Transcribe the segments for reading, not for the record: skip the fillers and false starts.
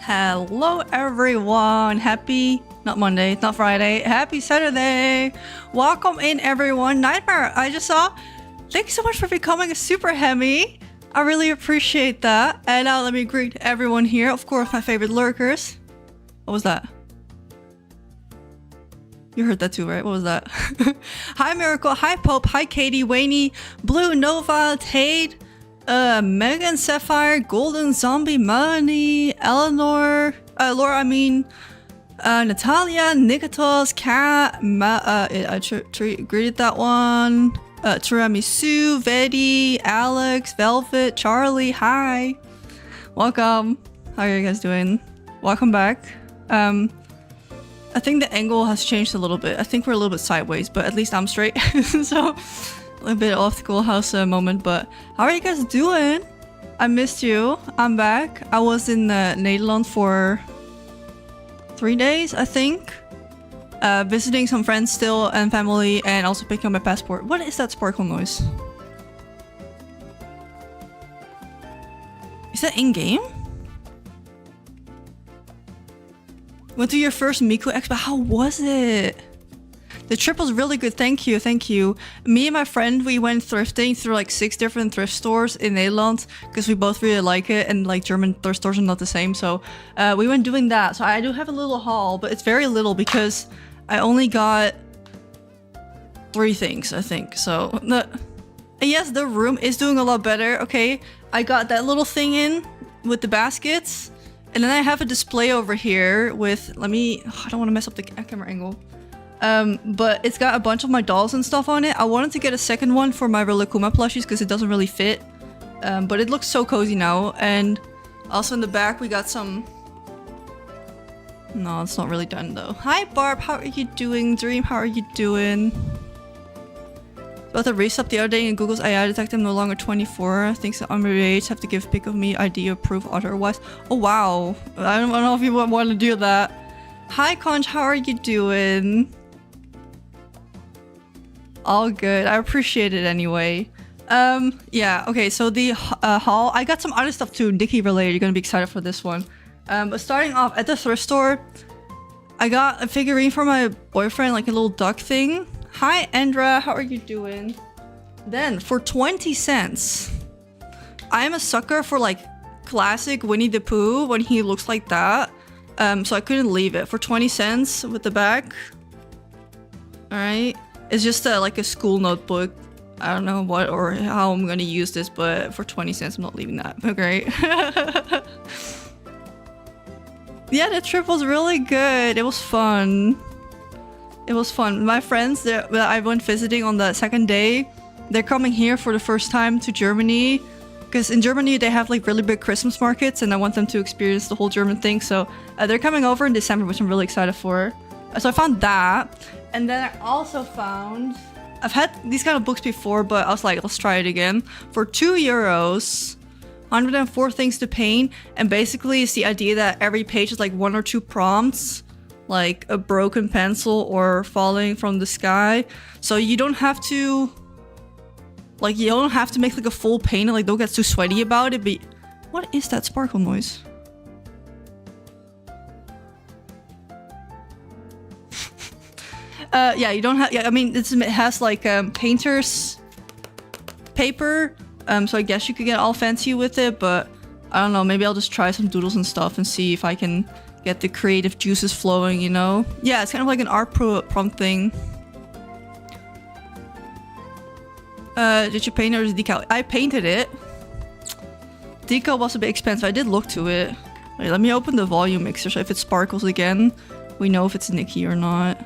Hello everyone, happy, not Monday, not Friday, happy Saturday. Welcome in everyone. Nightmare, I just saw. Thanks so much for becoming a super Hammy. I really appreciate that. And now let me greet everyone here. Of course, my favorite lurkers. What was that? You heard that too, right? What was that? Hi Miracle, hi Pope, hi Katie, Wayne, Blue, Nova, Tate, Megan, Sapphire, Golden, Zombie, Melanie, Eleanor, Laura, I mean, Natalia, Nikitos, Kat, I greeted that one, Tiramisu, Vedi, Alex, Velvet, Charlie, hi. Welcome. How are you guys doing? Welcome back. I think the angle has changed a little bit. I think we're a little bit sideways, but at least I'm straight. So a bit off the cool house moment, but how are you guys doing? I missed you. I'm back. I was in Nederland for 3 days, I think. Visiting some friends still and family, and also picking up my passport. What is that sparkle noise? Is that in-game? Went to your first Miku Expo. How was it? The trip was really good. Thank you. Thank you. Me and my friend, we went thrifting through like 6 different thrift stores in Nederland because we both really like it, and like German thrift stores are not the same. So we went doing that. So I do have a little haul, but it's very little because I only got 3 things, I think. So yes, the room is doing a lot better. Okay, I got that little thing in with the baskets. And then I have a display over here with, I don't want to mess up the camera angle. But it's got a bunch of my dolls and stuff on it. I wanted to get a second one for my Rilakkuma plushies because it doesn't really fit. But it looks so cozy now. And also in the back we got some... No, it's not really done though. Hi Barb, how are you doing? Dream, how are you doing? About to reset the other day in Google's AI detective no longer 24. Thinks that underage have to give pic of me ID or proof otherwise. Oh wow. I don't know if you want to do that. Hi Conch, how are you doing? All good. I appreciate it anyway. Yeah, okay, so the haul. I got some other stuff too, Nikki related. You're gonna be excited for this one. But starting off at the thrift store, I got a figurine for my boyfriend, like a little duck thing. Hi Andra, how are you doing? Then for 20 cents, I'm a sucker for like classic Winnie the Pooh when he looks like that. So I couldn't leave it. For 20 cents with the back. Alright. It's just like a school notebook. I don't know what or how I'm gonna use this, but for 20 cents I'm not leaving that. Okay. Yeah, the trip was really good. It was fun. It was fun. My friends that I went visiting on the second day, they're coming here for the first time to Germany. Because in Germany, they have like really big Christmas markets and I want them to experience the whole German thing. So they're coming over in December, which I'm really excited for. So I found that. And then I also found... I've had these kind of books before, but I was like, let's try it again. For €2, 104 things to paint. And basically it's the idea that every page is like 1 or 2 prompts. Like a broken pencil or falling from the sky. So you don't have to... Like, you don't have to make like a full paint and like don't get too sweaty about it, but... What is that sparkle noise? Yeah, you don't have... Yeah, I mean, it has like painter's paper. So I guess you could get all fancy with it, but... I don't know, maybe I'll just try some doodles and stuff and see if I can... get the creative juices flowing, you know? Yeah, it's kind of like an art prompt thing. Did you paint it or the decal? I painted it. Decal was a bit expensive. I did look to it. Wait, let me open the volume mixer so if it sparkles again, we know if it's Nikki or not.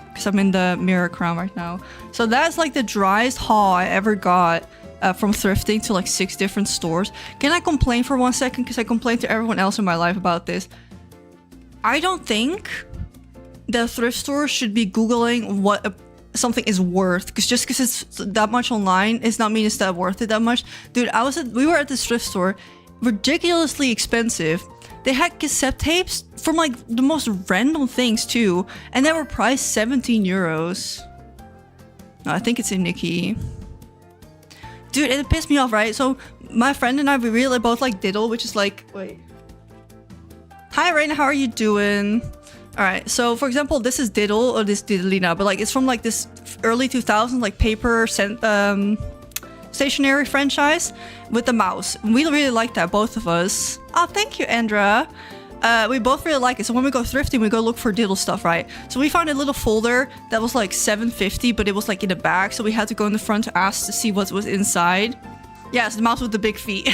Because I'm in the mirror crown right now. So that's like the driest haul I ever got. From thrifting to like 6 different stores. Can I complain for 1 second? Because I complained to everyone else in my life about this. I don't think the thrift store should be Googling what something is worth, because just because it's that much online does not mean it's that worth it that much. Dude, we were at this thrift store, ridiculously expensive. They had cassette tapes from like the most random things too, and they were priced €17. No, I think it's in Nikki. Dude, it pissed me off, right? So my friend and I, we really both like Diddle, which is like, wait. Hi, Rain. How are you doing? All right. So, for example, this is Diddle or this Diddlina, but like it's from like this early 2000s like paper stationery franchise with the mouse. We really like that, both of us. Oh, thank you, Andra. We both really like it. So when we go thrifting, we go look for Diddle stuff, right? So we found a little folder that was like $7.50, but it was like in the back. So we had to go in the front to ask to see what was inside. Yeah, it's the mouse with the big feet.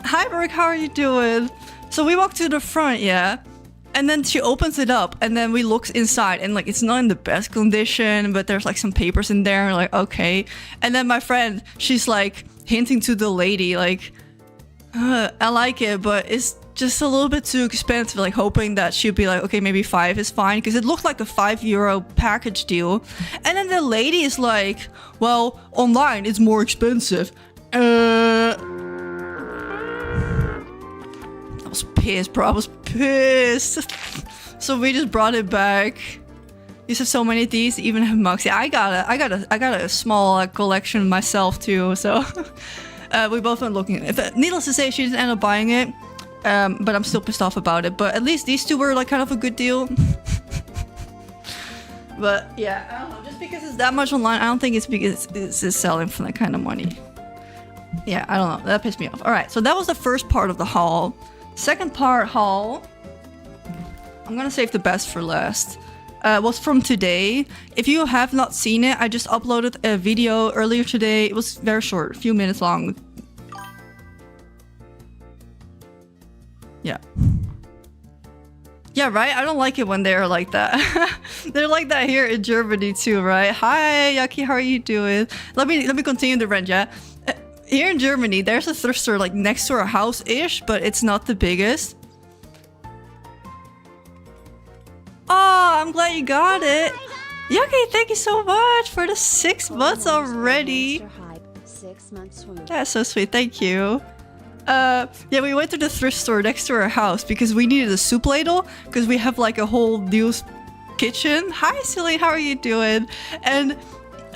Hi, Rick. How are you doing? So we walk to the front, yeah. And then she opens it up, and then we look inside, and like it's not in the best condition, but there's like some papers in there, and like okay. And then my friend, she's like hinting to the lady, like, I like it, but it's just a little bit too expensive. Like hoping that she'd be like, okay, maybe 5 is fine, because it looked like a €5 package deal. And then the lady is like, well, online it's more expensive. I was pissed, bro. I was pissed. So we just brought it back. Used to have so many of these, even have mugs. Yeah, I got a small collection myself too. So we both went looking. Needless to say, she didn't end up buying it. But I'm still pissed off about it. But at least these two were like kind of a good deal. But yeah, I don't know. Just because it's that much online, I don't think it's because it's selling for that kind of money. Yeah, I don't know. That pissed me off. All right, so that was the first part of the haul. Second part haul, I'm gonna save the best for last. Was from today. If you have not seen it, I just uploaded a video earlier today. It was very short, a few minutes long. Yeah. Yeah, right? I don't like it when they're like that. They're like that here in Germany too, right? Hi, Yaki, how are you doing? Let me continue the rant, yeah? Here in Germany, there's a thrift store like next to our house-ish, but it's not the biggest. Oh, I'm glad you got it. Yaki, thank you so much for the 6 months already. That's so sweet, thank you. Yeah, we went to the thrift store next to our house because we needed a soup ladle because we have like a whole new kitchen. Hi, Silly, how are you doing? And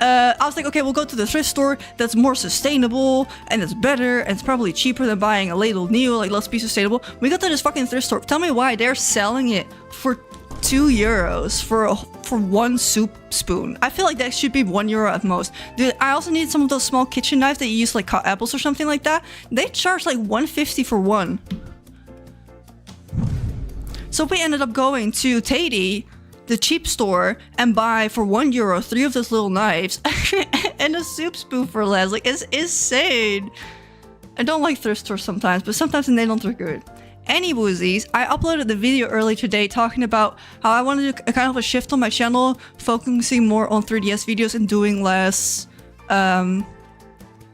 I was like, okay, we'll go to the thrift store that's more sustainable and it's better and it's probably cheaper than buying a ladle new. Like, let's be sustainable. We got to this fucking thrift store. Tell me why they're selling it for €2 for one soup spoon. I feel like that should be €1 at most. Dude, I also need some of those small kitchen knives that you use like cut apples or something like that. They charge like $1.50 for one. So we ended up going to Teddy, the cheap store, and buy for €1 3 of those little knives and a soup spoon for less. Like, it's insane. I don't like thrift stores sometimes, but sometimes they don't look good. Any woozies, I uploaded the video early today talking about how I wanted to kind of a shift on my channel, focusing more on 3DS videos and doing less, I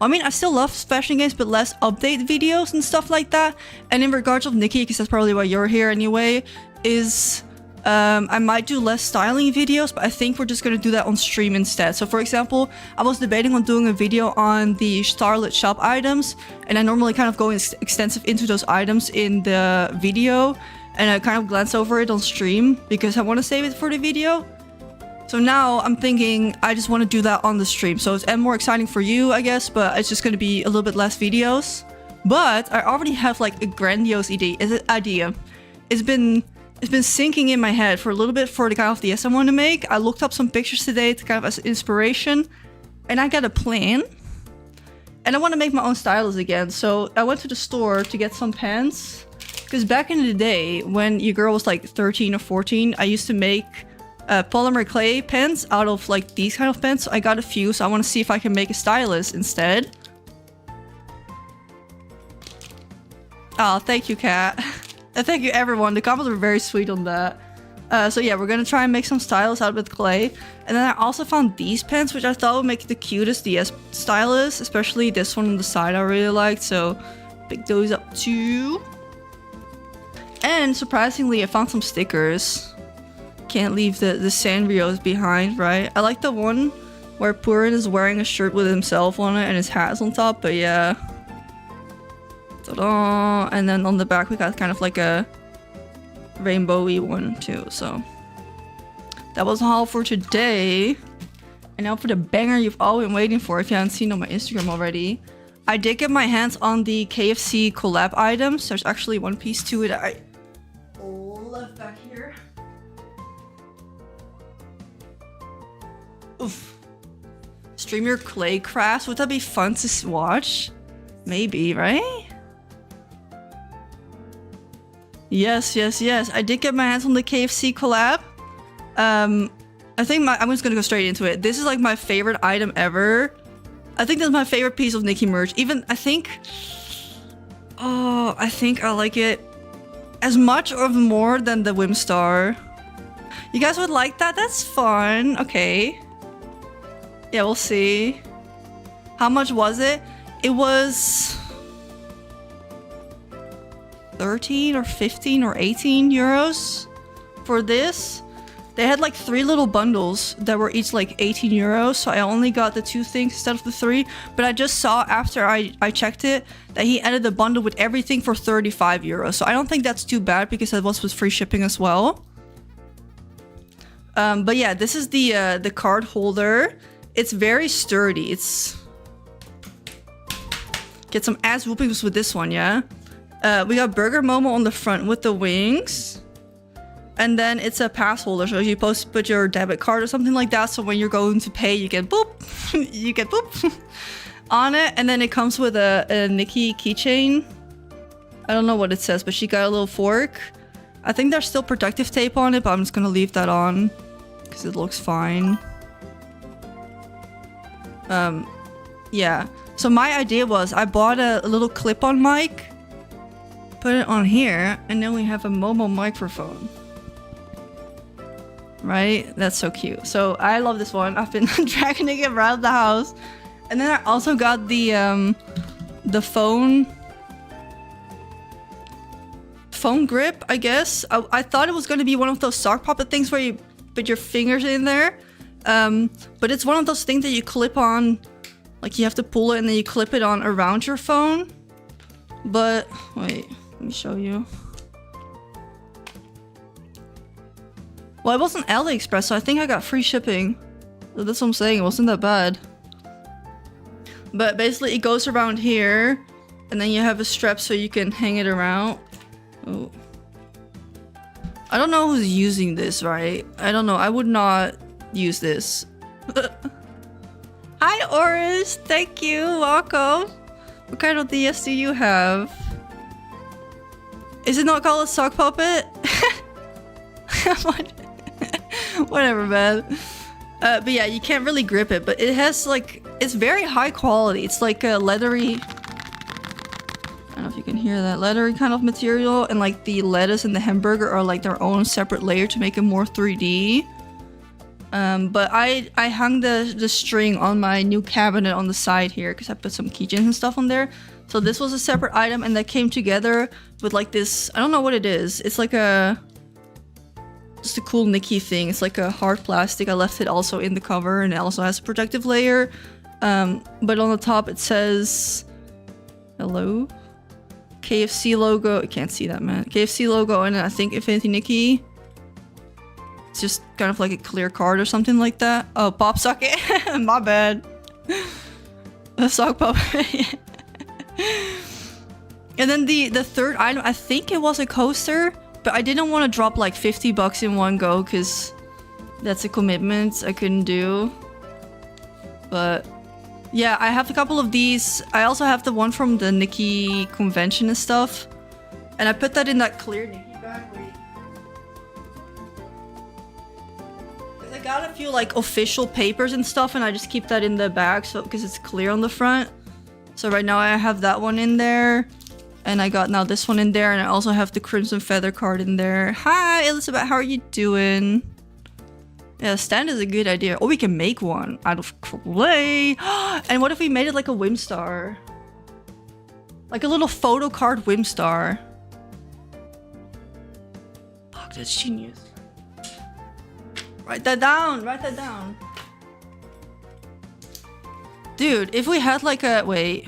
mean, I still love fashion games, but less update videos and stuff like that. And in regards of Nikki, because that's probably why you're here anyway, is I might do less styling videos, but I think we're just going to do that on stream instead. So for example, I was debating on doing a video on the Starlit shop items, and I normally kind of go extensive into those items in the video, and I kind of glance over it on stream because I want to save it for the video. So now I'm thinking I just want to do that on the stream. So it's more exciting for you, I guess, but it's just going to be a little bit less videos. But I already have like a grandiose idea. It's been sinking in my head for a little bit for the kind of DS I want to make. I looked up some pictures today to kind of as inspiration, and I got a plan. And I want to make my own stylus again. So I went to the store to get some pens, because back in the day when your girl was like 13 or 14, I used to make polymer clay pens out of like these kind of pens. So I got a few, so I want to see if I can make a stylus instead. Oh, thank you, Kat. And thank you, everyone. The comments were very sweet on that. So yeah, we're gonna try and make some stylus out with clay. And then I also found these pens, which I thought would make the cutest DS stylus, especially this one on the side I really liked. So pick those up too. And surprisingly, I found some stickers. Can't leave the Sanrios behind, right? I like the one where Purin is wearing a shirt with himself on it and his hat is on top, but yeah. Ta-da! And then on the back we got kind of like a rainbowy one too, so. That was all for today. And now for the banger you've all been waiting for if you haven't seen on my Instagram already. I did get my hands on the KFC collab items. There's actually one piece to it I left back here. Oof. Stream your clay crafts. Would that be fun to watch? Maybe, right? Yes, yes, yes. I did get my hands on the KFC collab. I think I'm just gonna go straight into it. This is like my favorite item ever. I think that's my favorite piece of Nikki merch. Even, I think I like it as much or more than the Wim Star. You guys would like that? That's fun. Okay. Yeah, we'll see. How much was it? It was 13 or 15 or 18 euros for this. They had like 3 little bundles that were each like 18 euros, so I only got the 2 things instead of the 3. But I just saw after I checked it that he added the bundle with everything for 35 euros. So I don't think that's too bad because that was with free shipping as well. But yeah, this is the card holder. It's very sturdy. Get some ass whoopings with this one, yeah? We got Burger Momo on the front with the wings. And then it's a pass holder, so you're supposed to put your debit card or something like that, so when you're going to pay, you get boop, you get boop on it. And then it comes with a Nikki keychain. I don't know what it says, but she got a little fork. I think there's still protective tape on it, but I'm just gonna leave that on because it looks fine. Yeah. So my idea was I bought a little clip-on mic, put it on here, and then we have a Momo microphone. Right? That's so cute. So I love this one. I've been dragging it around the house. And then I also got the phone grip, I guess. I thought it was going to be one of those sock puppet things where you put your fingers in there. But it's one of those things that you clip on, like you have to pull it and then you clip it on around your phone. But wait, let me show you. Well, it wasn't AliExpress, so I think I got free shipping. So that's what I'm saying, it wasn't that bad. But basically it goes around here, and then you have a strap so you can hang it around. Oh. I don't know who's using this, right? I don't know, I would not use this. Hi Oris, thank you, welcome. What kind of DS do you have? Is it not called a sock puppet? Whatever, man. But yeah, you can't really grip it, but it has like, it's very high quality. It's like a leathery, I don't know if you can hear that, leathery kind of material, and like the lettuce and the hamburger are like their own separate layer to make it more 3D. But I hung the string on my new cabinet on the side here because I put some keychains and stuff on there. So this was a separate item, and that came together with like this, I don't know what it is. It's like just a cool Nikki thing. It's like a hard plastic. I left it also in the cover, and it also has a protective layer. But on the top it says hello, KFC logo. You can't see that, man. KFC logo, and I think infinitynikki. It's just kind of like a clear card or something like that. Oh, pop socket. My bad. The sock pop. And then the third item, I think it was a coaster, but I didn't want to drop like 50 bucks in one go because that's a commitment I couldn't do. But yeah, I have a couple of these. I also have the one from the Nikki convention and stuff. And I put that in that clear Nikki bag. Wait. Because I got a few like official papers and stuff, and I just keep that in the bag so because it's clear on the front. So right now I have that one in there. And I got now this one in there, and I also have the Crimson Feather card in there. Hi, Elizabeth, how are you doing? Yeah, stand is a good idea. Oh, we can make one out of clay. And what if we made it like a Wim Star? Like a little photo card Wim Star. Fuck, that's genius. Write that down, write that down. Dude, if we had like a... Wait.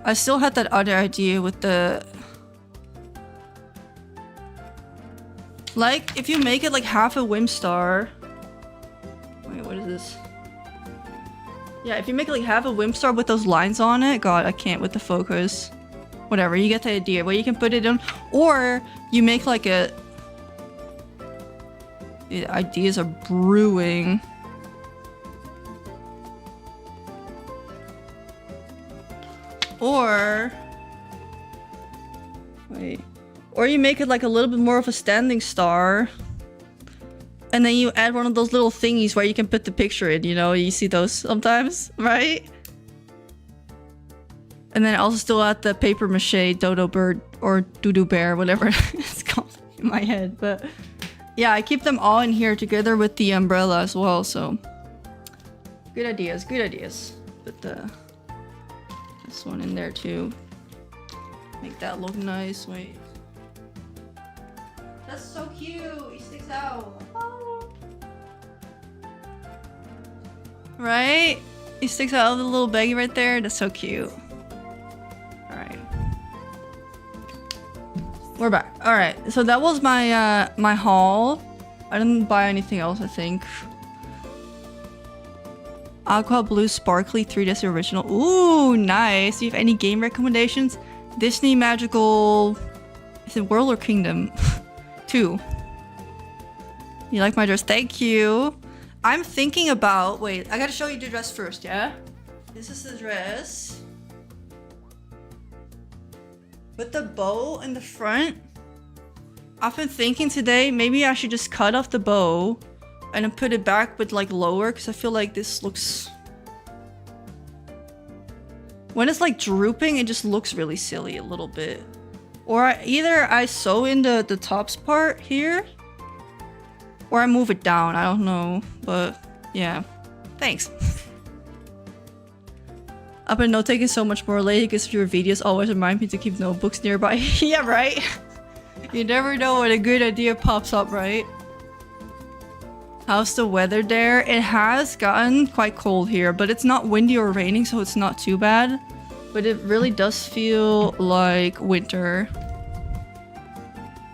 I still had that other idea with the... Like, if you make it like half a Wim Star... Wait, what is this? Yeah, if you make like half a Wimstar with those lines on it, God, I can't with the focus. Whatever, you get the idea. Where you can put it in, or you make like a. The ideas are brewing. Or wait, or you make it like a little bit more of a standing star. And then you add one of those little thingies where you can put the picture in, you know? You see those sometimes, right? And then also still add the paper mache dodo bird or doo-doo bear, whatever it's called in my head. But yeah, I keep them all in here together with the umbrella as well, so. Good ideas, good ideas. Put this one in there too. Make that look nice, wait. That's so cute, he sticks out. Right? He sticks out of the little baggie right there. That's so cute. Alright. We're back. Alright, so that was my my haul. I didn't buy anything else, I think. Aqua Blue Sparkly 3DS Original. Ooh, nice. Do you have any game recommendations? Disney Magical... Is it World or Kingdom? 2. You like my dress? Thank you. I'm thinking about... Wait, I gotta show you the dress first, yeah? This is the dress. With the bow in the front. I've been thinking today, maybe I should just cut off the bow and then put it back with like lower, because I feel like this looks... When it's like drooping, it just looks really silly a little bit. Or either I sew in the tops part here, or I move it down, I don't know, but yeah. Thanks. I've been note taking so much more lately because your videos always remind me to keep notebooks nearby. Yeah, right? You never know when a good idea pops up, right? How's the weather there? It has gotten quite cold here, but it's not windy or raining, so it's not too bad. But it really does feel like winter.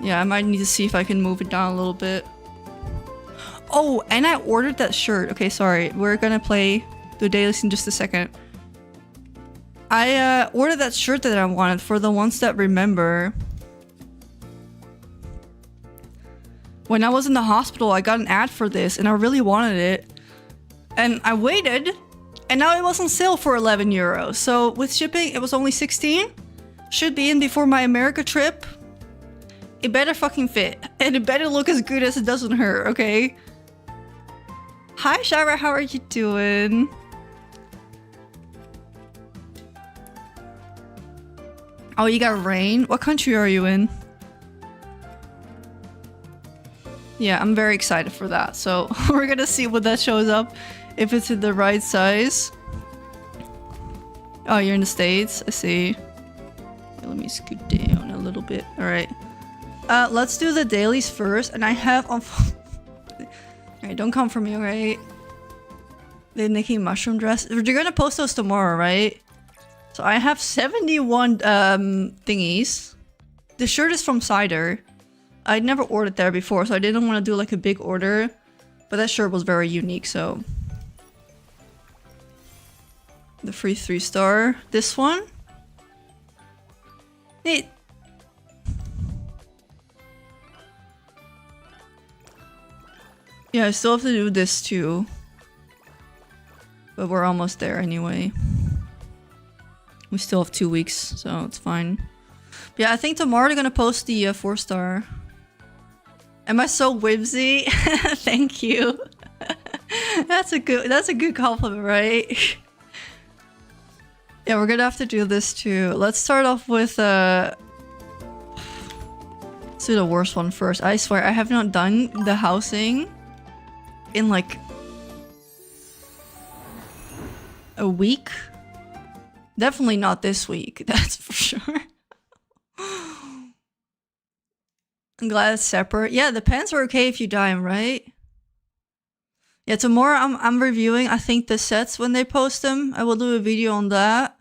Yeah, I might need to see if I can move it down a little bit. Oh, and I ordered that shirt. Okay, sorry. We're gonna play the dailies in just a second. I ordered that shirt that I wanted for the ones that remember. When I was in the hospital, I got an ad for this and I really wanted it. And I waited, and now it was on sale for 11 euros. So with shipping, it was only 16. Should be in before my America trip. It better fucking fit. And it better look as good as it doesn't hurt, okay? Hi Shara, how are you doing? Oh, you got rain? What country are you in? Yeah, I'm very excited for that. So we're gonna see what that shows up. If it's in the right size. Oh, you're in the States? I see. Okay, let me scoot down a little bit. Alright. Let's do the dailies first. And I have on... Alright, don't come for me, alright? The Nikki mushroom dress. You're gonna post those tomorrow, right? So I have 71 thingies. The shirt is from Cider. I'd never ordered there before, so I didn't want to do like a big order. But that shirt was very unique, so... The free 3-star. This one? Neat. Yeah, I still have to do this too. But we're almost there anyway. We still have 2 weeks, so it's fine. But yeah, I think tomorrow they're gonna post the 4-star. Am I so whimsy? Thank you. That's a good compliment, right? Yeah, we're gonna have to do this too. Let's start off with let's do the worst one first. I swear I have not done the housing in like a week. Definitely not this week, that's for sure. I'm glad it's separate. Yeah, the pants are okay if you dye them, right? Yeah, tomorrow I'm reviewing, I think, the sets when they post them. I will do a video on that.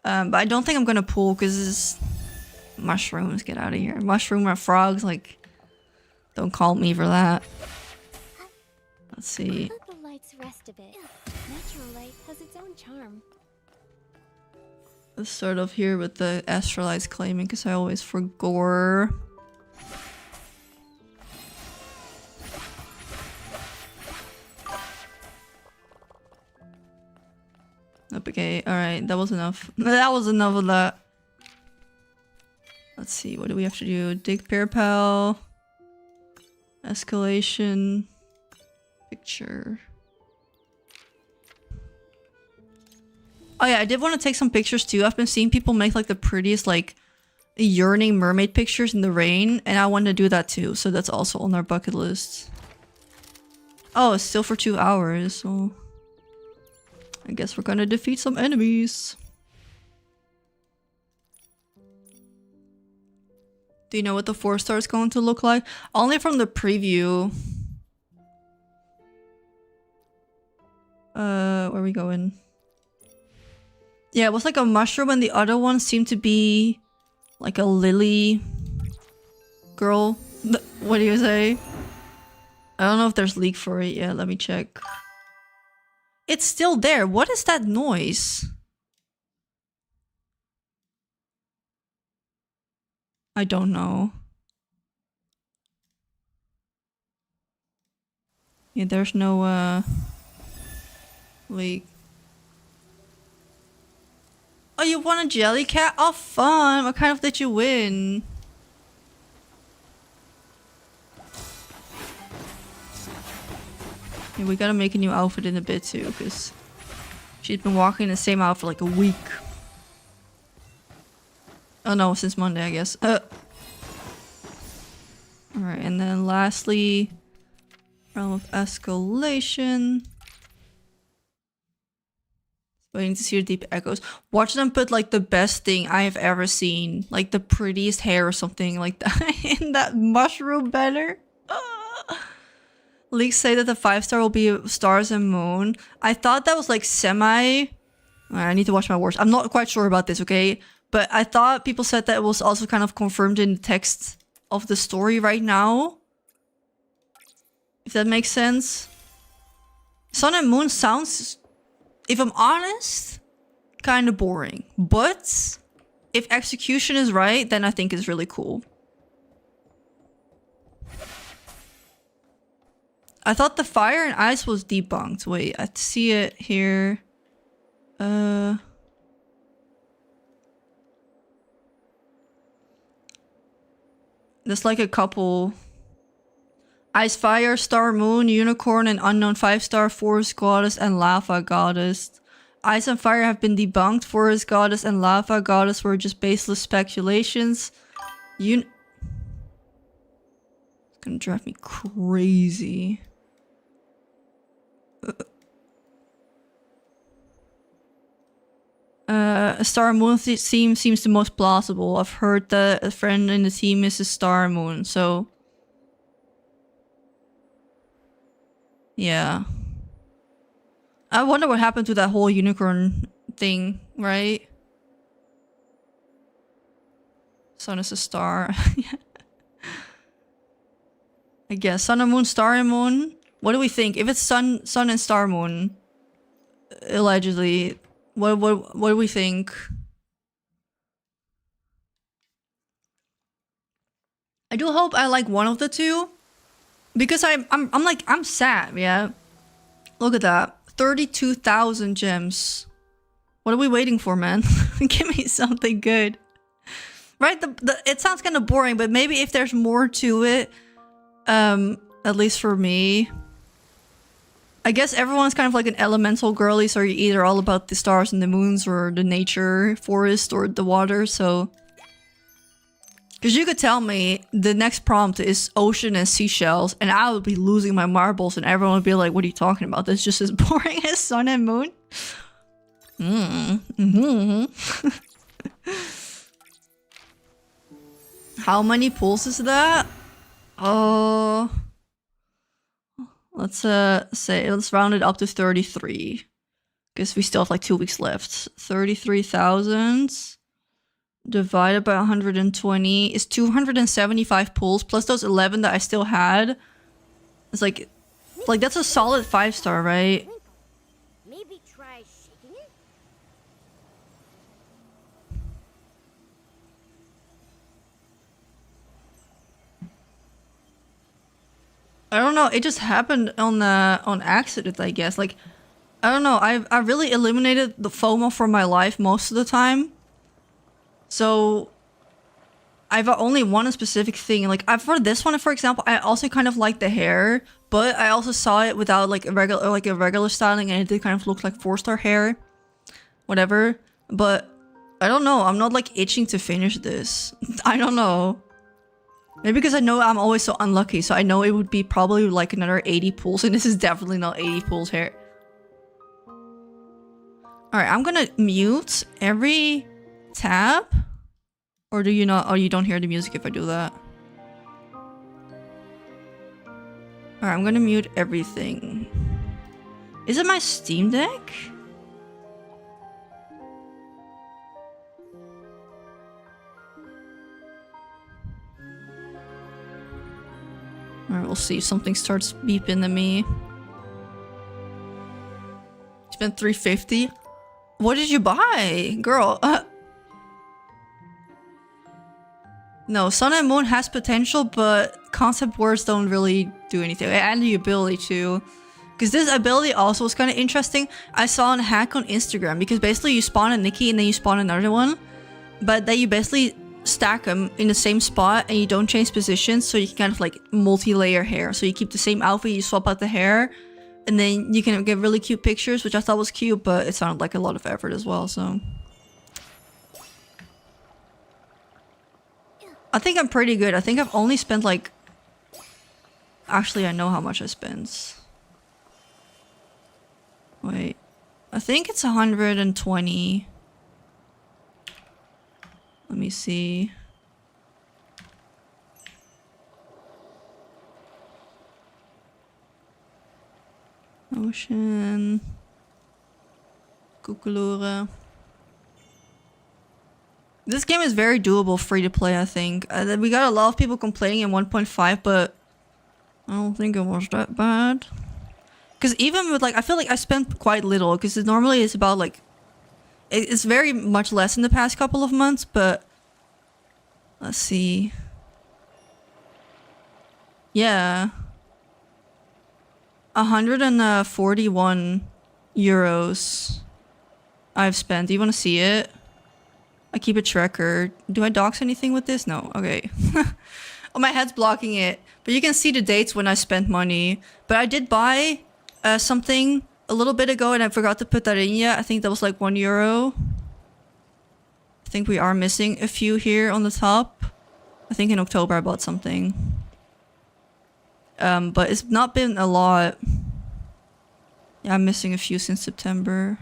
But I don't think I'm gonna pull because it's mushrooms. Get out of here. Mushroom or frogs, like, don't call me for that. Let's see. Let the lights rest a bit. Natural light has its own charm. Let's start off here with the astralites claiming because I always forgot. Okay, alright, that was enough. That was enough of that. Let's see, what do we have to do? Dig pair pal. Escalation. Picture. Oh yeah, I did want to take some pictures too. I've been seeing people make like the prettiest like yearning mermaid pictures in the rain, and I want to do that too, so that's also on our bucket list. Oh, it's still for 2 hours, so I guess we're gonna defeat some enemies. Do you know what the 4-star is going to look like? Only from the preview. Where are we going? Yeah, it was like a mushroom and the other one seemed to be like a lily girl. What do you say? I don't know if there's leak for it yet. Let me check. It's still there. What is that noise? I don't know. Yeah, there's no leak. Oh, you won a jelly cat? Oh, fun! What kind of did you win? Yeah, we gotta make a new outfit in a bit too, because she's been walking the same outfit for like a week. Oh no, since Monday, I guess. Alright, and then lastly, Realm of Escalation. Waiting to see the deep echoes. Watch them put like the best thing I have ever seen. Like the prettiest hair or something like that in that mushroom banner. Leaks say that the 5-star will be stars and moon. I thought that was like semi... I need to watch my words. I'm not quite sure about this, okay? But I thought people said that it was also kind of confirmed in the text of the story right now. If that makes sense. Sun and moon sounds, if I'm honest, kind of boring. But if execution is right, then I think it's really cool. I thought the fire and ice was debunked. Wait, I see it here. There's like a couple. Ice, fire, star, moon, unicorn, and unknown 5-star, forest goddess, and lava goddess. Ice and fire have been debunked. Forest goddess and lava goddess were just baseless speculations. It's gonna drive me crazy. A star moon theme seems the most plausible. I've heard that a friend in the team is a star moon, so yeah. I wonder what happened to that whole unicorn thing, right? Sun is a star. I guess sun and moon, star and moon. What do we think? If it's sun and star moon, allegedly, what do we think? I do hope I like one of the two, because I'm sad, yeah. Look at that, 32,000 gems. What are we waiting for, man? Give me something good, right? It sounds kind of boring, but maybe if there's more to it, at least for me. I guess everyone's kind of like an elemental girly, so you're either all about the stars and the moons or the nature, forest, or the water, so... Because you could tell me the next prompt is ocean and seashells, and I would be losing my marbles, and everyone would be like, what are you talking about? That's just as boring as sun and moon. How many pulls is that? Oh... Let's let's round it up to 33. Because we still have like 2 weeks left. 33,000 divided by 120 is 275 pulls, plus those 11 that I still had. It's like that's a solid 5-star, right? Maybe I don't know. It just happened on accident, I guess. Like, I don't know. I really eliminated the FOMO from my life most of the time. So I've only one specific thing. Like for this one, for example, I also kind of like the hair, but I also saw it without like a regular styling, and it did kind of look like 4-star hair, whatever. But I don't know. I'm not like itching to finish this. I don't know. Maybe because I know I'm always so unlucky, so I know it would be probably like another 80 pulls, and this is definitely not 80 pulls hair. Alright, I'm gonna mute every tab. Or do you not? Oh, you don't hear the music if I do that. Alright, I'm gonna mute everything. Is it my Steam Deck? Alright, we'll see if something starts beeping at me. Spent $350. What did you buy? Girl, No, Sun and Moon has potential, but concept words don't really do anything. And the ability to. Because this ability also was kind of interesting. I saw a hack on Instagram, because basically you spawn a Nikki and then you spawn another one. But then you basically stack them in the same spot and you don't change positions, so you can kind of like multi-layer hair. So you keep the same outfit, you swap out the hair, and then you can get really cute pictures, which I thought was cute, but it sounded like a lot of effort as well, so. I think I'm pretty good. I think I've only spent like... Actually, I know how much I spent. Wait. I think it's 120. Let me see. Ocean. Kukulura. This game is very doable, free to play, I think. We got a lot of people complaining in 1.5, but I don't think it was that bad. Because even with like, I feel like I spent quite little, because normally it's about like, it's very much less in the past couple of months, but let's see. Yeah. 141 euros I've spent. Do you want to see it? I keep a tracker. Do I dox anything with this? No. Okay. Oh, my head's blocking it. But you can see the dates when I spent money. But I did buy something a little bit ago and I forgot to put that in yet. I think that was like €1. I think we are missing a few here on the top. I think in October I bought something. But it's not been a lot. Yeah, I'm missing a few since September.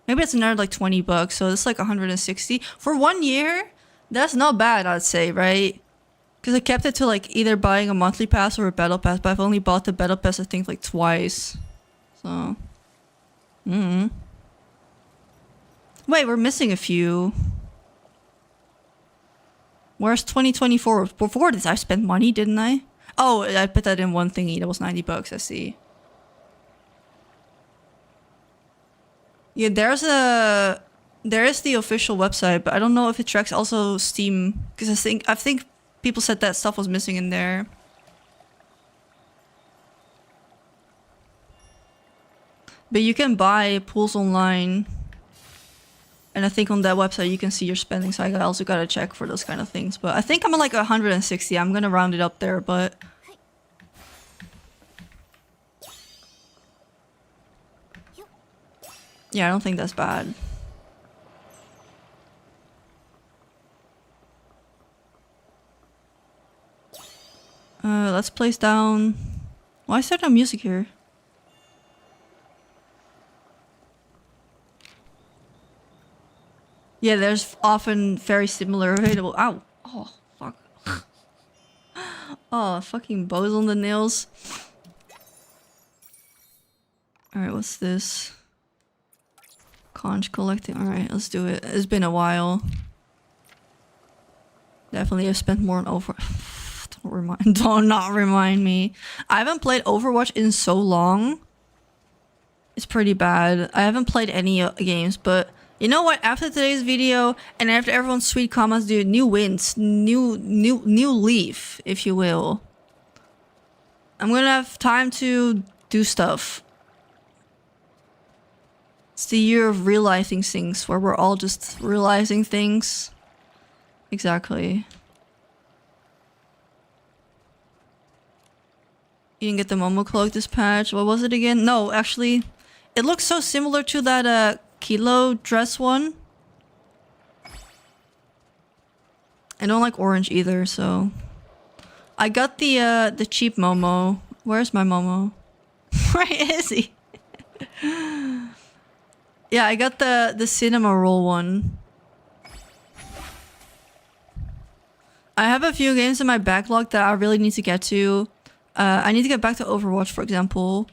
Maybe it's another like 20 bucks, so it's like 160 for 1 year. That's not bad, I'd say, right? Because I kept it to like either buying a monthly pass or a battle pass, but I've only bought the battle pass I think like twice. So, wait, we're missing a few. Where's 2024? Before this, I spent money, didn't I? Oh, I put that in one thingy. That was 90 bucks. I see. Yeah, there is the official website, but I don't know if it tracks also Steam, because I think people said that stuff was missing in there. But you can buy pools online, and I think on that website you can see your spending. So I also gotta check for those kind of things. But I think I'm at like 160. I'm gonna round it up there, but. Yeah, I don't think that's bad. Let's place down... Why is there no music here? Yeah, there's often very similar available... Ow! Oh, fuck. Oh, fucking bows on the nails. Alright, what's this? Conch collecting. Alright, let's do it. It's been a while. Definitely I've spent more on over... Don't not remind me. I haven't played Overwatch in so long. It's pretty bad. I haven't played any games, but you know what? After today's video and after everyone's sweet comments, dude, new wins, new leaf, if you will. I'm gonna have time to do stuff. It's the year of realizing things, where we're all just realizing things. Exactly. You didn't get the Momo Cloak this patch. What was it again? No, actually, it looks so similar to that Kilo dress one. I don't like orange either, so I got the cheap Momo. Where's my Momo? Where is he? Yeah, I got the cinema roll one. I have a few games in my backlog that I really need to get to. I need to get back to Overwatch, for example.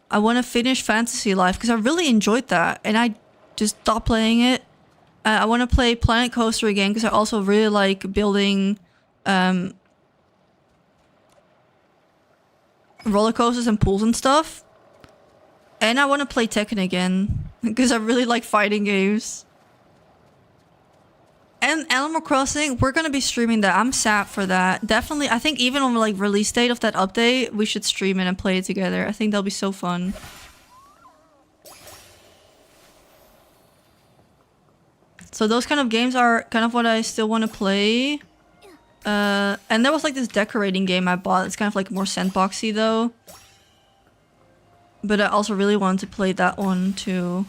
I want to finish Fantasy Life because I really enjoyed that, and I just stopped playing it. I want to play Planet Coaster again because I also really like building roller coasters and pools and stuff. And I want to play Tekken again because I really like fighting games. And Animal Crossing, we're gonna be streaming that. I'm sad for that. Definitely, I think even on like release date of that update, we should stream it and play it together. I think that'll be so fun. So those kind of games are kind of what I still want to play. And there was like this decorating game I bought. It's kind of like more sandboxy though. But I also really wanted to play that one too.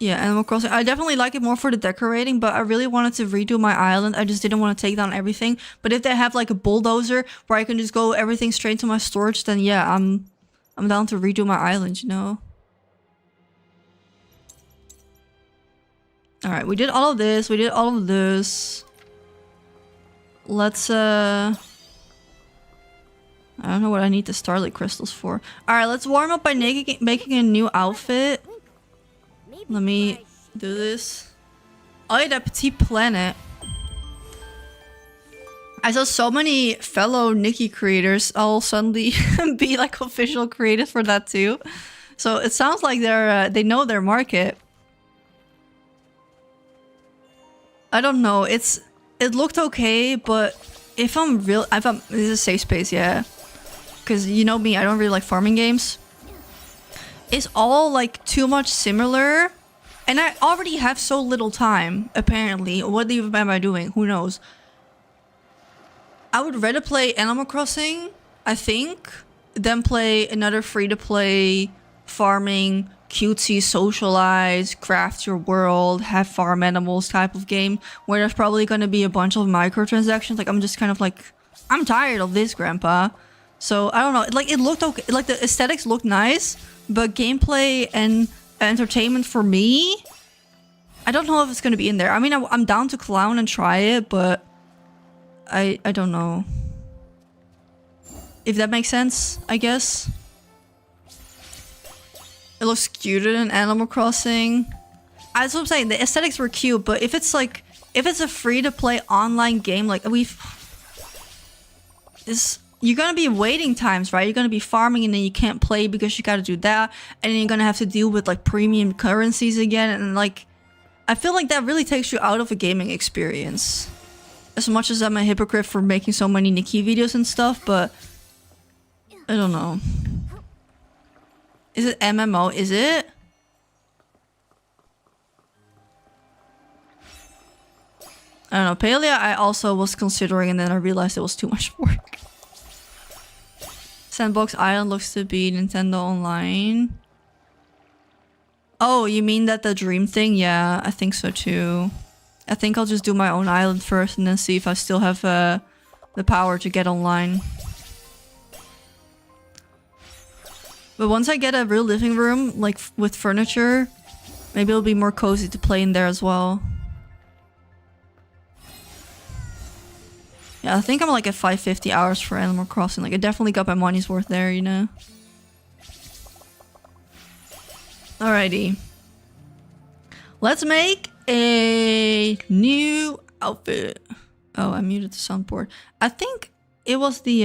Yeah, Animal Crossing. I definitely like it more for the decorating, but I really wanted to redo my island. I just didn't want to take down everything. But if they have like a bulldozer where I can just go everything straight to my storage, then yeah, I'm down to redo my island, you know? Alright, we did all of this. We did all of this. Let's, I don't know what I need the Starlight Crystals for. Alright, let's warm up by making a new outfit. Let me do this. Oh, yeah, that Petit Planet. I saw so many fellow Nikki creators all suddenly be like official creators for that too. So it sounds like they know their market. I don't know. It looked okay, but if I'm real, this is a safe space, yeah. Because you know me, I don't really like farming games. It's all like too much similar, and I already have so little time. Apparently, what even am I doing? Who knows? I would rather play Animal Crossing, I think, than play another free-to-play farming, cutesy, socialize, craft your world, have farm animals type of game where there's probably going to be a bunch of microtransactions. Like I'm just kind of like, I'm tired of this, Grandpa. So I don't know. Like it looked okay. Like the aesthetics looked nice, but gameplay and entertainment for me, I don't know if it's going to be in there. I mean, I'm down to clown and try it, but I don't know. If that makes sense, I guess. It looks cuter than Animal Crossing. That's what I'm saying. The aesthetics were cute, but if it's a free-to-play online game, like you're gonna be waiting times, right? You're gonna be farming and then you can't play because you gotta do that, and then you're gonna have to deal with like premium currencies again, and like I feel like that really takes you out of a gaming experience. As much as I'm a hypocrite for making so many Nikki videos and stuff, but I don't know. Is it MMO? Is it? I don't know. Palia I also was considering, and then I realized it was too much work. Sandbox Island looks to be Nintendo Online. Oh, you mean that the dream thing? Yeah, I think so too. I think I'll just do my own island first and then see if I still have the power to get online. But once I get a real living room, like with furniture, maybe it'll be more cozy to play in there as well. Yeah, I think I'm like at 550 hours for Animal Crossing. Like I definitely got my money's worth there, you know? Alrighty. Let's make a new outfit. Oh, I muted the soundboard. I think it was the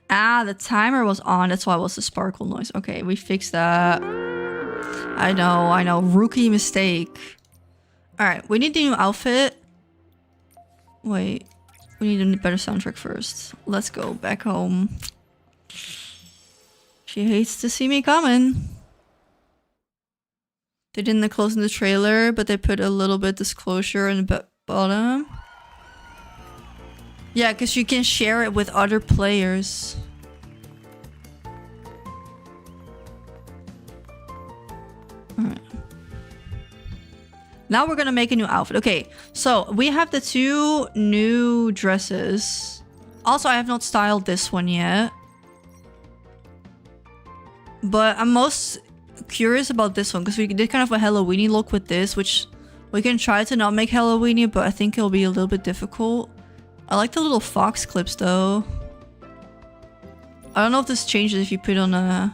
timer was on. That's why it was the sparkle noise. Okay, we fixed that. I know. Rookie mistake. Alright, we need the new outfit. Wait, we need a better soundtrack first. Let's go back home. She hates to see me coming. They didn't close in the trailer, but they put a little bit disclosure in the bottom. Yeah, because you can share it with other players. Alright. Now we're gonna make a new outfit. Okay, so we have the 2 new dresses. Also, I have not styled this one yet. But I'm most curious about this one because we did kind of a Halloweeny look with this, which we can try to not make Halloweeny, but I think it'll be a little bit difficult. I like the little fox clips though. I don't know if this changes if you put on a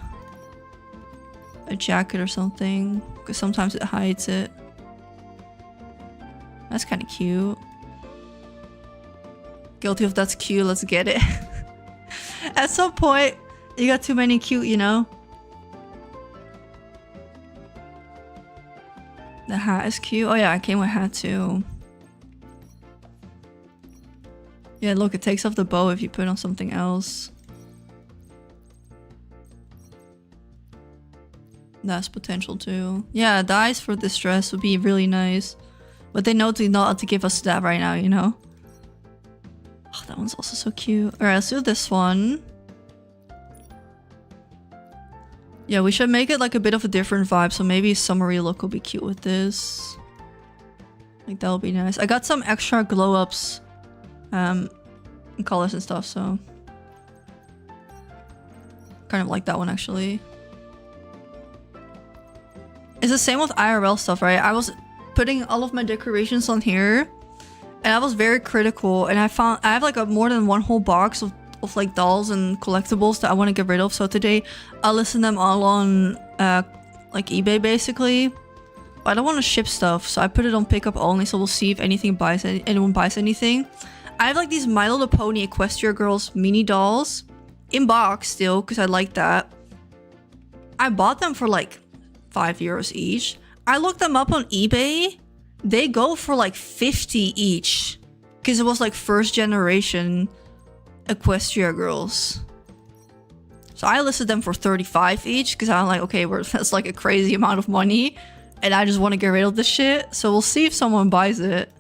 jacket or something, because sometimes it hides it. That's kind of cute. Guilty of that's cute, let's get it. At some point, you got too many cute, you know? The hat is cute. Oh yeah, I came with hat too. Yeah, look, it takes off the bow if you put on something else. That's potential too. Yeah, dyes for this dress would be really nice. But they know not to give us that right now, you know? Oh, that one's also so cute. Alright, let's do this one. Yeah, we should make it like a bit of a different vibe, so maybe summery look will be cute with this. Like, that'll be nice. I got some extra glow-ups colors and stuff, so kind of like that one actually. It's the same with IRL stuff, right? I was putting all of my decorations on here and I was very critical, and I have like more than one whole box of like dolls and collectibles that I want to get rid of. So today I'll listen them all on like eBay basically. But I don't want to ship stuff, so I put it on pickup only, so we'll see if anyone buys anything. I have like these My Little Pony Equestria Girls mini dolls in box still because I like that. I bought them for like €5 each. I looked them up on eBay. They go for like 50 each because it was like first generation Equestria Girls. So I listed them for 35 each because I'm like, okay, that's like a crazy amount of money and I just want to get rid of this shit. So we'll see if someone buys it.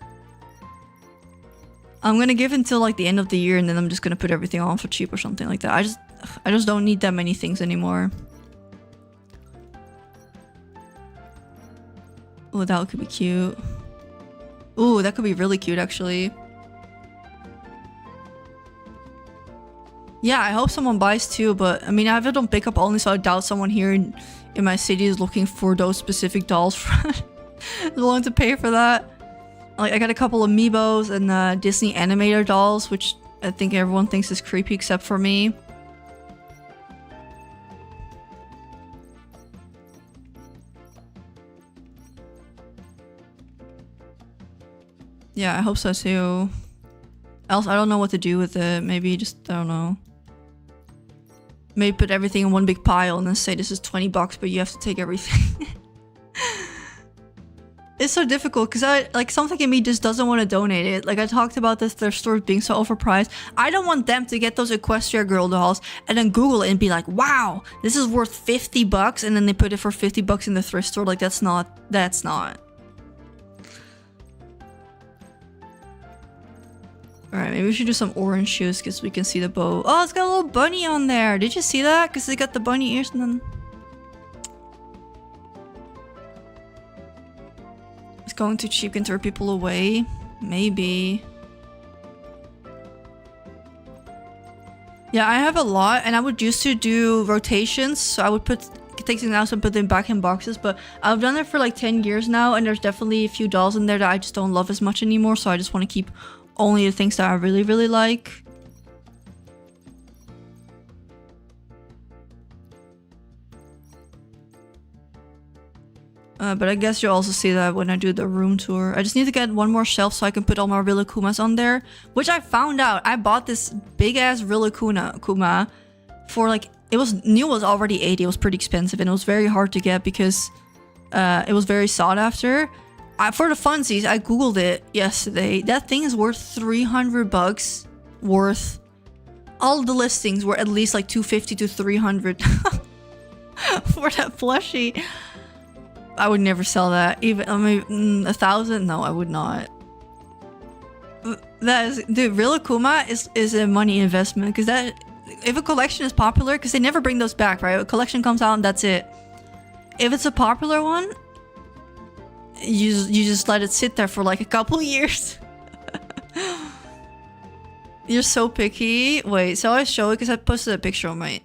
I'm gonna give until like the end of the year and then I'm just gonna put everything on for cheap or something like that. I just don't need that many things anymore. Oh, that could be cute. Ooh, that could be really cute actually. Yeah, I hope someone buys too, but I mean, I have it on pickup only, so I doubt someone here in my city is looking for those specific dolls. Willing to pay for that. Like, I got a couple of Amiibos and Disney animator dolls, which I think everyone thinks is creepy except for me. Yeah, I hope so too. Else, I don't know what to do with it. Maybe just, I don't know. Maybe put everything in one big pile and then say this is $20, but you have to take everything. It's so difficult because something in me just doesn't want to donate it. Like, I talked about this, their stores being so overpriced. I don't want them to get those Equestria Girl dolls and then Google it and be like, wow, this is worth $50, and then they put it for $50 in the thrift store. Like, that's not. Alright, maybe we should do some orange shoes because we can see the bow. Oh, it's got a little bunny on there. Did you see that? Because they got the bunny ears and then... It's going too cheap, can turn people away. Maybe. Yeah, I have a lot and I would used to do rotations. So I would take things out and put them back in boxes. But I've done it for like 10 years now and there's definitely a few dolls in there that I just don't love as much anymore. So I just want to keep only the things that I really, really like. But I guess you'll also see that when I do the room tour. I just need to get one more shelf so I can put all my Rillakumas on there. Which I found out. I bought this big ass Rillakuma for like... It was already $80. It was pretty expensive and it was very hard to get because it was very sought after. For the funsies, I googled it yesterday. That thing is worth $300 worth. All the listings were at least like $250 to $300 for that plushie. I would never sell that. Even, I mean, $1,000? No, I would not. That is, dude, real Akuma is a money investment, because that, if a collection is popular, because they never bring those back, right? A collection comes out and that's it. If it's a popular one, you just let it sit there for like a couple years. You're so picky. Wait, so I show it because I posted a picture on my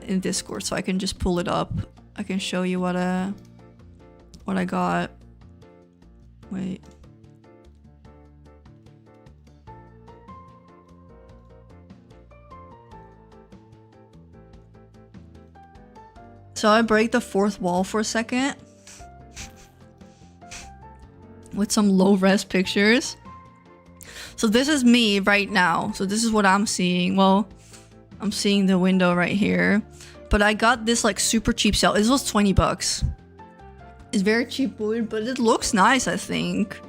in Discord, so I can just pull it up. I can show you what I got. Wait. So I break the fourth wall for a second with some low-res pictures. So this is me right now. So this is what I'm seeing. Well, I'm seeing the window right here. But I got this like super cheap sale. This was $20. It's very cheap wood, but it looks nice, I think.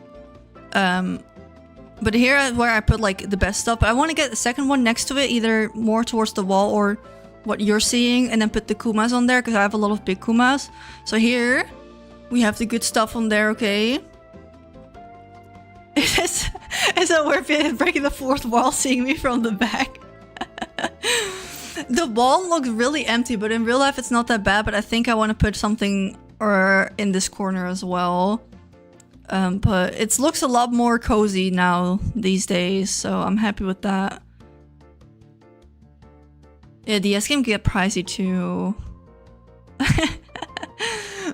But here is where I put like the best stuff. But I want to get the second one next to it, either more towards the wall or what you're seeing, and then put the Kumas on there because I have a lot of big Kumas. So here we have the good stuff on there, okay? It's so weird breaking the fourth wall, seeing me from the back. The wall looks really empty, but in real life it's not that bad. But I think I want to put something in this corner as well. But it looks a lot more cozy now these days, so I'm happy with that. Yeah, the S game get pricey too.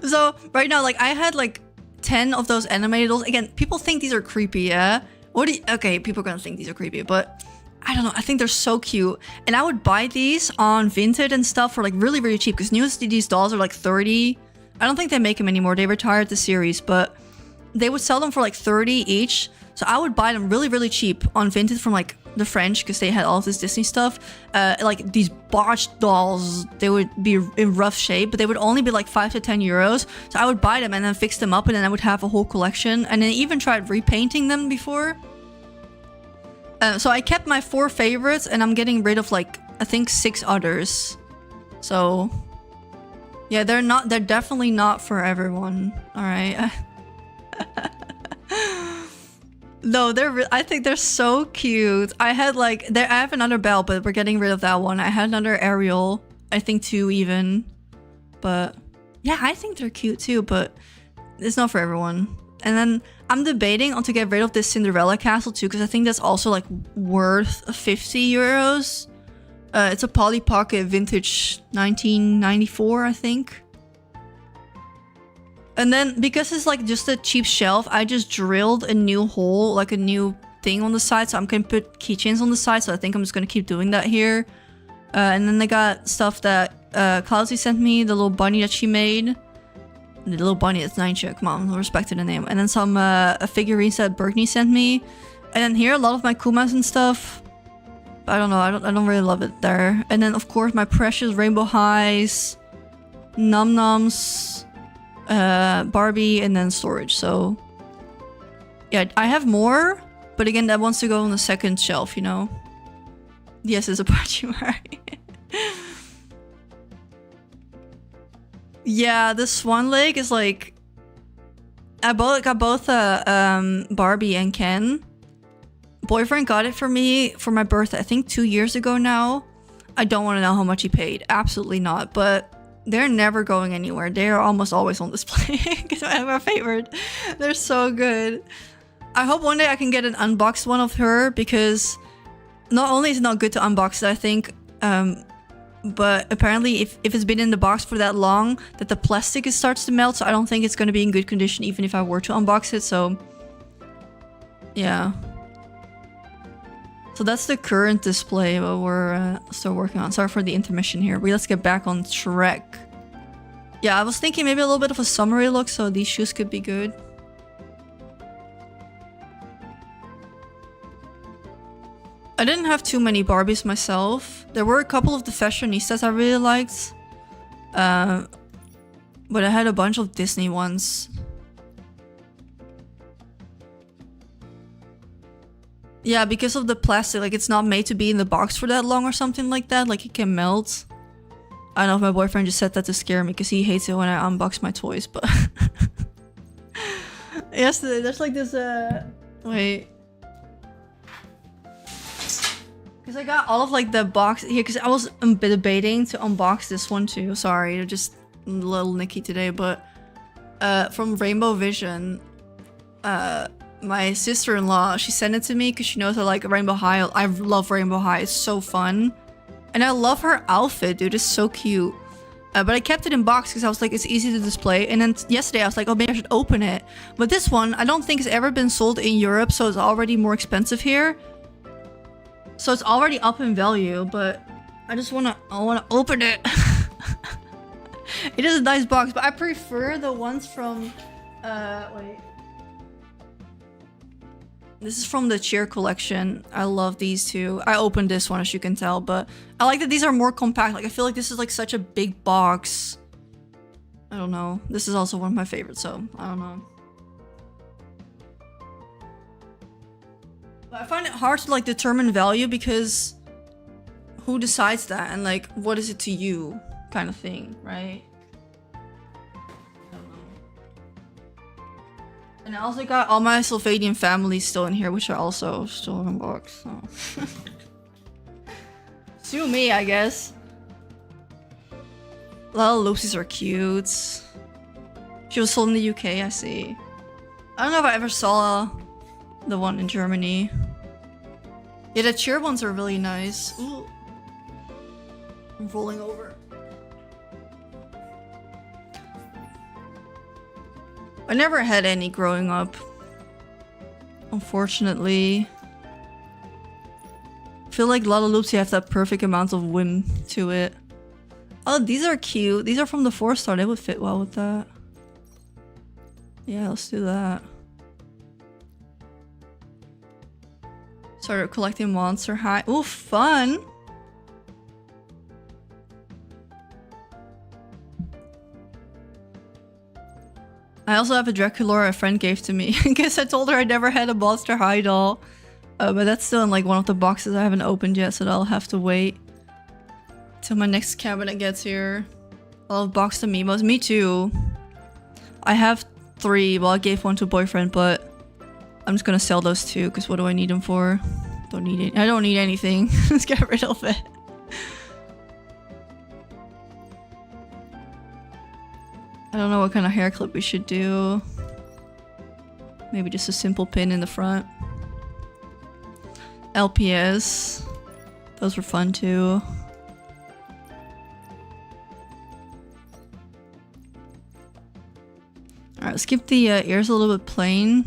So right now, like I had like 10 of those animated dolls. Again, people think these are creepy, yeah? Okay, people are gonna think these are creepy, but I don't know. I think they're so cute. And I would buy these on Vinted and stuff for like really, really cheap, because newest these dolls are like 30. I don't think they make them anymore. They retired the series, but they would sell them for like 30 each. So I would buy them really, really cheap on Vinted from like the French, because they had all of this Disney stuff. Like these botched dolls, they would be in rough shape, but they would only be like 5 to 10 euros. So I would buy them and then fix them up, and then I would have a whole collection. And then even tried repainting them before. So I kept my 4 favorites, and I'm getting rid of like, I think 6 others. So yeah, they're definitely not for everyone. All right. No, I think they're so cute. I have another Belle, but we're getting rid of that one. I had another Ariel, I think 2 even. But yeah, I think they're cute too, but it's not for everyone. And then I'm debating on to get rid of this Cinderella castle too, because I think that's also like worth 50 euros. It's a Polly Pocket vintage 1994, I think. And then because it's like just a cheap shelf, I just drilled a new hole, like a new thing on the side, so I'm gonna put keychains on the side. So I think I'm just gonna keep doing that here. And then they got stuff that Cloudsy sent me, the little bunny that she made. The little bunny, that's Ninja, come on, respect to the name. And then some figurines that Berkney sent me. And then here, a lot of my Kumas and stuff. But I don't know, I don't really love it there. And then of course my precious Rainbow Highs, Num Nums, Barbie, and then storage. So yeah, I have more, but again, that wants to go on the second shelf, you know. Yes, it's a Pachimari. Yeah, the Swan Lake is like, I got both Barbie and Ken. Boyfriend got it for me for my birthday, I think 2 years ago now. I don't want to know how much he paid, absolutely not, but they're never going anywhere. They're almost always on display because I have my favorite. They're so good. I hope one day I can get an unboxed one of her, because not only is it not good to unbox it, I think, but apparently if it's been in the box for that long, that the plastic starts to melt, so I don't think it's going to be in good condition even if I were to unbox it, so yeah. So that's the current display, but we're still working on. Sorry for the intermission here, but let's get back on track. Yeah, I was thinking maybe a little bit of a summery look, so these shoes could be good. I didn't have too many Barbies myself. There were a couple of the fashionistas I really liked. But I had a bunch of Disney ones. Yeah, because of the plastic, like it's not made to be in the box for that long or something like that. Like it can melt. I don't know if my boyfriend just said that to scare me because he hates it when I unbox my toys, but yesterday there's like this wait. Because I got all of like the box here because I was debating to unbox this one too. Sorry, just little Nikki today, but from Rainbow Vision, my sister-in-law, she sent it to me because she knows I like Rainbow High. I love Rainbow High. It's so fun. And I love her outfit, dude. It's so cute. But I kept it in box because I was like, it's easy to display. And then yesterday I was like, oh, maybe I should open it. But this one, I don't think it's ever been sold in Europe, so it's already more expensive here. So it's already up in value, but I just wanna open it. It is a nice box, but I prefer the ones from wait. This is from the cheer collection. I love these two. I opened this one, as you can tell, but I like that these are more compact. Like I feel like this is like such a big box. I don't know. This is also one of my favorites, so I don't know. But I find it hard to like determine value because who decides that and like what is it to you kind of thing, right? And I also got all my Sylvanian family still in here, which are also still in box. So. Sue me, I guess. Little Loopsies are cute. She was sold in the UK, I see. I don't know if I ever saw the one in Germany. Yeah, the cheer ones are really nice. Ooh. I'm rolling over. I never had any growing up. Unfortunately. I feel like Lala Loopsy have that perfect amount of whim to it. Oh, these are cute. These are from the 4-star. They would fit well with that. Yeah, let's do that. Started collecting Monster High. Ooh, fun! I also have a Draculaura a friend gave to me. I guess I told her I never had a Monster High doll. But that's still in like one of the boxes I haven't opened yet, so I'll have to wait till my next cabinet gets here. I love boxed Amiibos. Me too. I have 3. Well, I gave one to boyfriend, but I'm just gonna sell those 2 because what do I need them for? Don't need it. I don't need anything. Let's get rid of it. I don't know what kind of hair clip we should do. Maybe just a simple pin in the front. LPS. Those were fun too. Alright, let's keep the ears a little bit plain.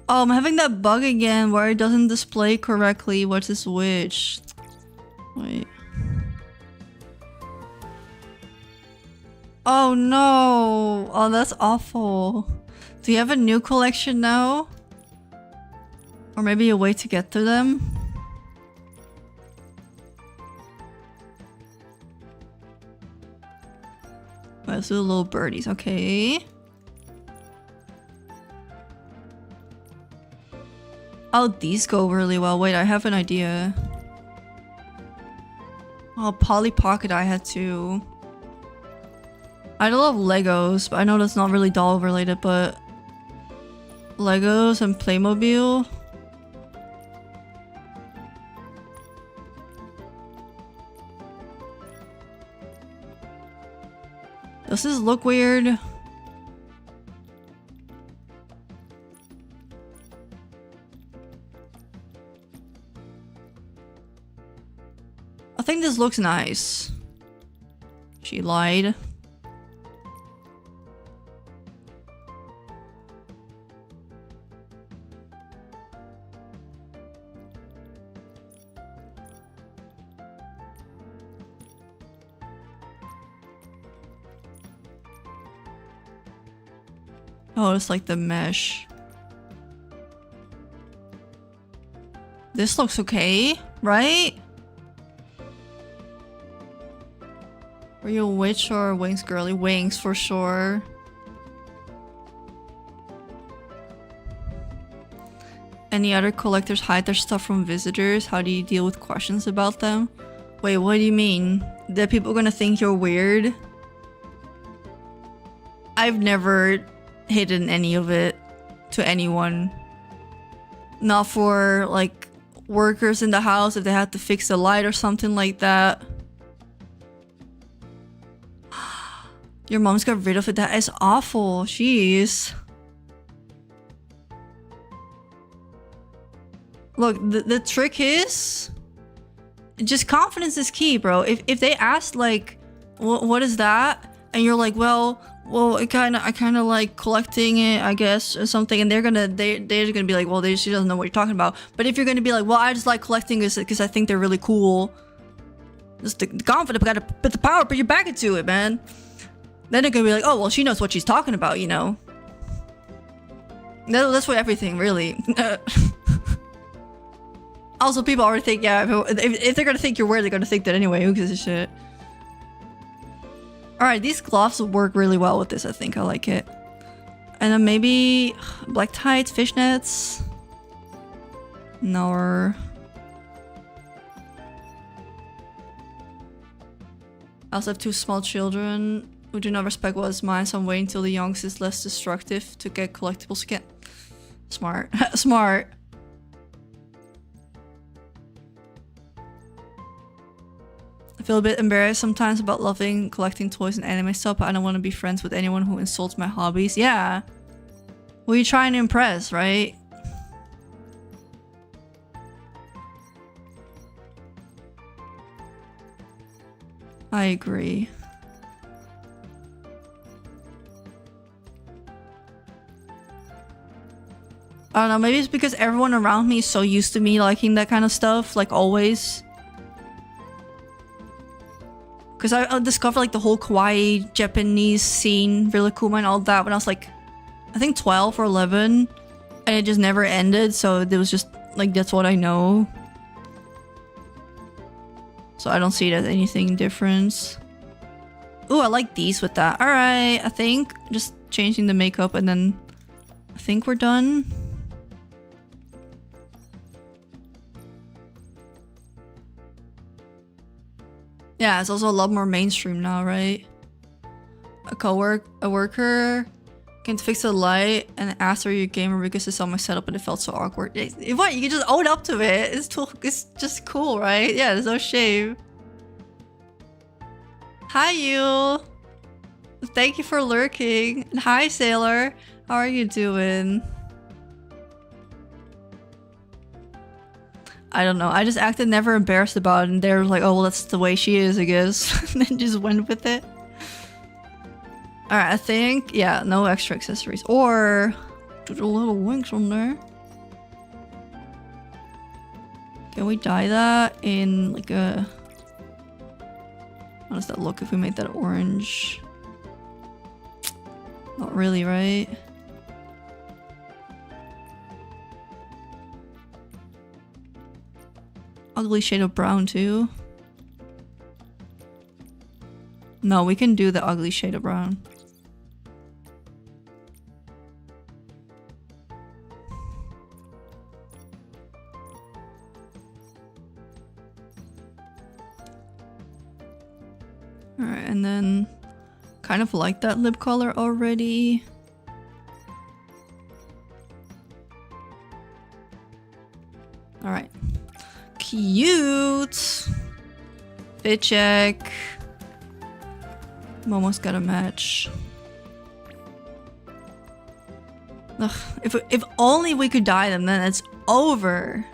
Oh, I'm having that bug again where it doesn't display correctly what is which. Wait. Oh no! Oh, that's awful. Do you have a new collection now? Or maybe a way to get to them? Let's do the little birdies, okay. Oh, these go really well. Wait, I have an idea. Oh, Polly Pocket I had too. I love Legos, but I know that's not really doll related, but Legos and Playmobil. Does this look weird? I think this looks nice. She lied. Oh, it's like the mesh. This looks okay, right? Are you a witch or a wings girly? Wings for sure. Any other collectors hide their stuff from visitors? How do you deal with questions about them? Wait, what do you mean? That people are gonna think you're weird? I've never hidden any of it to anyone. Not for, like, workers in the house if they had to fix the light or something like that. Your mom's got rid of it. That is awful. Jeez. Look, the trick is... just confidence is key, bro. If they ask, like, what is that? And you're like, well, I kind of like collecting it, I guess, or something. And they're just gonna be like, well, she doesn't know what you're talking about. But if you're gonna be like, well, I just like collecting this because I think they're really cool. Just the confidence, gotta put the power, put your back into it, man. Then they're gonna be like, oh, well, she knows what she's talking about, you know. That's what everything, really. Also, people already think, yeah, if they're gonna think you're weird, they're gonna think that anyway. Who gives a shit? Alright, these gloves work really well with this, I think. I like it. And then maybe black tights, fishnets. No. I also have 2 small children who do not respect what is mine, so I'm waiting until the youngest is less destructive to get collectibles again. Smart. Smart. I feel a bit embarrassed sometimes about loving collecting toys and anime stuff, but I don't want to be friends with anyone who insults my hobbies. Yeah. Well, you're trying to impress, right? I agree. I don't know, maybe it's because everyone around me is so used to me liking that kind of stuff, like always. Because I discovered like the whole kawaii Japanese scene, really cool and all that when I was like, I think 12 or 11. And it just never ended, so it was just like, that's what I know. So I don't see it as anything different. Ooh, I like these with that. Alright, I think just changing the makeup and then I think we're done. Yeah, it's also a lot more mainstream now, right? A worker can fix the light and ask her you're a gamer because it's on my setup and it felt so awkward. What? You can just own up to it. It's just cool, right? Yeah, there's no shame. Hi, you. Thank you for lurking. And hi, Sailor. How are you doing? I don't know. I just acted never embarrassed about it, and they're like, "Oh, well, that's the way she is, I guess," and then just went with it. All right, I think no extra accessories, or do the little wings on there. Can we dye that in like a? How does that look if we made that orange? Not really, right? Ugly shade of brown too. No, we can do the ugly shade of brown. Alright, and then kind of like that lip color already. Alright. Cute! Fit check. Momo's got a match. Ugh, if only we could dye them, then it's over.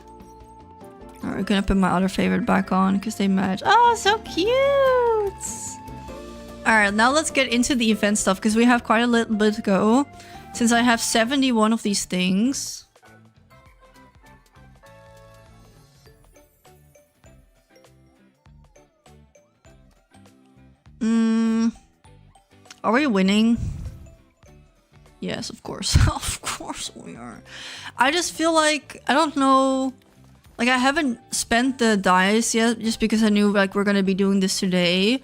Alright, we're gonna put my other favorite back on because they match. Oh, so cute! Alright, now let's get into the event stuff because we have quite a little bit to go. Since I have 71 of these things. Are we winning? Yes, of course. Of course we are. I just feel like, I don't know, like I haven't spent the dice yet just because I knew like we're gonna be doing this today.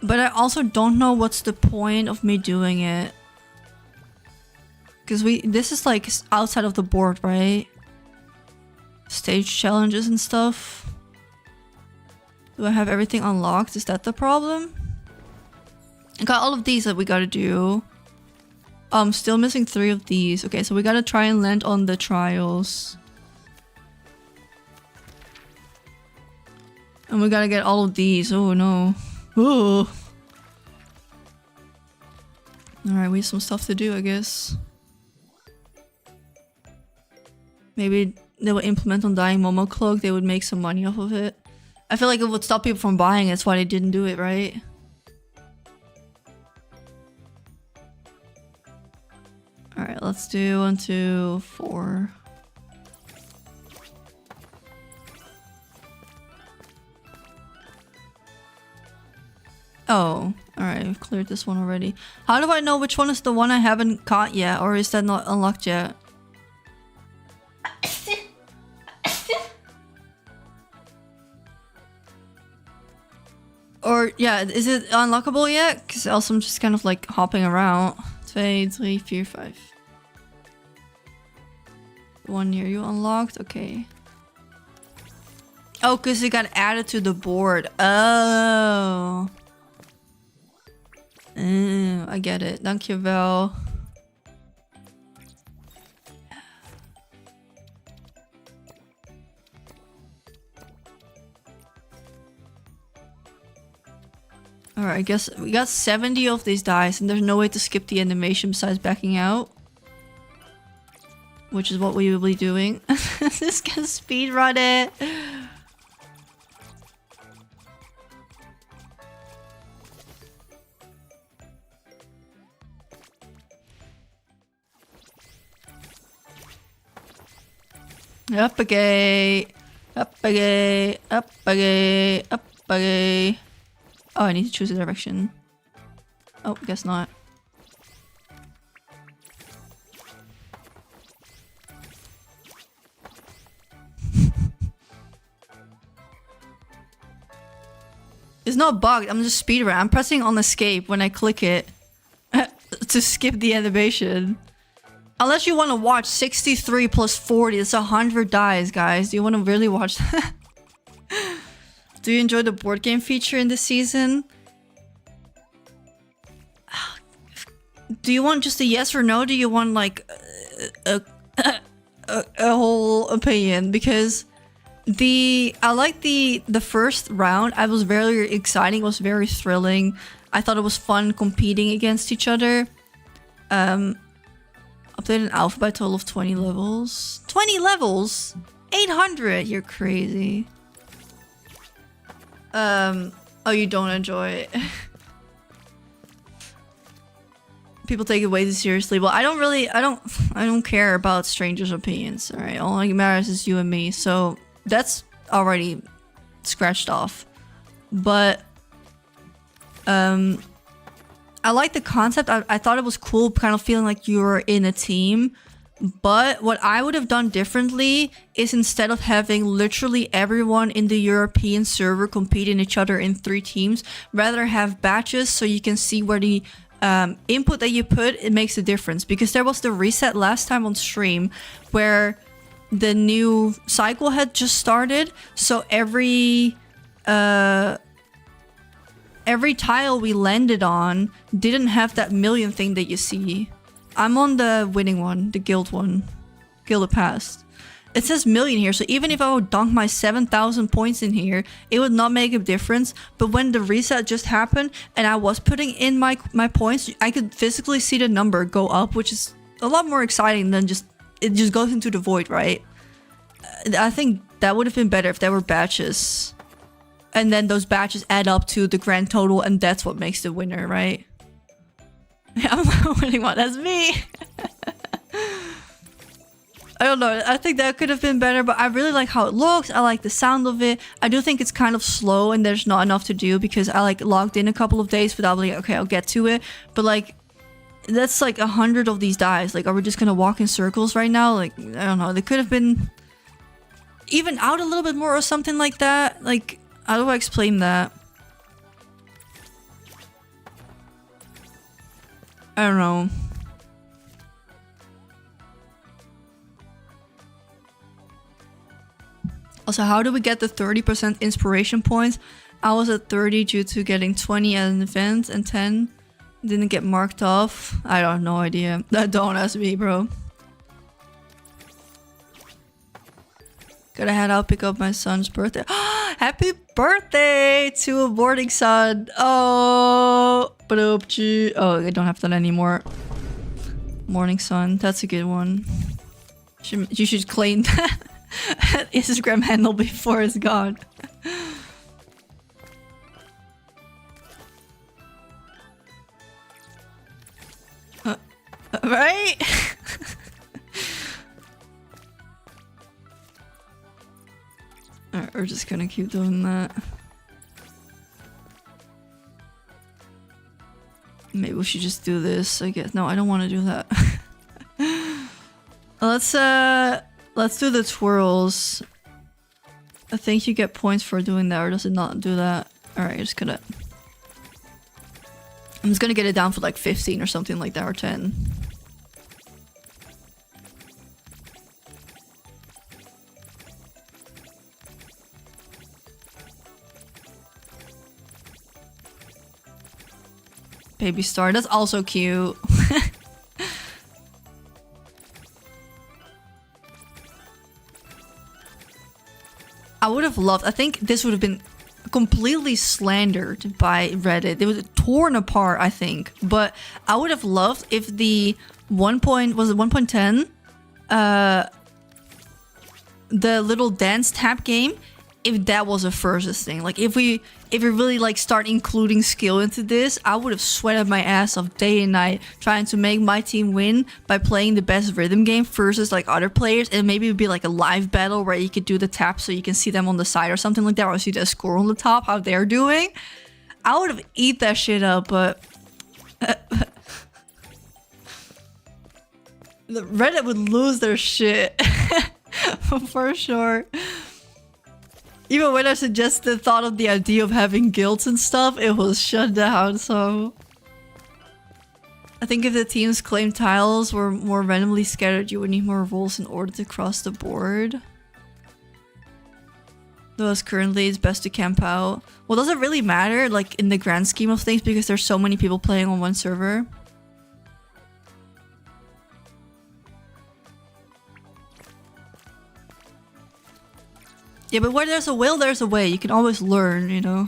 But I also don't know what's the point of me doing it. Because this is like outside of the board, right? stage challenges and stuff. Do I have everything unlocked? Is that the problem? I got all of these that we gotta do. Still missing 3 of these. Okay, so we gotta try and land on the trials. And we gotta get all of these. Oh no. Ooh. Alright, we have some stuff to do, I guess. Maybe they would implement on dying Momo Cloak, they would make some money off of it. I feel like it would stop people from buying it, that's why they didn't do it, right? Alright, let's do 1, 2, 4. Oh, alright, I've cleared this one already. How do I know which one is the one I haven't caught yet, or is that not unlocked yet? Or, yeah, is it unlockable yet? Because else I'm just kind of like hopping around. 2, 3, 4, 5. One near you unlocked? Okay. Oh, because it got added to the board. Oh. I get it. Dankjewel. Alright, I guess we got 70 of these dice and there's no way to skip the animation besides backing out. Which is what we will be doing. This can speedrun it. Uppagay. Uppagay. Uppagay. Uppagay. Oh, I need to choose a direction. Oh, guess not. It's not bugged, I'm just speedrunning. I'm pressing on escape when I click it to skip the animation. Unless you want to watch 63 plus 40, it's 100 dies, guys. Do you want to really watch that? Do you enjoy the board game feature in this season? Do you want just a yes or no? Do you want like a whole opinion? Because I like the first round. I was very exciting. It was very thrilling. I thought it was fun competing against each other. Updated an alpha by a total of 20 levels. 20 levels? 800? You're crazy. Oh, you don't enjoy it. People take it way too seriously. Well, I don't care about strangers' opinions, alright? All that matters is you and me, so that's already scratched off. But, I like the concept. I thought it was cool, kind of feeling like you were in a team. But what I would have done differently is instead of having literally everyone in the European server competing each other in 3 teams, rather have batches so you can see where the input that you put, it makes a difference. Because there was the reset last time on stream where the new cycle had just started. So every tile we landed on didn't have that million thing that you see. I'm on the winning one, the guild one. Guild passed. It says million here, so even if I would dunk my 7,000 points in here, it would not make a difference. But when the reset just happened and I was putting in my points, I could physically see the number go up, which is a lot more exciting than it just goes into the void, right? I think that would have been better if there were batches. And then those batches add up to the grand total and that's what makes the winner, right? Yeah, I'm the winning one. That's me. I don't know. I think that could have been better, but I really like how it looks. I like the sound of it. I do think it's kind of slow and there's not enough to do because I like logged in a couple of days without like, okay, I'll get to it. But like, that's like 100 of these dies. Like, are we just gonna walk in circles right now? Like, I don't know. They could have been even out a little bit more or something like that. Like, how do I explain that? I don't know. Also, how do we get the 30% inspiration points? I was at 30 due to getting 20 at an event and 10 didn't get marked off. I have no idea. Don't ask me, bro. Gotta head out, pick up my son's birthday. Happy birthday to a boarding son. Oh, I don't have that anymore. Morning sun, that's a good one. You should claim that Instagram handle before it's gone. Right? Alright, we're just gonna keep doing that. Maybe we should just do this, I guess. No, I don't want to do that. Let's do the twirls. I think you get points for doing that, or does it not do that? Alright, I'm just gonna get it down for like 15 or something like that, or 10. Baby star, that's also cute. I would have loved, I think this would have been completely slandered by Reddit. It was torn apart, I think. But I would have loved if the 1.10? The little dance tap game, if that was a versus thing. Like if we really like start including skill into this, I would have sweated my ass off day and night trying to make my team win by playing the best rhythm game versus like other players, and maybe it would be like a live battle where you could do the tap so you can see them on the side or something like that, or see the score on the top, how they're doing. I would have eat that shit up, but the Reddit would lose their shit. For sure. Even when I suggested thought of the idea of having guilds and stuff, it was shut down, so... I think if the team's claimed tiles were more randomly scattered, you would need more rules in order to cross the board. Though as currently, it's best to camp out. Well, does it really matter, like, in the grand scheme of things, because there's so many people playing on one server? Yeah, but where there's a will, there's a way. You can always learn, you know?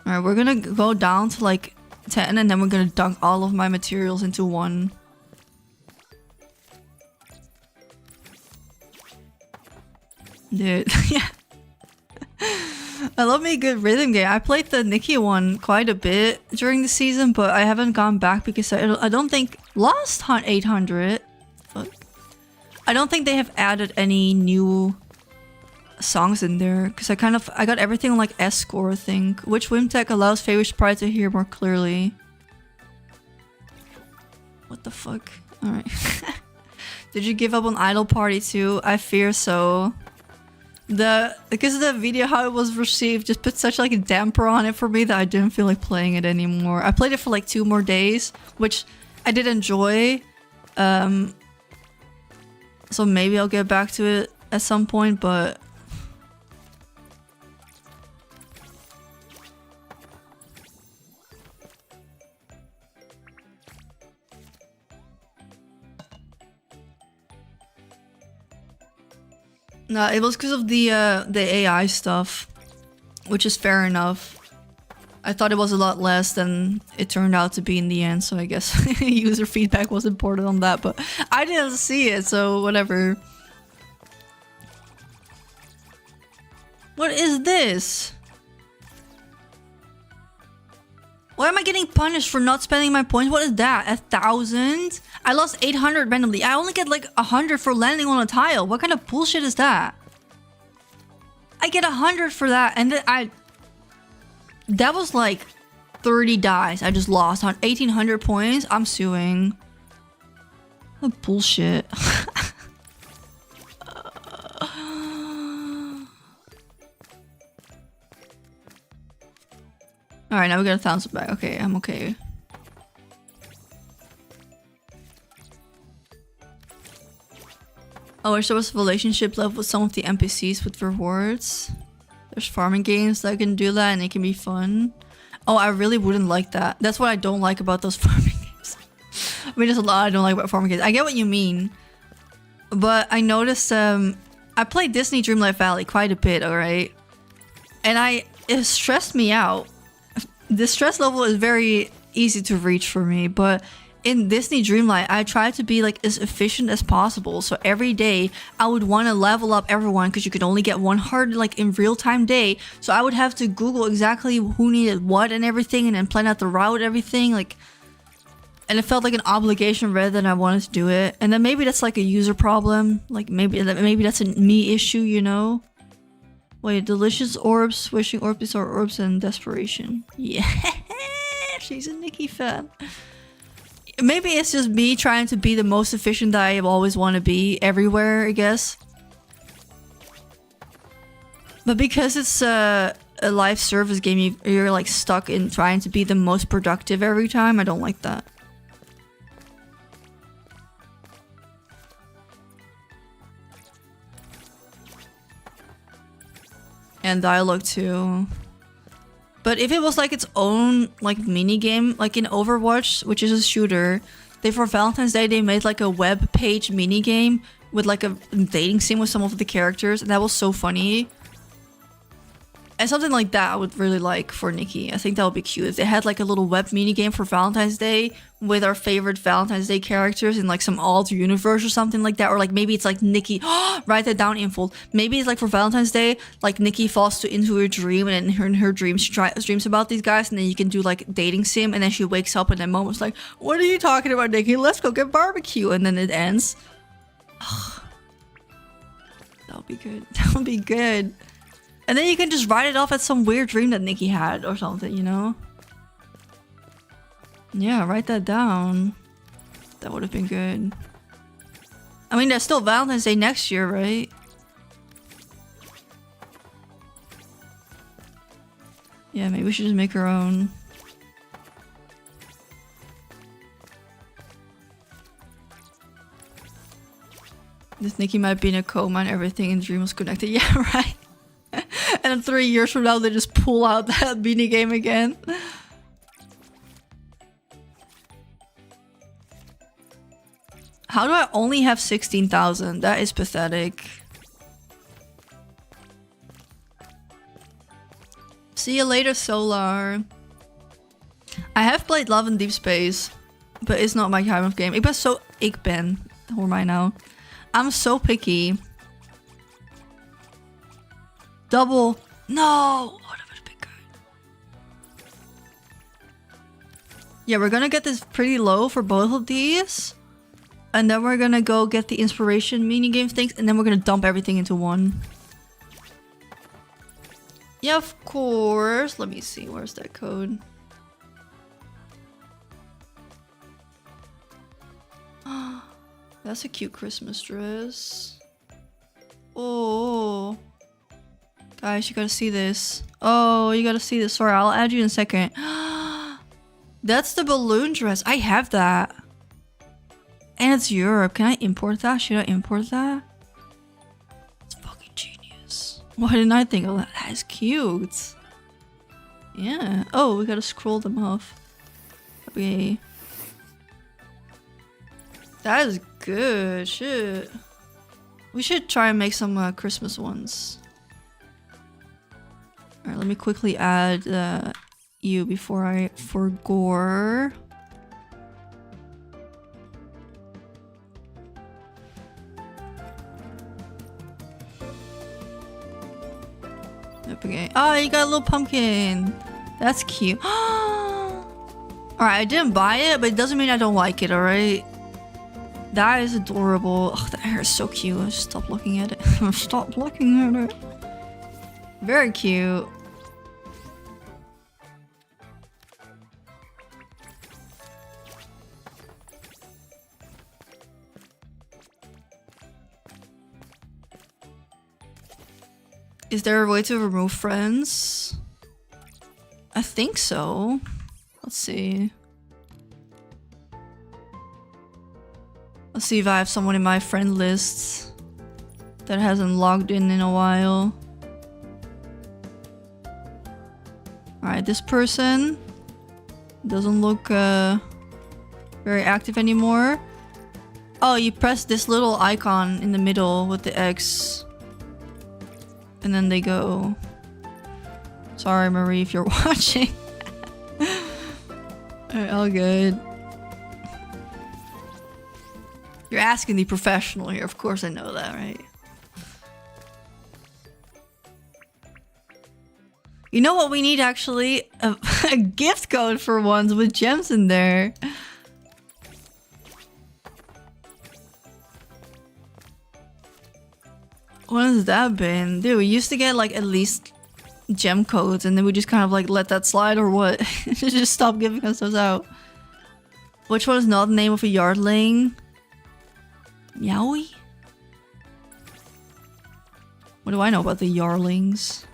Alright, we're gonna go down to like 10 and then we're gonna dunk all of my materials into one. Dude, yeah. I love me a good rhythm game. I played the Nikki one quite a bit during the season, but I haven't gone back because I don't think... Lost 800? Fuck. I don't think they have added any new songs in there because I got everything on like S score, I think. Which Wimtech allows favorite sprite to hear more clearly? What the fuck? Alright. Did you give up on Idol Party too? I fear so. Because of the video, how it was received just put such like a damper on it for me that I didn't feel like playing it anymore. I played it for like 2 more days, which I did enjoy. So maybe I'll get back to it at some point, but... No, it was because of the AI stuff, which is fair enough. I thought it was a lot less than it turned out to be in the end, so I guess user feedback was important on that, but I didn't see it, so whatever. What is this? Why am I getting punished for not spending my points? What is that? 1,000? I lost 800 randomly. I only get like 100 for landing on a tile. What kind of bullshit is that? I get 100 for that, and then that was like 30 dice I just lost on 1,800 points. I'm suing. What bullshit. Alright, now we got 1,000 back. Okay, I'm okay. I wish there was a relationship level with some of the NPCs with rewards. There's farming games that can do that and it can be fun. Oh, I really wouldn't like that. That's what I don't like about those farming games. I mean, there's a lot I don't like about farming games. I get what you mean. But I noticed, I played Disney Dreamlight Valley quite a bit, alright? And it stressed me out. The stress level is very easy to reach for me, but in Disney Dreamlight, I tried to be like as efficient as possible. So every day I would want to level up everyone because you could only get one heart like in real-time day. So I would have to Google exactly who needed what and everything and then plan out the route and everything. Like, and it felt like an obligation rather than I wanted to do it. And then maybe that's like a user problem. Like maybe that's a me issue, you know? Wait, delicious orbs, wishing orbs, these are orbs and desperation. Yeah, she's a Nikki fan. Maybe it's just me trying to be the most efficient that I always want to be everywhere, I guess. But because it's a live service game, you're like stuck in trying to be the most productive every time. I don't like that. And dialogue too. But if it was like its own like mini game, like in Overwatch, which is a shooter, for Valentine's Day they made like a web page mini game with like a dating sim with some of the characters, and that was so funny. And something like that I would really like for Nikki. I think that would be cute if they had like a little web mini game for Valentine's Day with our favorite Valentine's Day characters in like some alt universe or something like that. Or like maybe it's like Nikki, write that down in full. Maybe it's like for Valentine's Day, like Nikki falls into a dream, and in her dream she dreams about these guys, and then you can do like dating sim, and then she wakes up in that moment like, what are you talking about, Nikki? Let's go get barbecue. And then it ends. That would be good. That would be good. And then you can just write it off as some weird dream that Nikki had or something, you know? Yeah, write that down. That would have been good. I mean, there's still Valentine's Day next year, right? Yeah, maybe we should just make our own. This Nikki might be in a coma and everything in the dream was connected. Yeah, right. And then 3 years from now, they just pull out that mini game again. How do I only have 16,000? That is pathetic. See you later, Solar. I have played Love and Deep Space, but it's not my kind of game. Ik ben. Hoor mij nou. I'm so picky. Double. No! Oh, that would have been good. Yeah, we're gonna get this pretty low for both of these. And then we're gonna go get the inspiration minigame things. And then we're gonna dump everything into one. Yeah, of course. Let me see. Where's that code? That's a cute Christmas dress. Oh. Guys, you gotta see this. Oh, you gotta see this. Sorry, I'll add you in a second. That's the balloon dress. I have that. And it's Europe. Can I import that? Should I import that? It's fucking genius. Why didn't I think of that? That is cute. Yeah. Oh, we gotta scroll them off. Okay. That is good. Shit. We should try and make some Christmas ones. Alright, let me quickly add you before I forgore. Okay. Oh, you got a little pumpkin. That's cute. Alright, I didn't buy it, but it doesn't mean I don't like it, alright? That is adorable. Oh, that hair is so cute. Just stop looking at it. Stop looking at it. Very cute. Is there a way to remove friends? I think so. Let's see. Let's see if I have someone in my friend list. that hasn't logged in a while. Alright, this person doesn't look very active anymore. Oh, you press this little icon in the middle with the X. And then they go. Sorry, Marie, if you're watching. Alright, all good. You're asking the professional here. Of course I know that, right? You know what we need actually? A gift code for ones with gems in there. What has that been? Dude, we used to get like at least gem codes and then we just kind of like let that slide or what? Just stop giving us those out. Which one is not the name of a yardling? Yowie? What do I know about the yarlings?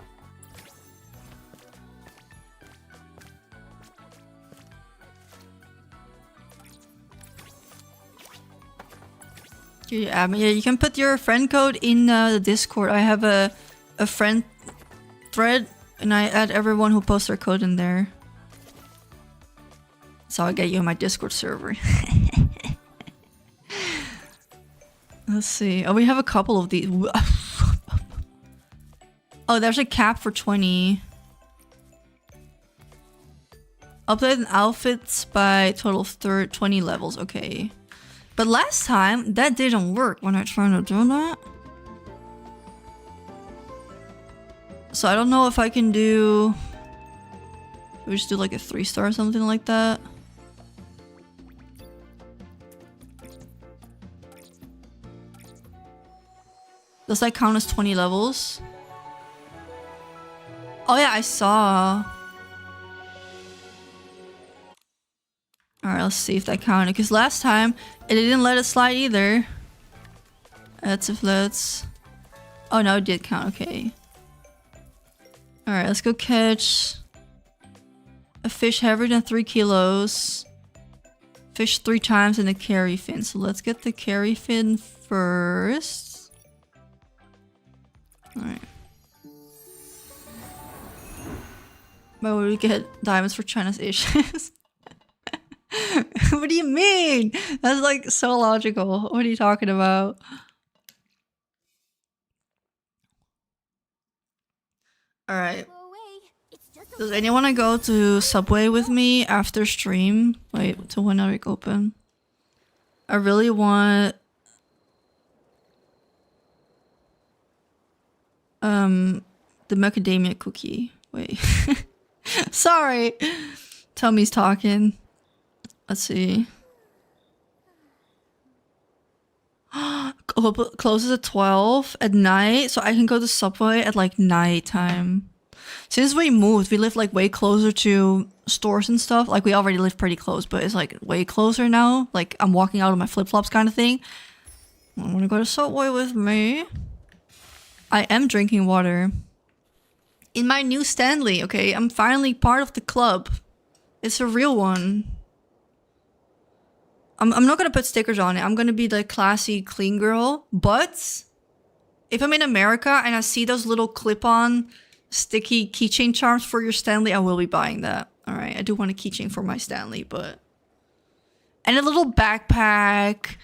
Yeah, you can put your friend code in the Discord. I have a friend thread and I add everyone who posts their code in there. So I'll get you in my Discord server. Let's see. Oh, we have a couple of these. Oh, there's a cap for 20. Update outfits by total of 20 levels. Okay. But last time, that didn't work when I tried to do that. So I don't know if I can do... Should we just do like a 3-star or something like that? Does that count as 20 levels? Oh yeah, I saw. Alright, let's see if that counted. Because last time, it didn't let it slide either. That's if let's... Oh no, it did count. Okay. Alright, let's go catch a fish heavier than 3 kilos. Fish 3 times in a carry fin. So let's get the carry fin first. Alright. But would we get diamonds for China's issues? What do you mean? That's like so logical. What are you talking about? Alright. Does anyone want to go to Subway with me after stream? Wait, till when are we open? I really want... the macadamia cookie. Wait. Sorry. Tummy's talking. Let's see. Closes at 12 at night, so I can go to Subway at like nighttime. Since we moved, we live like way closer to stores and stuff. Like we already live pretty close, but it's like way closer now. Like I'm walking out of my flip-flops kind of thing. I want to go to Subway with me. I am drinking water. In my new Stanley, okay? I'm finally part of the club. It's a real one. I'm not gonna put stickers on it. I'm gonna be the classy, clean girl. But if I'm in America and I see those little clip-on sticky keychain charms for your Stanley, I will be buying that. Alright, I do want a keychain for my Stanley, but... And a little backpack.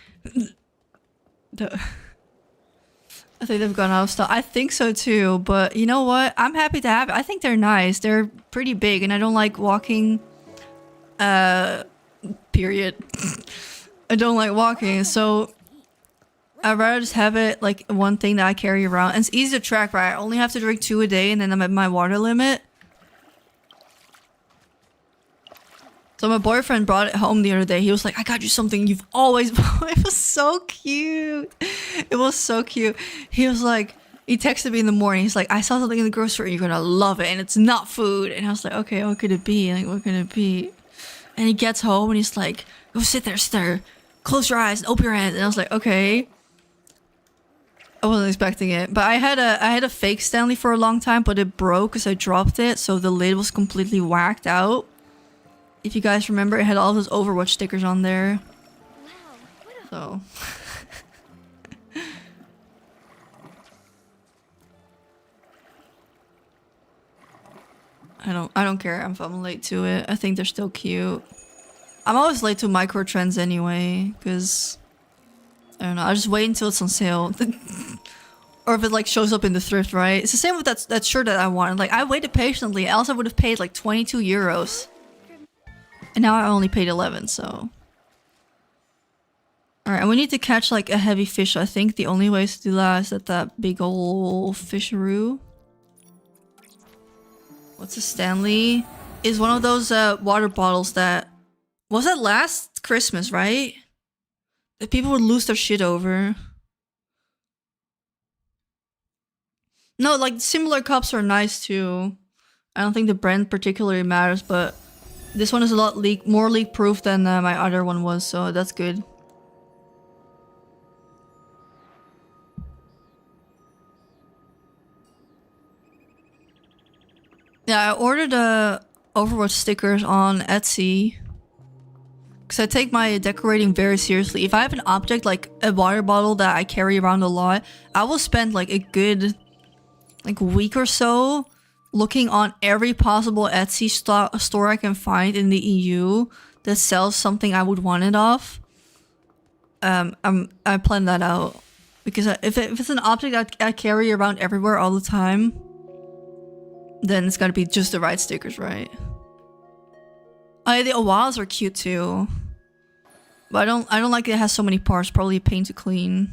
I think they've gone out of stock. I think so too, but you know what? I'm happy to have it. I think they're nice. They're pretty big and I don't like walking... period. I don't like walking, so I'd rather just have it like one thing that I carry around. And it's easy to track, right? I only have to drink 2 a day and then I'm at my water limit. So my boyfriend brought it home the other day. He was like, I got you something you've always... It was so cute. It was so cute. He was like... He texted me in the morning. He's like, I saw something in the grocery. You're gonna love it. And it's not food. And I was like, okay, what could it be? Like, what could it be? And he gets home and he's like, go sit there, stir. Close your eyes and open your hands. And I was like, okay. I wasn't expecting it. But I had a fake Stanley for a long time, but it broke because I dropped it. So the lid was completely whacked out. If you guys remember, it had all those Overwatch stickers on there. So. I don't care if I'm late to it. I think they're still cute. I'm always late to micro trends anyway, because I don't know. I just wait until it's on sale. Or if it like shows up in the thrift, right? It's the same with that shirt that I wanted. Like I waited patiently, else I would have paid like 22 euros. And now I only paid 11, so. Alright, and we need to catch like a heavy fish. I think the only way to do that is at that big ol' fisheroo. What's a Stanley? Is one of those water bottles that... Was that last Christmas, right? That people would lose their shit over. No, like similar cups are nice too. I don't think the brand particularly matters, but this one is a lot more leak proof than my other one was, so that's good. Yeah, I ordered Overwatch stickers on Etsy. Because I take my decorating very seriously. If I have an object like a water bottle that I carry around a lot, I will spend like a good week or so looking on every possible Etsy store I can find in the EU that sells something I would want it off. I plan that out. Because if it's an object that I carry around everywhere all the time, then it's gotta be just the right stickers, right? Oh yeah, the owls are cute too. But I don't like it has so many parts, probably a pain to clean.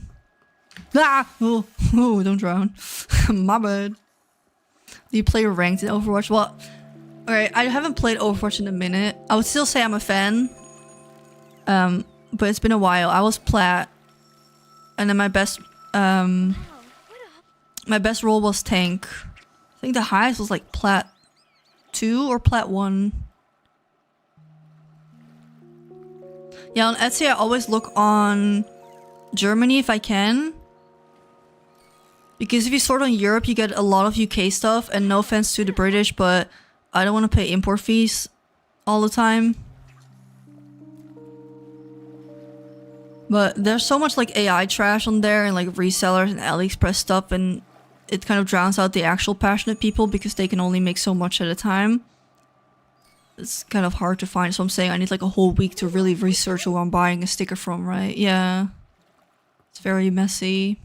Ah! Oh, don't drown. My bad. Do you play ranked in Overwatch? Well, alright, I haven't played Overwatch in a minute. I would still say I'm a fan. But it's been a while. I was plat. And then my best role was tank. I think the highest was like plat 2 or plat 1. Yeah, on Etsy I always look on Germany if I can. Because if you sort on Europe you get a lot of UK stuff, and no offense to the British, but I don't want to pay import fees all the time. But there's so much like AI trash on there and like resellers and AliExpress stuff, and it kind of drowns out the actual passionate people because they can only make so much at a time. It's kind of hard to find, so I'm saying I need like a whole week to really research who I'm buying a sticker from, right? Yeah. It's very messy.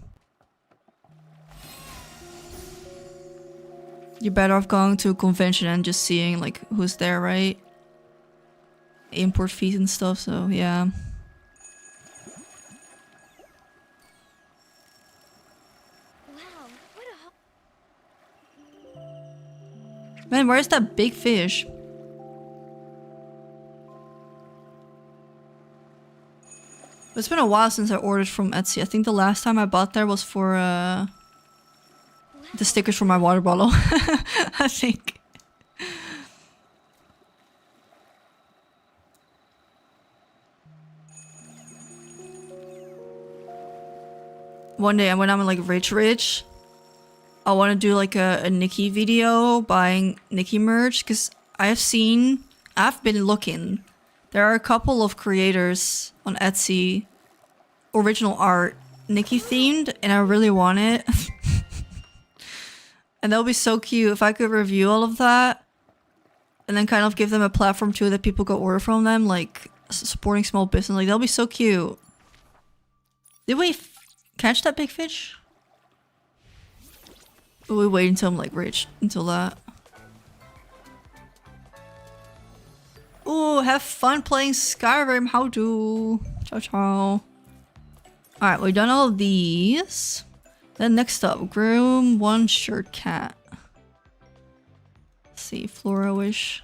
You're better off going to a convention and just seeing like who's there, right? Import fees and stuff, so yeah. Man, where's that big fish? It's been a while since I ordered from Etsy. I think the last time I bought there was for the stickers for my water bottle. I think. One day when I'm like rich, I want to do like a Nikki video buying Nikki merch, because I've been looking. There are a couple of creators on Etsy, original art, Nikki themed, and I really want it. And that would be so cute if I could review all of that and then kind of give them a platform too that people go order from them, like supporting small business. Like, that'll be so cute. Did we catch that big fish? Or we wait until I'm like rich until that. Ooh, have fun playing Skyrim. How do? Ciao, ciao. Alright, we've done all of these. Then next up, groom 1 shirt cat. Let's see, Flora-wish.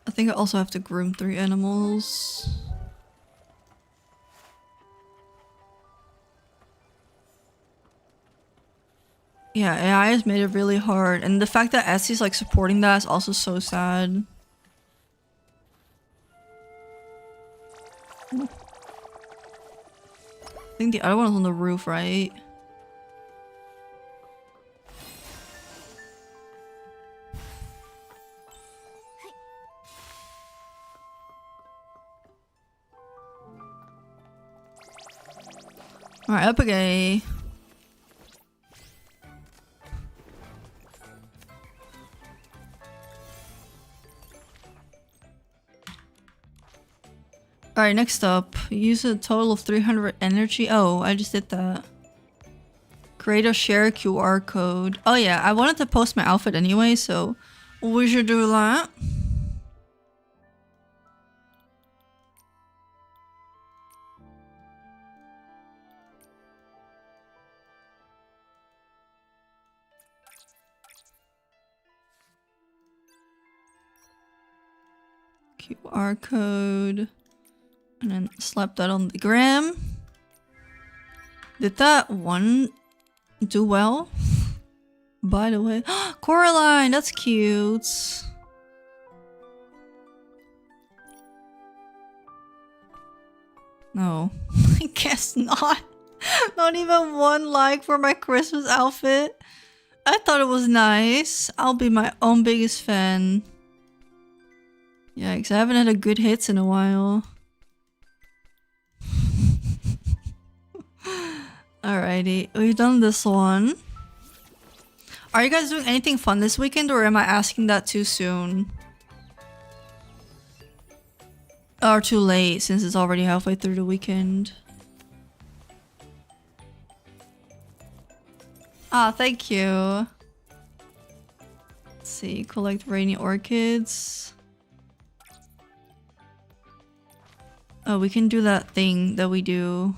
I think I also have to groom 3 animals. Yeah, AI has made it really hard, and the fact that Etsy's like supporting that is also so sad. I think the other one is on the roof, right? Alright, up again. Alright, next up. Use a total of 300 energy. Oh, I just did that. Create or share a QR code. Oh yeah, I wanted to post my outfit anyway, so we should do that. QR code. And then slap that on the gram. Did that one do well? By the way. Coraline, that's cute. No. I guess not. Not even one like for my Christmas outfit. I thought it was nice. I'll be my own biggest fan. Yeah, because I haven't had a good hits in a while. Alrighty, we've done this one. Are you guys doing anything fun this weekend, or am I asking that too soon? Or too late, since it's already halfway through the weekend. Ah, thank you. Let's see, collect rainy orchids. Oh, we can do that thing that we do.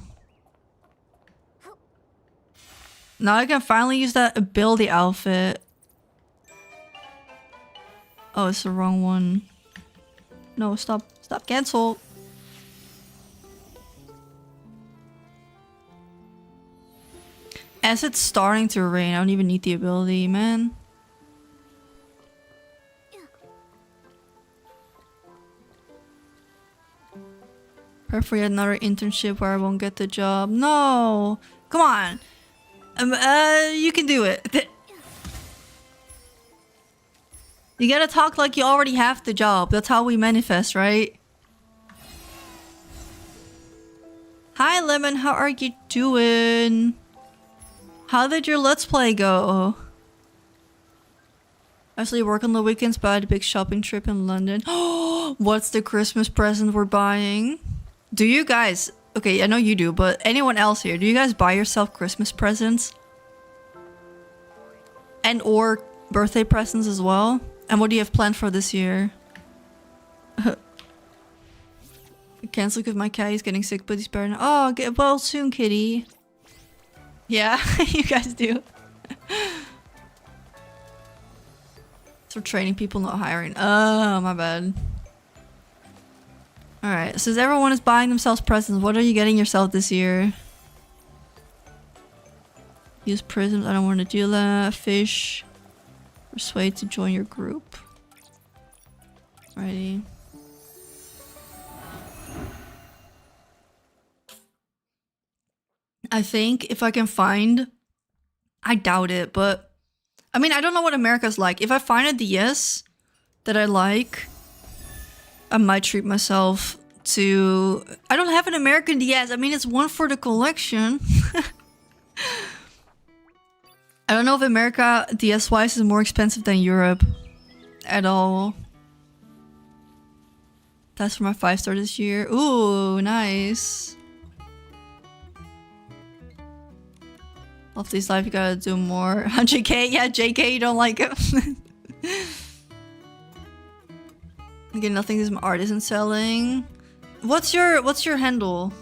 Now I can finally use that ability outfit. Oh, it's the wrong one. No, stop, cancel. As it's starting to rain, I don't even need the ability, man. Prefer another internship where I won't get the job. No! Come on! You can do it. You gotta talk like you already have the job. That's how we manifest, right? Hi, Lemon. How are you doing? How did your Let's Play go? I usually work on the weekends, but I had a big shopping trip in London. Oh, what's the Christmas present we're buying? Do you guys... Okay, I know you do, but anyone else here, do you guys buy yourself Christmas presents? And or birthday presents as well? And what do you have planned for this year? Cancel because my cat is getting sick, but he's better now. Oh, get well soon, kitty. Yeah, you guys do. So training people, not hiring. Oh, my bad. Alright, since everyone is buying themselves presents, what are you getting yourself this year? Use prisms, I don't want to do that. Fish. Persuade to join your group. Alrighty. I think if I can find... I doubt it, but... I mean, I don't know what America's like. If I find a DS that I like... I might treat myself to... I don't have an American DS. I mean, it's one for the collection. I don't know if America DS-wise is more expensive than Europe. At all. That's for my 5-star this year. Ooh, nice. Off this life, you gotta do more. 100k? Yeah, JK, you don't like it. Again, nothing is my art isn't selling. What's your handle?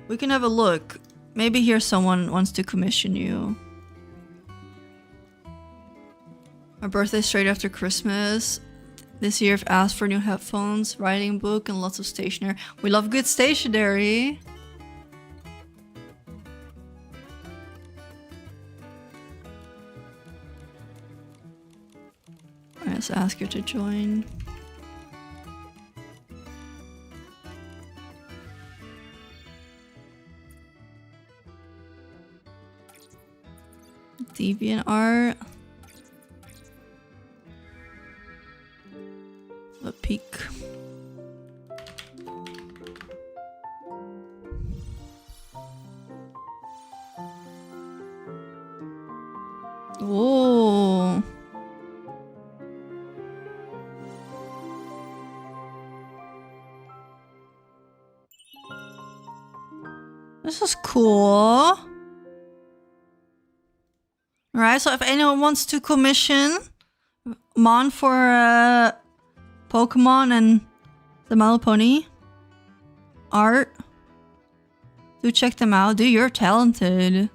We can have a look. Maybe here someone wants to commission you. My birthday's straight after Christmas. This year I've asked for new headphones, writing book, and lots of stationery. We love good stationery. Alright, let's ask her to join. DeviantArt. A peek. Oh. This is cool. Alright, so if anyone wants to commission Mon for Pokemon and the My Little Pony art, do check them out. Dude, you're talented.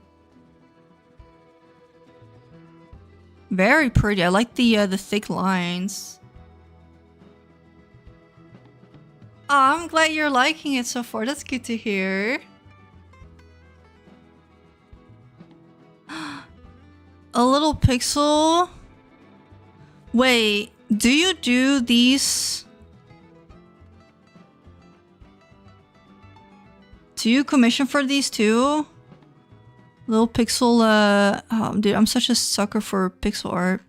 Very pretty. I like the thick lines. Oh, I'm glad you're liking it so far. That's good to hear. A little pixel. Wait, do you do these? Do you commission for these too? Little pixel, oh, dude, I'm such a sucker for pixel art.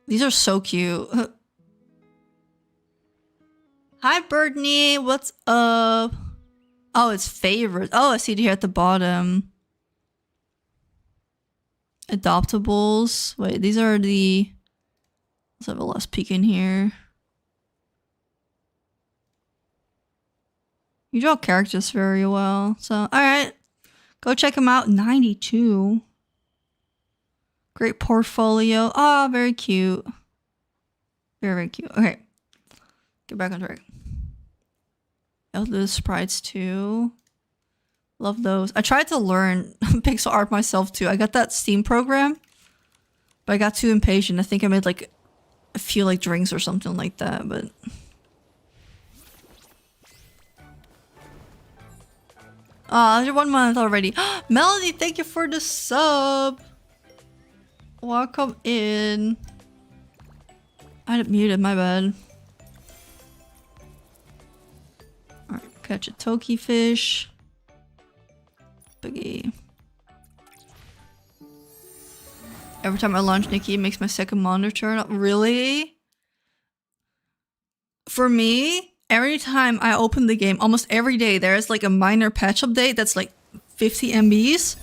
These are so cute. Hi, Birdney, what's up? Oh, it's favorites. Oh, I see it here at the bottom. Adoptables. Wait, these are the... Let's have a last peek in here. You draw characters very well. So, alright. Go check them out. 92. Great portfolio. Ah, very cute. Very, very cute. Okay. Get back on track. I love those sprites too. Love those. I tried to learn pixel art myself too. I got that Steam program, but I got too impatient. I think I made like a few like drinks or something like that, but... Oh, you're 1 month already. Melody, thank you for the sub. Welcome in. I had it muted, my bad. Alright, catch a Toki fish. Biggie. Every time I launch Nikki, it makes my second monitor turn up. Really? For me, every time I open the game, almost every day, there's like a minor patch update that's like 50 MBs.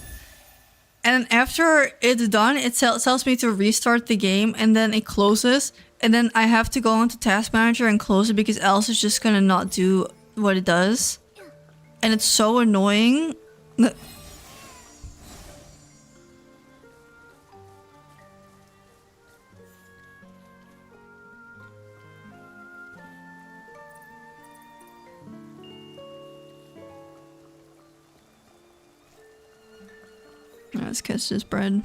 And then after it's done, it tells me to restart the game, and then it closes. And then I have to go onto Task Manager and close it because else it's just gonna not do what it does. And it's so annoying. Let's catch this bread.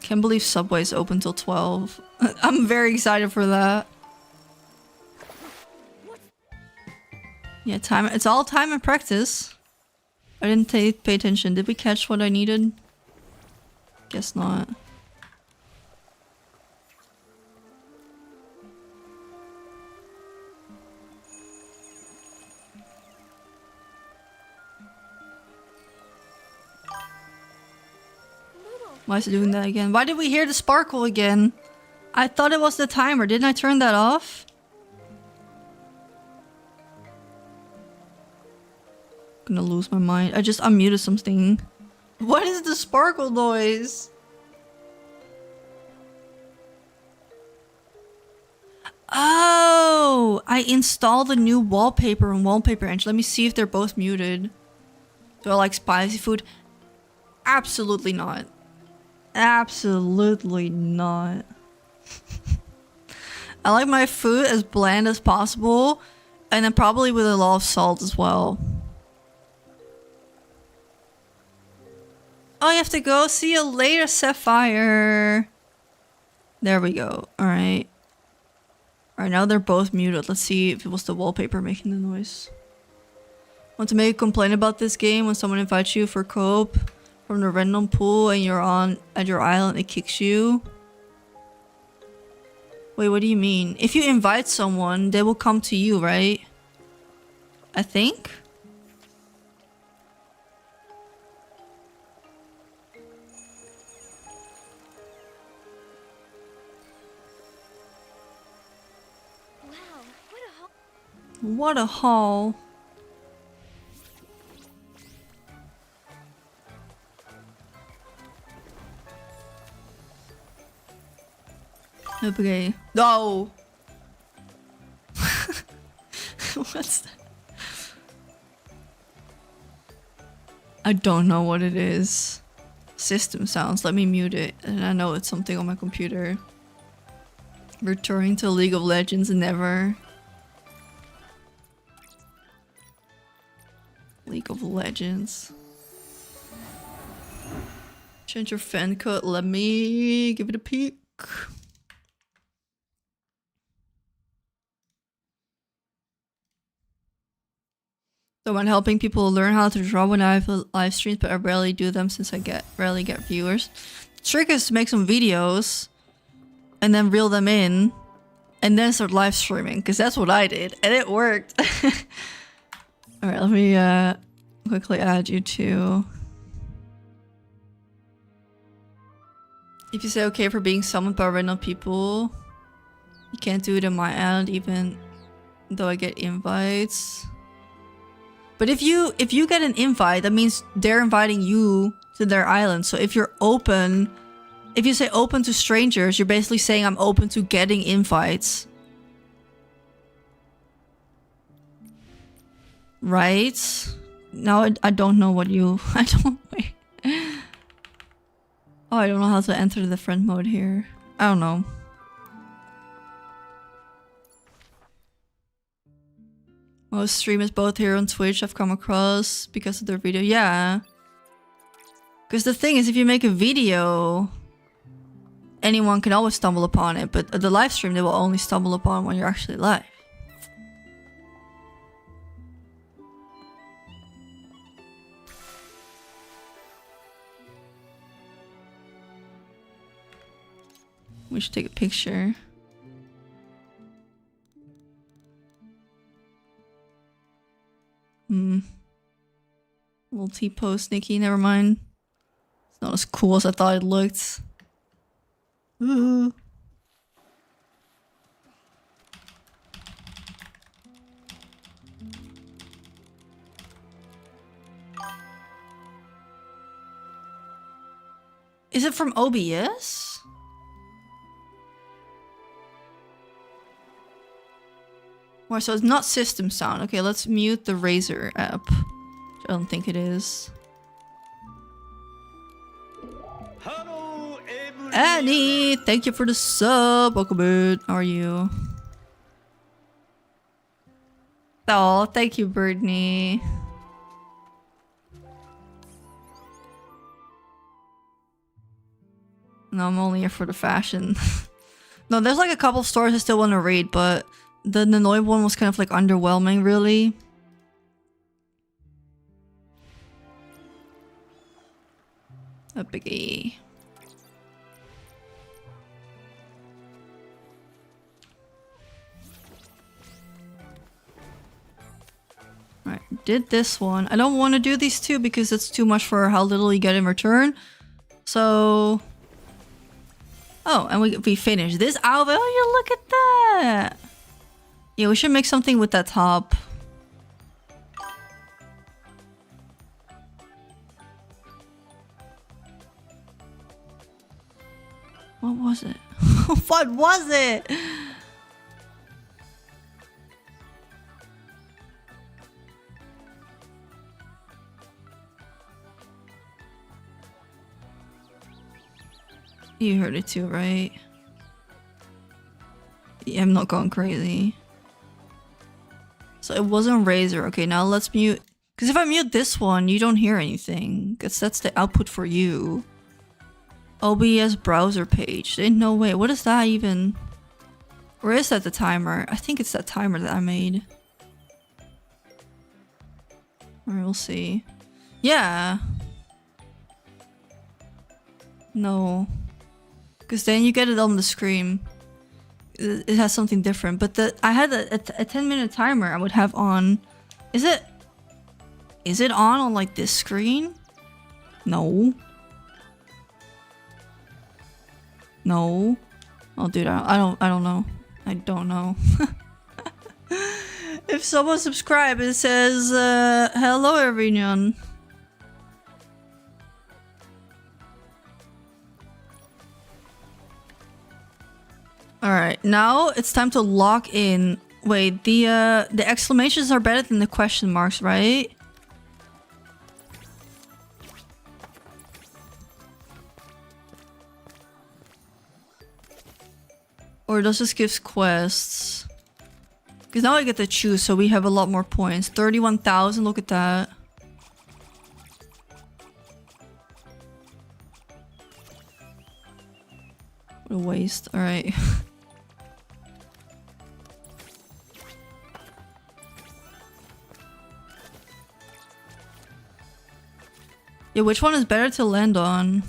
Can't believe Subway's open till 12. I'm very excited for that. Yeah, time. It's all time and practice. I didn't pay attention. Did we catch what I needed? Guess not. Why is it doing that again? Why did we hear the sparkle again? I thought it was the timer. Didn't I turn that off? Gonna lose my mind. I just unmuted something. What is the sparkle noise? Oh, I installed a new wallpaper and wallpaper engine. Let me see if they're both muted. Do I like spicy food? Absolutely not. Absolutely not. I like my food as bland as possible, and then probably with a lot of salt as well. Oh, you have to go? See you later, Sapphire. There we go. Alright. Alright, now they're both muted. Let's see if it was the wallpaper making the noise. Want to make a complaint about this game? When someone invites you for co-op from the random pool and you're on at your island, it kicks you. Wait, what do you mean? If you invite someone, they will come to you, right? I think? Wow, What a haul. Okay. No! What's that? I don't know what it is. System sounds. Let me mute it. And I know it's something on my computer. Returning to League of Legends never. League of Legends. Change your fan code. Let me give it a peek. So I'm helping people learn how to draw when I have live streams, but I rarely do them since I rarely get viewers. The trick is to make some videos and then reel them in and then start live streaming, because that's what I did and it worked. Alright, let me quickly add you to... If you say okay for being summoned by random people, you can't do it on my end even though I get invites. But if you get an invite, that means they're inviting you to their island. So if you're open, if you say open to strangers, you're basically saying I'm open to getting invites. Right? Now I don't know what you... I don't... Wait. Oh, I don't know how to enter the friend mode here. I don't know. Most streamers both here on Twitch I've come across because of their video. Yeah. Because the thing is, if you make a video, anyone can always stumble upon it. But the live stream, they will only stumble upon when you're actually live. We should take a picture. Little T-post, Nikki, never mind. It's not as cool as I thought it looked. Ooh. Is it from OBS? Well, so it's not system sound. Okay, let's mute the Razer app. Which I don't think it is. Hello, Annie, thank you for the sub. Welcome in. How are you? Oh, thank you, Brittany. No, I'm only here for the fashion. No, there's like a couple stores I still want to read, but the Nanoy one was kind of like underwhelming, really. A biggie. Alright, did this one. I don't want to do these two because it's too much for how little you get in return. So... Oh, and we finished this outfit. Oh, you look at that! Yeah, we should make something with that top. What was it? What was it? You heard it too, right? Yeah, I'm not going crazy. So it wasn't Razer. Okay, now let's mute. Because if I mute this one, you don't hear anything. Because that's the output for you. OBS browser page. Ain't no way. What is that even? Or is that the timer? I think it's that timer that I made. Alright, we'll see. Yeah. No. Because then you get it on the screen. It has something different. But I had a 10-minute timer I would have on. Is it on like this screen? No. No. Oh, dude, I don't know. I don't know. It If someone subscribes, it says, hello everyone. Alright, now it's time to lock in. Wait, the exclamations are better than the question marks, right? Or does this give quests? Because now I get to choose, so we have a lot more points. 31,000, look at that. What a waste. Alright. Yeah, which one is better to land on?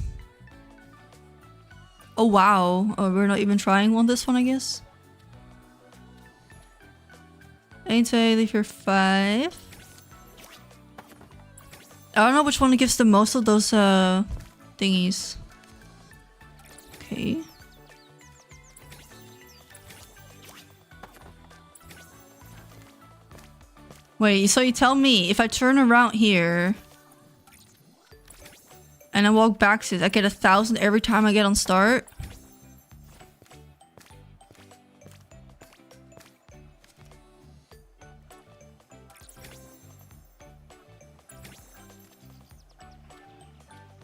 Oh wow. Oh, we're not even trying on this one, I guess. Ain't I leave here 5. I don't know which one gives the most of those thingies. Okay. Wait, so you tell me if I turn around here and I walk back to it, I get 1,000 every time I get on start?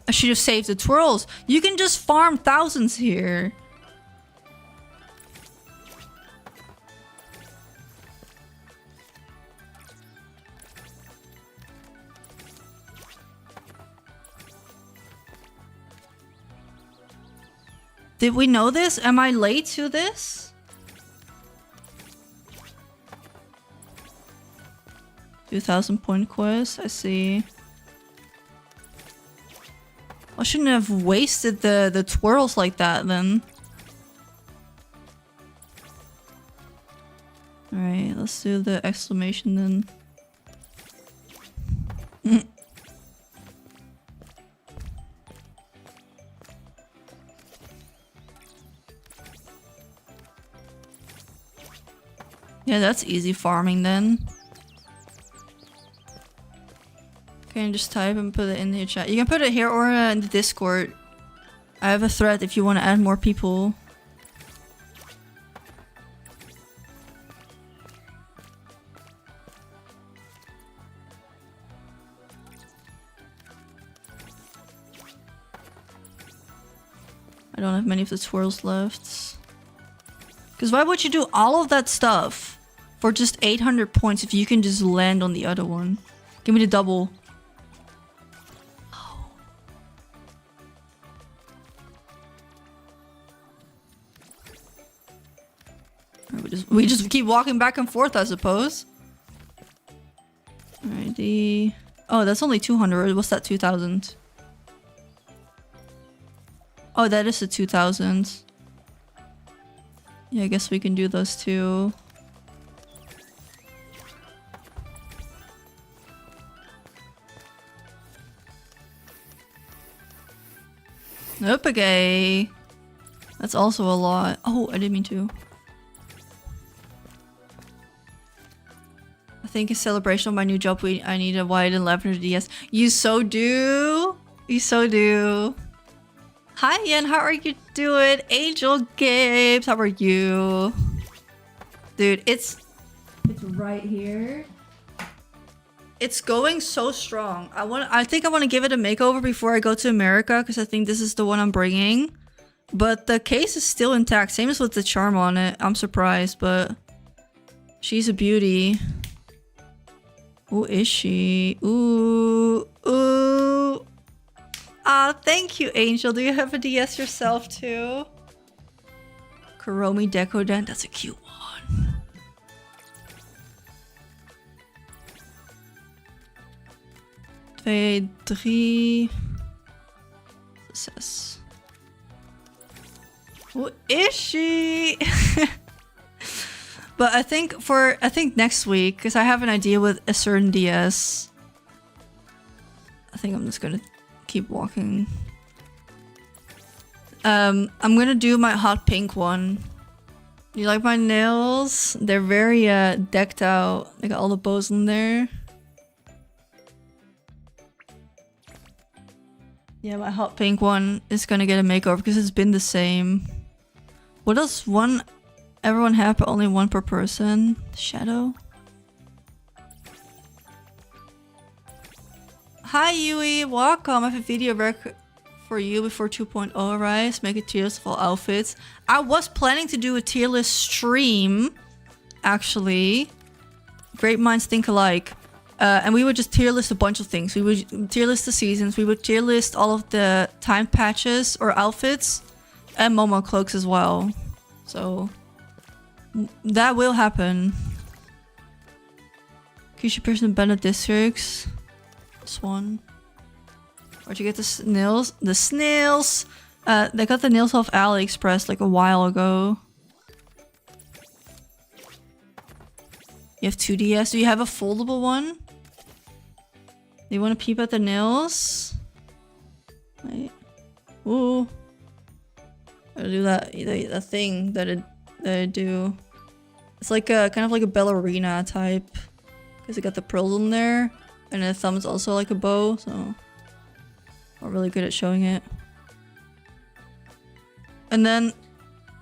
I should have saved the twirls. You can just farm thousands here. Did we know this? Am I late to this? $2,000 quest, I see. I shouldn't have wasted the twirls like that then. Alright, let's do the exclamation then. Yeah, that's easy farming then. Okay, just type and put it in the chat. You can put it here or in the Discord. I have a thread if you want to add more people. I don't have many of the twirls left. Because why would you do all of that stuff for just 800 points if you can just land on the other one? Give me the double. We just keep walking back and forth, I suppose. Alrighty. Oh, that's only 200. What's that? 2,000. Oh, that is a 2,000. Yeah, I guess we can do those too. Nope, okay. That's also a lot. Oh, I didn't mean to. I think in celebration of my new job, I need a white and lavender DS. You so do. You so do. Hi, Yen. How are you doing? Angel Games. How are you? Dude, it's right here. It's going so strong. I think I want to give it a makeover before I go to America because I think this is the one I'm bringing. But the case is still intact. Same as with the charm on it. I'm surprised, but she's a beauty. Who is she? Ooh. Ooh. Ah, thank you, Angel. Do you have a DS yourself, too? Kuromi Decoden. That's a cute one. Twee, drie. 6. Who is she? But I think next week, because I have an idea with a certain DS. I think I'm just gonna keep walking. I'm gonna do my hot pink one You like my nails? They're very decked out. They got all the bows in there. Yeah, my hot pink one is gonna get a makeover because it's been the same. What does everyone have but only one per person? Shadow? Hi Yui, welcome. I have a video for you before 2.0 arrives. Make a tier list of all outfits. I was planning to do a tier list stream, actually. Great minds think alike. And we would just tier list a bunch of things. We would tier list the seasons. We would tier list all of the time patches or outfits. And Momo cloaks as well. So that will happen. Keisha Pearson Bennett districts. This one. Where'd you get the snails? The snails! They got the nails off AliExpress like a while ago. You have 2DS. Do you have a foldable one? Do you want to peep at the nails? Wait. Ooh. Gotta do that thing that I do. It's like a kind of like a ballerina type. Because it got the pearls in there. And the thumb's also like a bow, so not really good at showing it. And then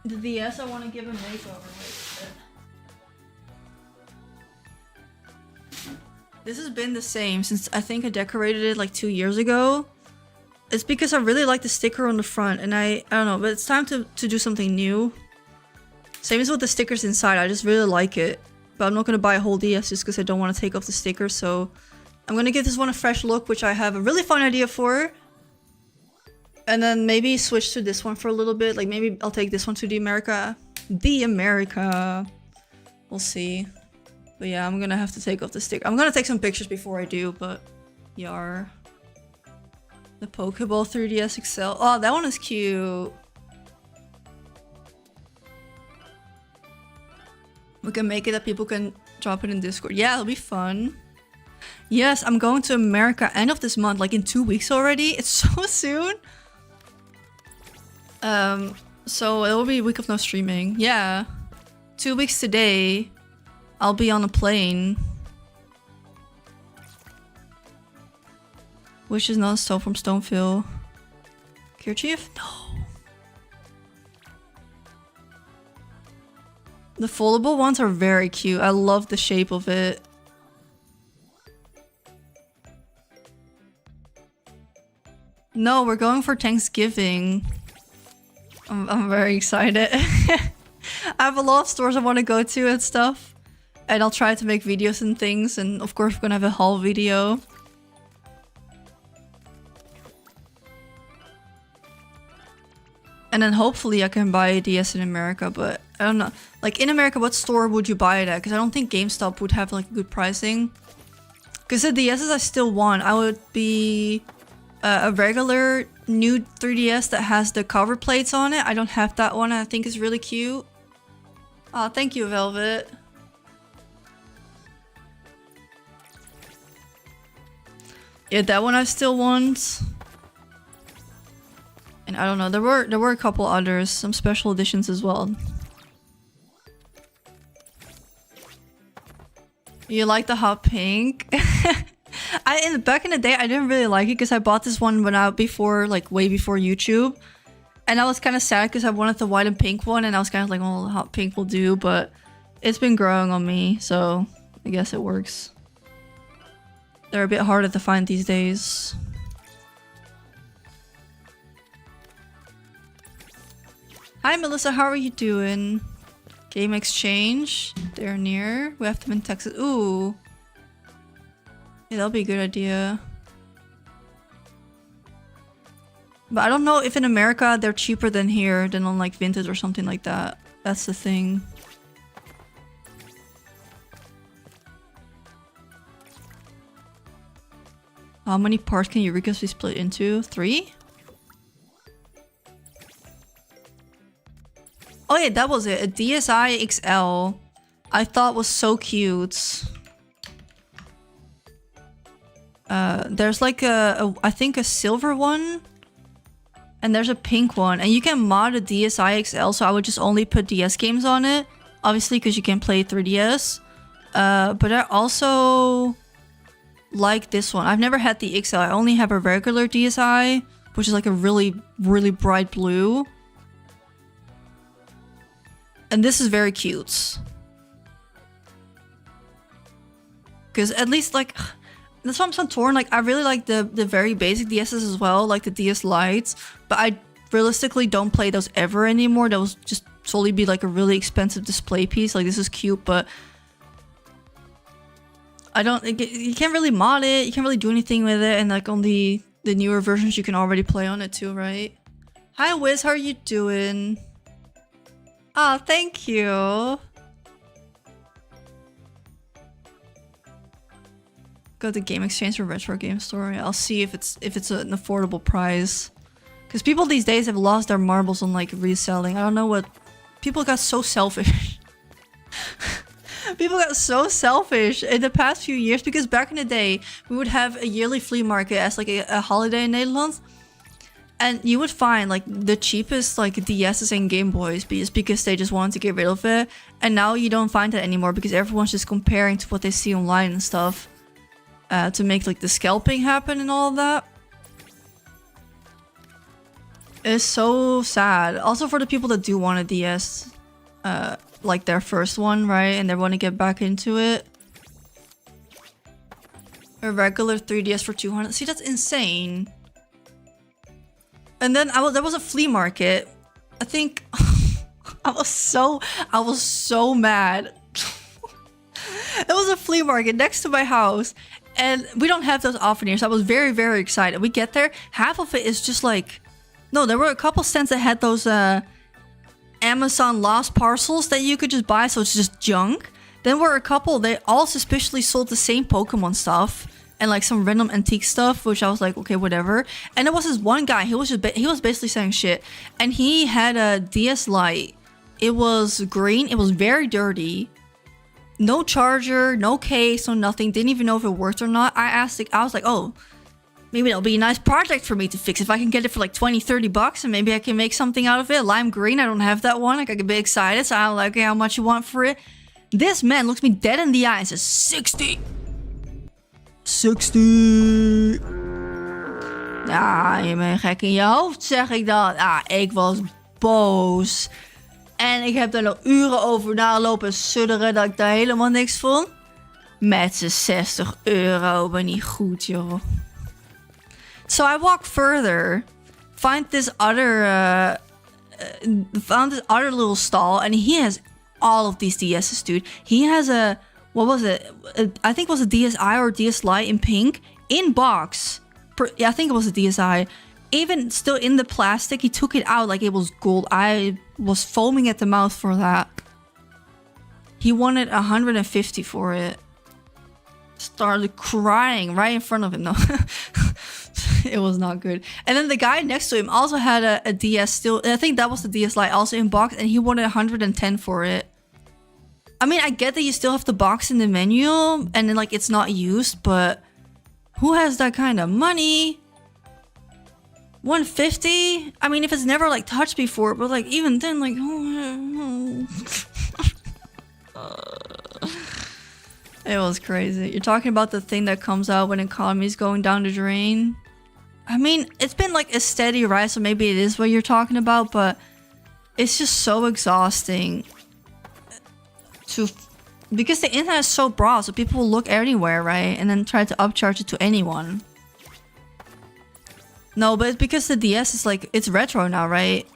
the DS I want to give a makeover. Wait. This has been the same since I think I decorated it like 2 years ago. It's because I really like the sticker on the front and I don't know, but it's time to do something new. Same as with the stickers inside, I just really like it. But I'm not going to buy a whole DS just because I don't want to take off the sticker, so I'm going to give this one a fresh look, which I have a really fun idea for. And then maybe switch to this one for a little bit. Like maybe I'll take this one to the America. We'll see. But yeah, I'm going to have to take off the sticker. I'm going to take some pictures before I do, but yar. The Pokeball 3DS XL. Oh, that one is cute. We can make it that people can drop it in Discord. Yeah, it'll be fun. Yes, I'm going to America end of this month, like in 2 weeks already. It's so soon. So it will be a week of no streaming. Yeah. 2 weeks today, I'll be on a plane. Which is not a stone from Stonefield. Kerchief? No. The foldable ones are very cute. I love the shape of it. No, we're going for Thanksgiving. I'm very excited. I have a lot of stores I want to go to and stuff. And I'll try to make videos and things. And of course, we're gonna have a haul video. And then hopefully I can buy a DS in America, but I don't know. Like in America, what store would you buy it at? Because I don't think GameStop would have like good pricing. Because the DSs I still want, I would be a regular new 3DS that has the cover plates on it. I don't have that one. I think it's really cute. Oh, thank you, Velvet. Yeah, that one I still want. And I don't know, there were a couple others, some special editions as well. You like the hot pink? Back in the day, I didn't really like it because I bought this one when before, like way before YouTube. And I was kind of sad because I wanted the white and pink one and I was kind of like, oh, the hot pink will do, but it's been growing on me, so I guess it works. They're a bit harder to find these days. Hi Melissa, how are you doing? Game exchange. They're near. We have them in Texas. Ooh. Yeah, that'll be a good idea. But I don't know if in America they're cheaper than here, than on like Vinted or something like that. That's the thing. How many parts can Eureka's be split into? 3? Oh yeah, that was it. A DSi XL. I thought was so cute. There's like I think a silver one. And there's a pink one. And you can mod a DSi XL, so I would just only put DS games on it. Obviously, because you can play 3DS. But I also like this one. I've never had the XL. I only have a regular DSi, which is like a really, really bright blue. And this is very cute. Because at least like... That's why I'm so torn. Like, I really like the very basic DSs as well, like the DS Lites. But I realistically don't play those ever anymore. That will just solely be like a really expensive display piece. Like, this is cute, but I don't... You can't really mod it. You can't really do anything with it. And like on the newer versions, you can already play on it too, right? Hi, Wiz. How are you doing? Oh, thank you. Go to Game Exchange or Retro Game Store. I'll see if it's an affordable price. Because people these days have lost their marbles on like reselling. I don't know what... People got so selfish. People got so selfish in the past few years. Because back in the day, we would have a yearly flea market as like a holiday in Netherlands. And you would find like the cheapest like DS's and Game Boys because they just wanted to get rid of it. And now you don't find that anymore because everyone's just comparing to what they see online and stuff. To make like the scalping happen and all of that. It's so sad. Also for the people that do want a DS, like their first one, right? And they want to get back into it. A regular 3DS for 200. See, that's insane. And then there was a flea market. I think I was so mad. There was a flea market next to my house. And we don't have those often here, so I was very, very excited. We get there, half of it is just like... No, there were a couple stands that had those Amazon lost parcels that you could just buy, so it's just junk. Then were a couple, they all suspiciously sold the same Pokemon stuff. And like some random antique stuff, which I was like, okay, whatever. And there was this one guy, he was basically saying shit. And he had a DS Lite. It was green, it was very dirty. No charger, no case, no nothing. Didn't even know if it worked or not. I was like, oh, maybe that'll be a nice project for me to fix. If I can get it for like 20, 30 bucks and maybe I can make something out of it. Lime green, I don't have that one. Like, I get a bit excited. So I'm like, okay, how much you want for it? This man looks me dead in the eye and says, 60. 60. Je bent gek in je hoofd, zeg ik dan. Ik was boos. En ik heb daar nog uren over nalopen sudderen dat ik daar helemaal niks vond. Met z'n €60. Ben niet goed, joh. So I walk further. Found this other little stall. And he has all of these DS's, dude. He has a... What was it? I think it was a DSi or DS Lite in pink. In box. Yeah, I think it was a DSi. Even still in the plastic, he took it out like it was gold. I was foaming at the mouth for that. He wanted 150 for it. Started crying right in front of him. No, it was not good. And then the guy next to him also had a DS still. I think that was the DS Lite also in box, and he wanted 110 for it. I mean, I get that you still have the box in the menu, and then like it's not used, but who has that kind of money? 150? I mean, if it's never like touched before, but like even then, like, it was crazy. You're talking about the thing that comes out when economy's going down the drain. I mean, it's been like a steady rise, so maybe it is what you're talking about, but it's just so exhausting because the internet is so broad, so people will look anywhere, right? And then try to upcharge it to anyone. No, but it's because the DS is like, it's retro now, right?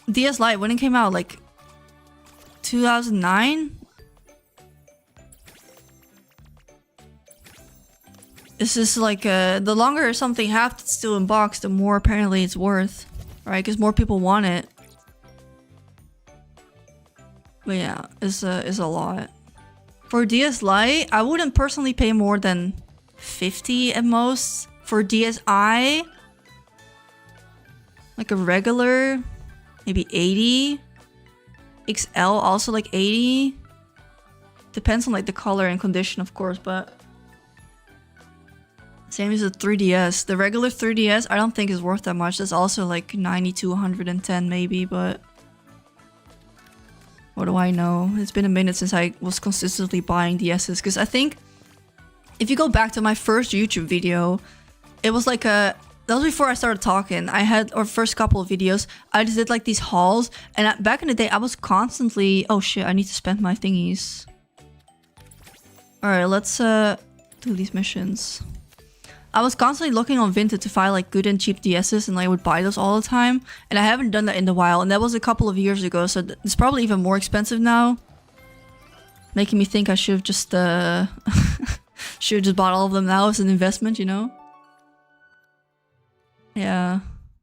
DS Lite, when it came out, like 2009? This is like, the longer something has that's still in box, the more apparently it's worth, right? Because more people want it. But yeah, it's a lot. For DS Lite, I wouldn't personally pay more than 50 at most. For DSi, like a regular, maybe 80. XL also like 80. Depends on like the color and condition, of course, but Same as the 3DS. The regular 3DS, I don't think is worth that much. That's also like 90 to 110 maybe, but what do I know? It's been a minute since I was consistently buying DSs, because I think if you go back to my first YouTube video, it was like that was before I started talking. I had our first couple of videos, I just did like these hauls, and back in the day I was constantly, oh shit, I need to spend my thingies. Alright, let's do these missions. I was constantly looking on Vinted to find like good and cheap DSs, and I would buy those all the time. And I haven't done that in a while, and that was a couple of years ago, so it's probably even more expensive now. Making me think I should have just should have just bought all of them now as an investment, you know? Yeah,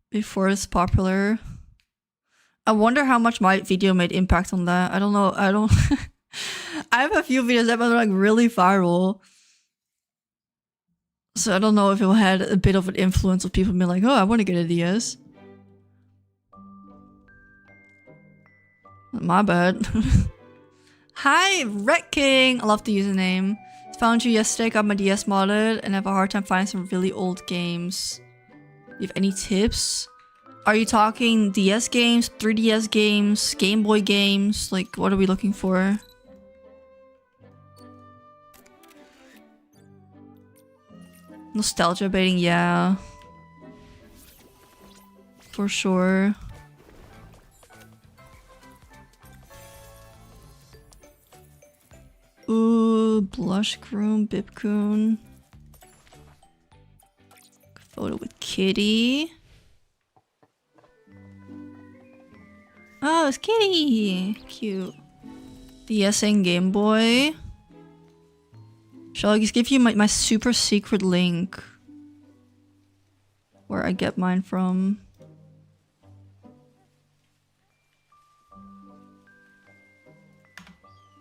before it's popular. I wonder how much my video made impact on that. I don't know. I don't. I have a few videos that were like really viral. So I don't know if it had a bit of an influence of people being like, oh, I want to get a DS. My bad. Hi, Red King. I love the username. Found you yesterday, got my DS modded, and have a hard time finding some really old games. Do you have any tips? Are you talking DS games, 3DS games, Game Boy games? Like, what are we looking for? Nostalgia baiting, yeah. For sure. Ooh, Blush Groom, Bipcoon. Photo with Kitty. Oh, it's Kitty! Cute. DS and Game Boy. Shall I just give you my super secret link? Where I get mine from.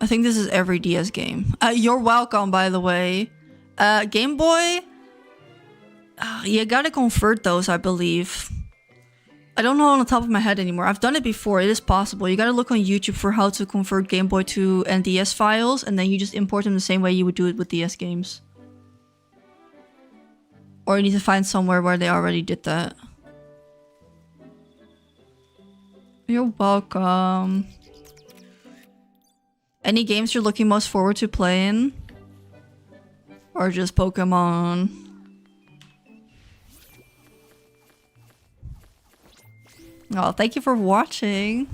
I think this is every DS game. You're welcome, by the way. Game Boy? You gotta convert those, I believe. I don't know on the top of my head anymore. I've done it before. It is possible. You gotta look on YouTube for how to convert Game Boy to NDS files, and then you just import them the same way you would do it with DS games. Or you need to find somewhere where they already did that. You're welcome. Any games you're looking most forward to playing? Or just Pokemon? Oh, thank you for watching.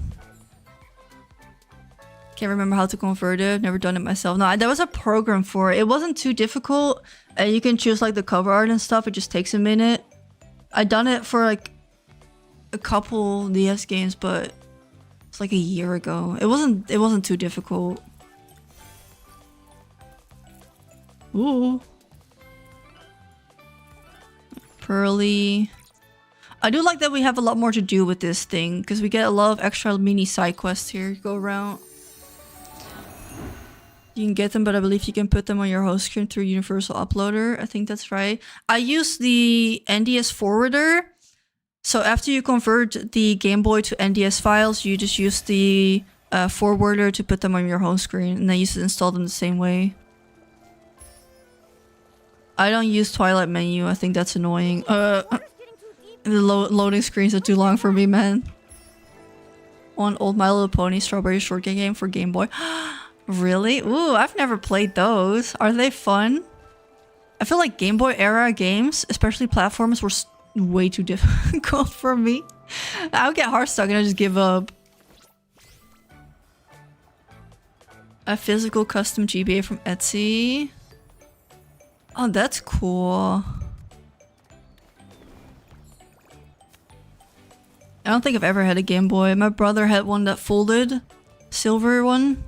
Can't remember how to convert it. Never done it myself. No, there was a program for it. It wasn't too difficult. And you can choose like the cover art and stuff. It just takes a minute. I done it for like a couple DS games, but it's like a year ago. It wasn't too difficult. Ooh. Pearly. I do like that we have a lot more to do with this thing, because we get a lot of extra mini side quests here to go around. You can get them, but I believe you can put them on your host screen through Universal Uploader. I think that's right. I use the NDS forwarder. So after you convert the Game Boy to NDS files, you just use the forwarder to put them on your home screen, and then you just install them the same way. I don't use Twilight menu. I think that's annoying. The loading screens are too long for me, man. One old My Little Pony Strawberry Shortcake game for Game Boy. Really? Ooh, I've never played those. Are they fun? I feel like Game Boy era games, especially platformers, were way too difficult for me. I would get heart stuck and I just give up. A physical custom GBA from Etsy. Oh, that's cool. I don't think I've ever had a Game Boy. My brother had one that folded. Silver one.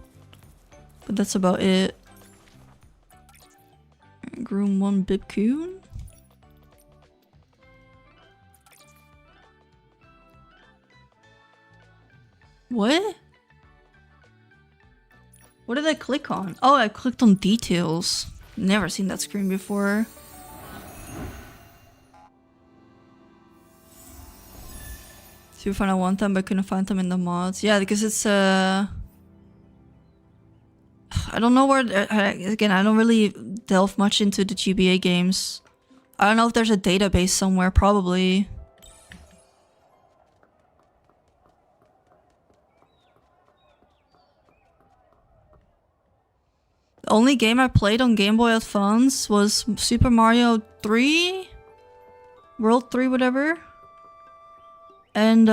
But that's about it. Groom 1 Bipcoon. What? What did I click on? Oh, I clicked on details. Never seen that screen before. See if I want them, but couldn't find them in the mods. Yeah, because it's I don't know where. Again, I don't really delve much into the GBA games. I don't know if there's a database somewhere, probably. The only game I played on Game Boy Advance was Super Mario 3? World 3, whatever. And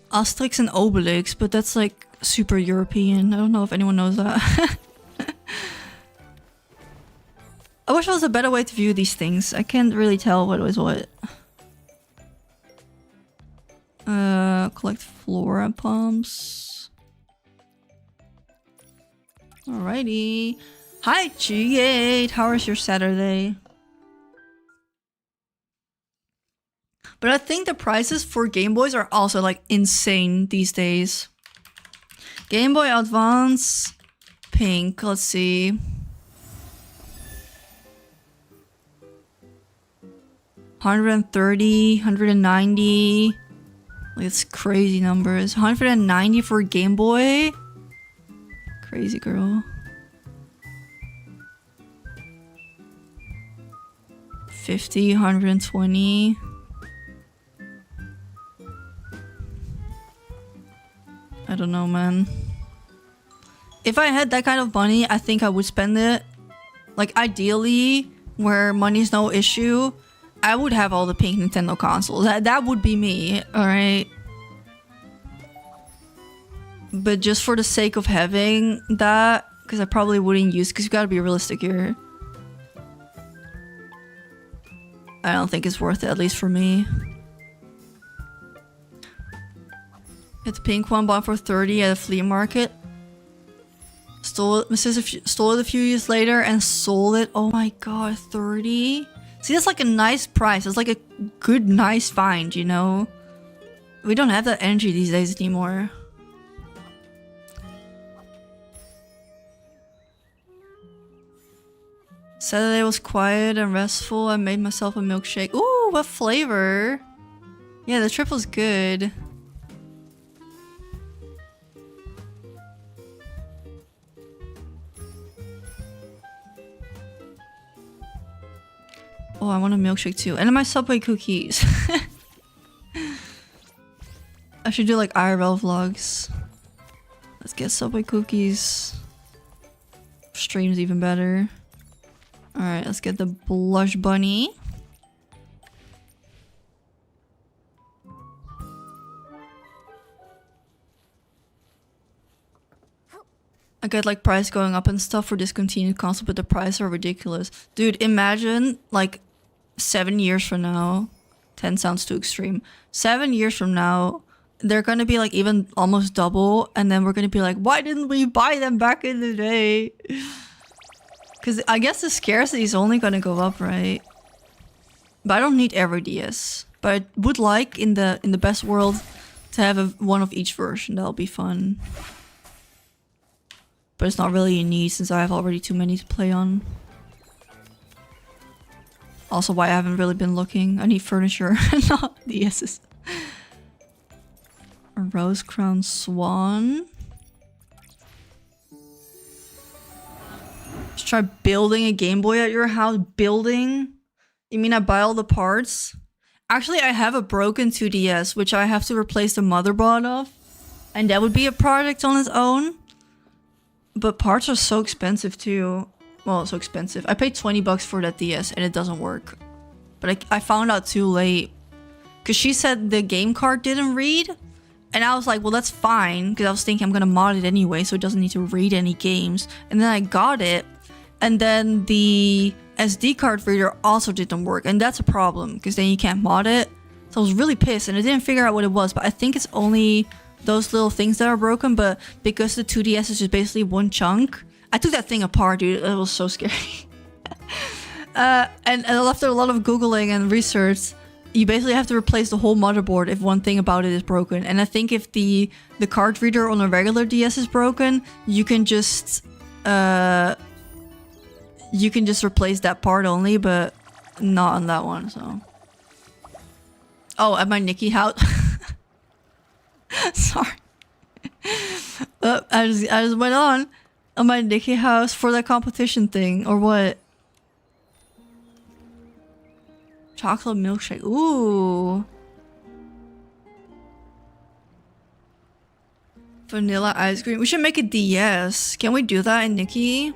Asterix and Obelix, but that's like super European. I don't know if anyone knows that. I wish there was a better way to view these things. I can't really tell what was what. Collect flora pumps. Alrighty. Hi G8, how was your Saturday? But I think the prices for Game Boys are also like insane these days. Game Boy Advance, pink, let's see. $130, $190. Like, it's crazy numbers. $190 for Game Boy. Crazy girl. $50, $120. I don't know, man. If I had that kind of money, I think I would spend it. Like, ideally, where money's no issue, I would have all the pink Nintendo consoles. That would be me, alright? But just for the sake of having that, because I probably wouldn't use, because you gotta be realistic here. I don't think it's worth it, at least for me. Get the pink one, bought for 30 at a flea market. Stole it, my sister stole it a few years later and sold it. Oh my god, 30? See, that's like a nice price. It's like a good, nice find, you know? We don't have that energy these days anymore. Saturday was quiet and restful. I made myself a milkshake. Ooh, what flavor? Yeah, the triple's good. Oh, I want a milkshake too. And my Subway cookies. I should do like IRL vlogs. Let's get Subway cookies. Streams even better. Alright, let's get the blush bunny. I get like price going up and stuff for discontinued console, but the prices are ridiculous. Dude, imagine like 7 years from now. 10 sounds too extreme. 7 years from now, they're gonna be like even almost double, and then we're gonna be like, why didn't we buy them back in the day? Because I guess the scarcity is only gonna go up, right? But I don't need every DS. But I would like in the best world to have one of each version. That'll be fun. But it's not really a need since I have already too many to play on. Also why I haven't really been looking. I need furniture, not DS's. A rose crown swan. Just try building a Game Boy at your house. Building? You mean I buy all the parts? Actually, I have a broken 2DS, which I have to replace the motherboard of. And that would be a project on its own. But parts are so expensive too. Well, so expensive. I paid 20 bucks for that DS and it doesn't work. But I found out too late. Because she said the game card didn't read. And I was like, well, that's fine. Because I was thinking I'm going to mod it anyway, so it doesn't need to read any games. And then I got it. And then the SD card reader also didn't work. And that's a problem, because then you can't mod it. So I was really pissed and I didn't figure out what it was. But I think it's only those little things that are broken. But because the 2DS is just basically one chunk, I took that thing apart, dude. It was so scary. And after a lot of Googling and research, you basically have to replace the whole motherboard if one thing about it is broken. And I think if the card reader on a regular DS is broken, you can just replace that part only, but not on that one. So, oh, at my Nikki house. Sorry, I just went on my Nikki house for that competition thing or what? Chocolate milkshake. Ooh. Vanilla ice cream. We should make a DS. Can we do that in Nikki?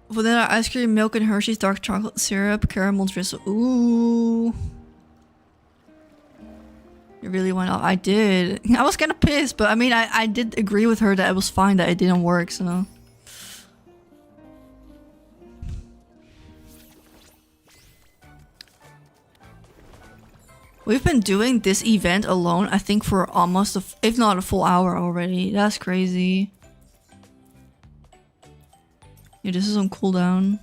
Vanilla ice cream, milk and Hershey's dark chocolate syrup, caramel drizzle. Ooh. You really went off. I did. I was kind of pissed, but I mean, I did agree with her that it was fine that it didn't work, so. We've been doing this event alone, I think, for almost, if not a full hour already. That's crazy. Yeah, this is on cooldown.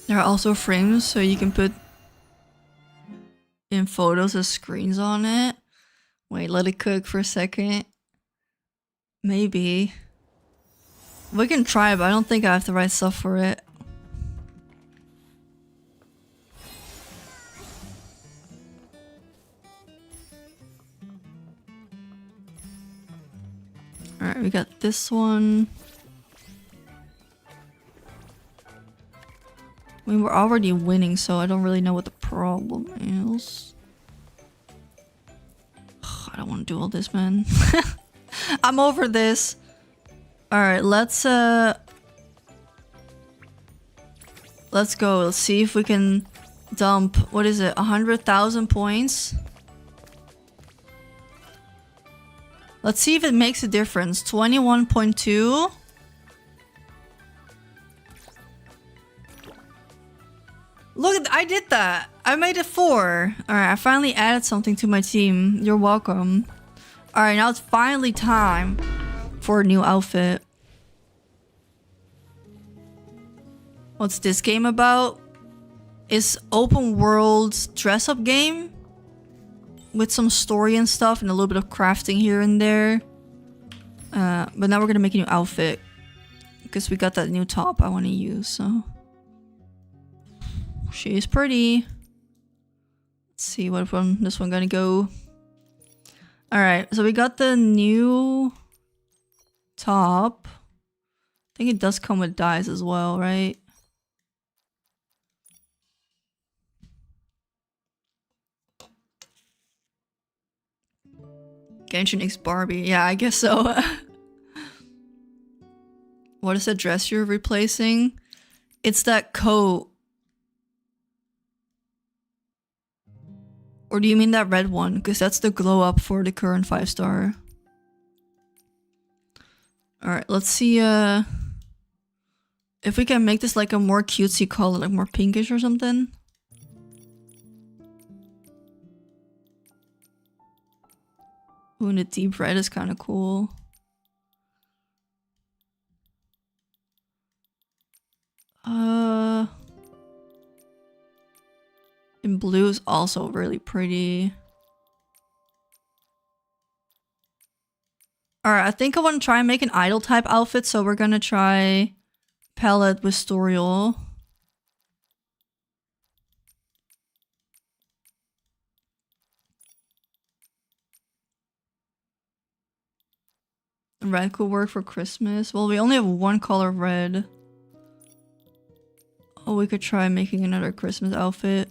There are also frames, so you can put in photos as screens on it. Wait, let it cook for a second. Maybe. We can try, but I don't think I have the right stuff for it. Alright, we got this one. I mean, we're already winning, so I don't really know what the problem is. Ugh, I don't want to do all this, man. I'm over this. Alright, let's go. Let's see if we can dump, what is it, 100,000 points? Let's see if it makes a difference. 21.2. Look, I did that. I made it 4. Alright, I finally added something to my team. You're welcome. Alright, now it's finally time for a new outfit. What's this game about? It's open world dress up game with some story and stuff and a little bit of crafting here and there. But now we're gonna make a new outfit because we got that new top I want to use, so. She's pretty. Let's see what one this one gonna go. Alright, so we got the new top. I think it does come with dyes as well, right? Genshin X Barbie. Yeah, I guess so. What is the dress you're replacing? It's that coat. Or do you mean that red one? Because that's the glow up for the current 5-star. Alright, let's see if we can make this like a more cutesy color, like more pinkish or something. Ooh, and the deep red is kind of cool. And blue is also really pretty. Alright, I think I want to try and make an idol type outfit, so we're gonna try palette with Storial. Red could work for Christmas. Well, we only have one color of red. Oh, we could try making another Christmas outfit.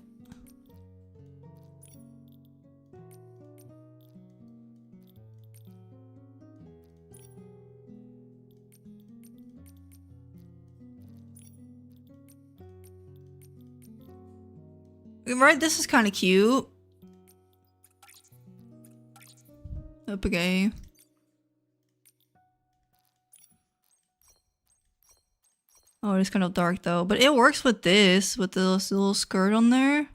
Right, this is kind of cute. Okay. Oh, it's kind of dark though, but it works with this, with this little skirt on there.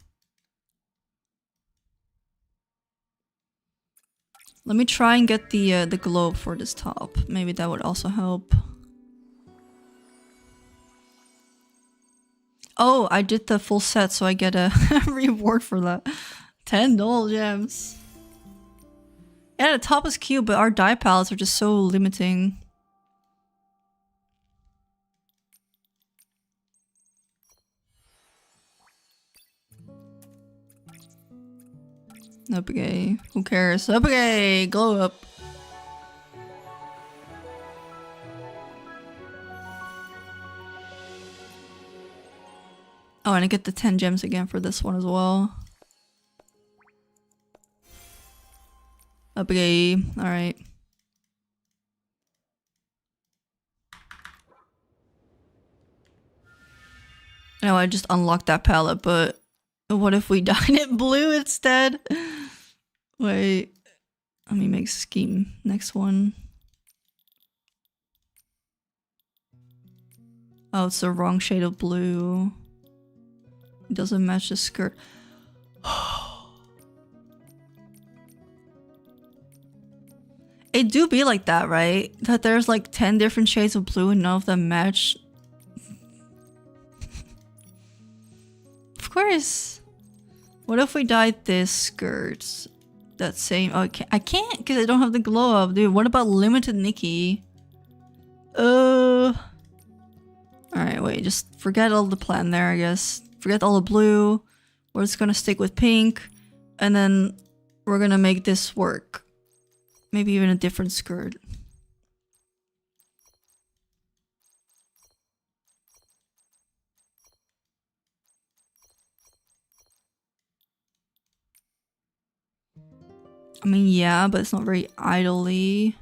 Let me try and get the globe for this top. Maybe that would also help. Oh, I did the full set, so I get a reward for that. 10 doll gems. Yeah, the top is cute, but our dye palettes are just so limiting. Okay, who cares? Okay, glow up. Oh, and I get the 10 gems again for this one as well. Okay, alright. I know I just unlocked that palette, but what if we dyed it blue instead? Wait, let me make scheme. Next one. Oh, it's the wrong shade of blue. It doesn't match the skirt. It do be like that, right? That there's like 10 different shades of blue and none of them match. Of course. What if we dyed this skirt? That same... Oh, I can't because I don't have the glow up. Dude, what about limited Nikki? Alright, wait. Just forget all the plan there, I guess. Forget all the blue. We're just gonna stick with pink. And then we're gonna make this work. Maybe even a different skirt. I mean, yeah, but it's not very idly.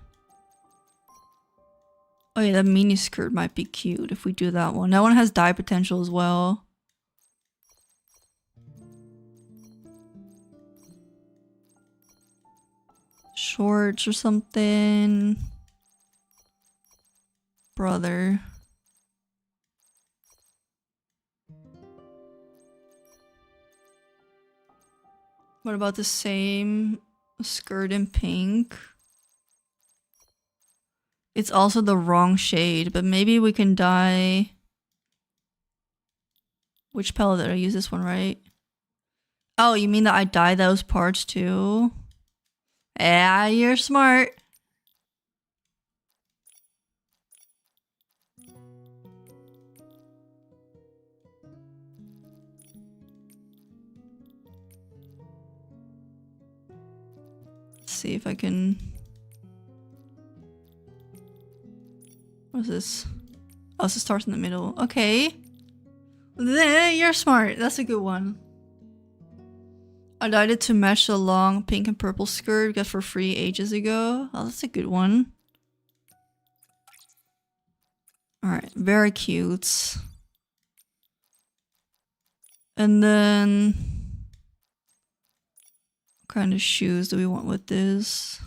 Oh yeah, that mini skirt might be cute if we do that one. That one has dye potential as well. Shorts or something. Brother. What about the same skirt in pink? It's also the wrong shade, but maybe we can dye... Which palette did I use? This one, right? Oh, you mean that I dye those parts too? Yeah, you're smart. Let's see if I can... What's this? Oh, so it starts in the middle. Okay. You're smart. That's a good one. I dyed it to match the long pink and purple skirt we got for free ages ago. Oh, that's a good one. Alright, very cute. And then... What kind of shoes do we want with this?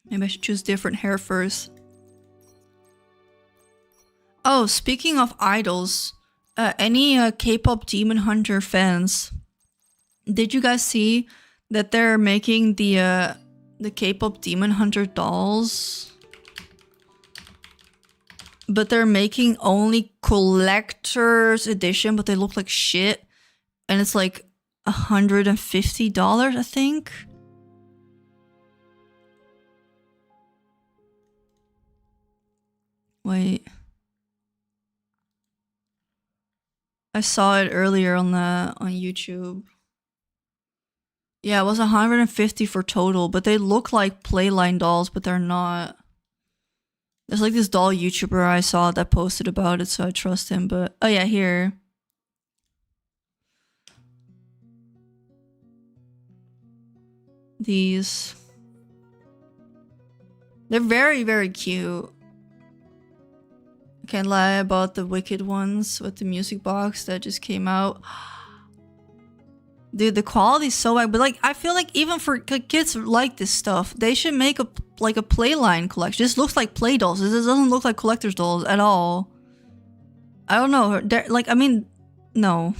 Maybe I should choose different hair first. Oh, speaking of idols, any K-pop Demon Hunter fans, did you guys see that they're making the K-pop Demon Hunter dolls? But they're making only collector's edition, but they look like shit. And it's like $150, I think. Wait. I saw it earlier on YouTube. Yeah, it was 150 for total, but they look like Playline dolls, but they're not. There's like this doll YouTuber I saw that posted about it, so I trust him, but... Oh yeah, here. These. They're very, very cute. I can't lie about the Wicked ones with the music box that just came out. Dude, the quality's so bad, but like I feel like even for kids like this stuff, they should make a Playline collection. This looks like play dolls. This doesn't look like collector's dolls at all. I don't know. They're, like, I mean, no.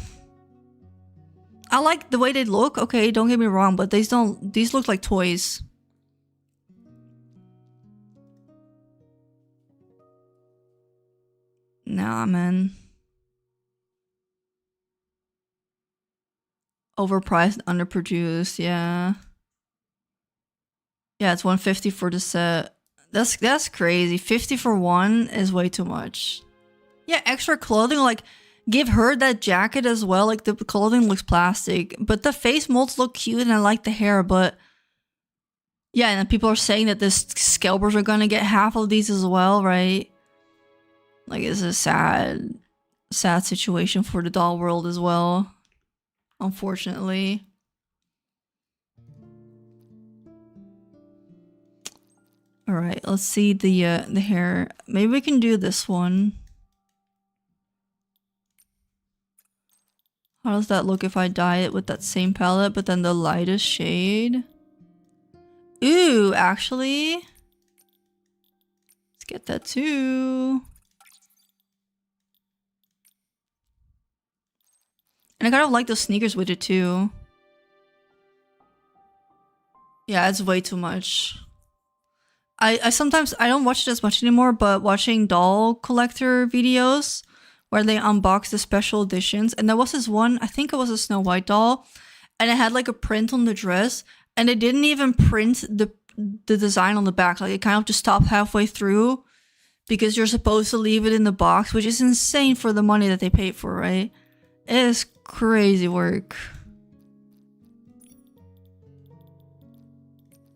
I like the way they look. Okay, don't get me wrong, but these look like toys. Nah, man. Overpriced, underproduced, yeah. Yeah, it's 150 for the set. That's crazy. 50 for one is way too much. Yeah, extra clothing, like give her that jacket as well. Like the clothing looks plastic, but the face molds look cute and I like the hair, but yeah, and people are saying that the scalpers are gonna get half of these as well, right? Like it's a sad situation for the doll world as well, unfortunately. All right, let's see the hair. Maybe we can do this one. How does that look if I dye it with that same palette, but then the lightest shade? Ooh, actually, let's get that too. And I kind of like the sneakers with it too. Yeah, it's way too much. I sometimes, I don't watch it as much anymore, but watching doll collector videos where they unbox the special editions. And there was this one, I think it was a Snow White doll, and it had like a print on the dress, and it didn't even print the design on the back. Like it kind of just stopped halfway through because you're supposed to leave it in the box, which is insane for the money that they paid for, right? It is crazy work.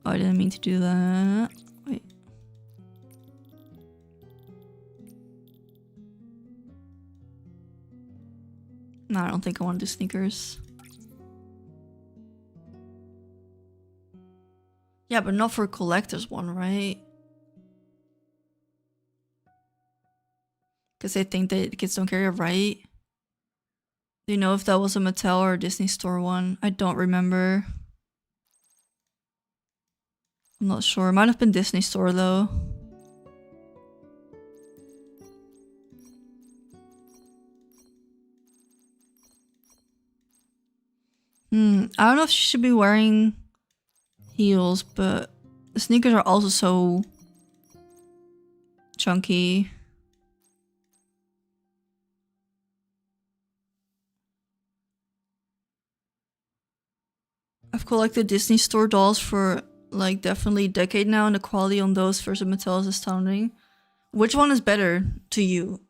Oh, I didn't mean to do that. Wait. No, I don't think I want to do sneakers. Yeah, but not for a collector's one, right? Because they think that kids don't carry it, right? Do you know if that was a Mattel or a Disney Store one? I don't remember. I'm not sure. It might have been Disney Store though. I don't know if she should be wearing heels, but the sneakers are also so chunky. I've collected Disney Store dolls for like definitely a decade now, and the quality on those versus Mattel is astounding. Which one is better to you?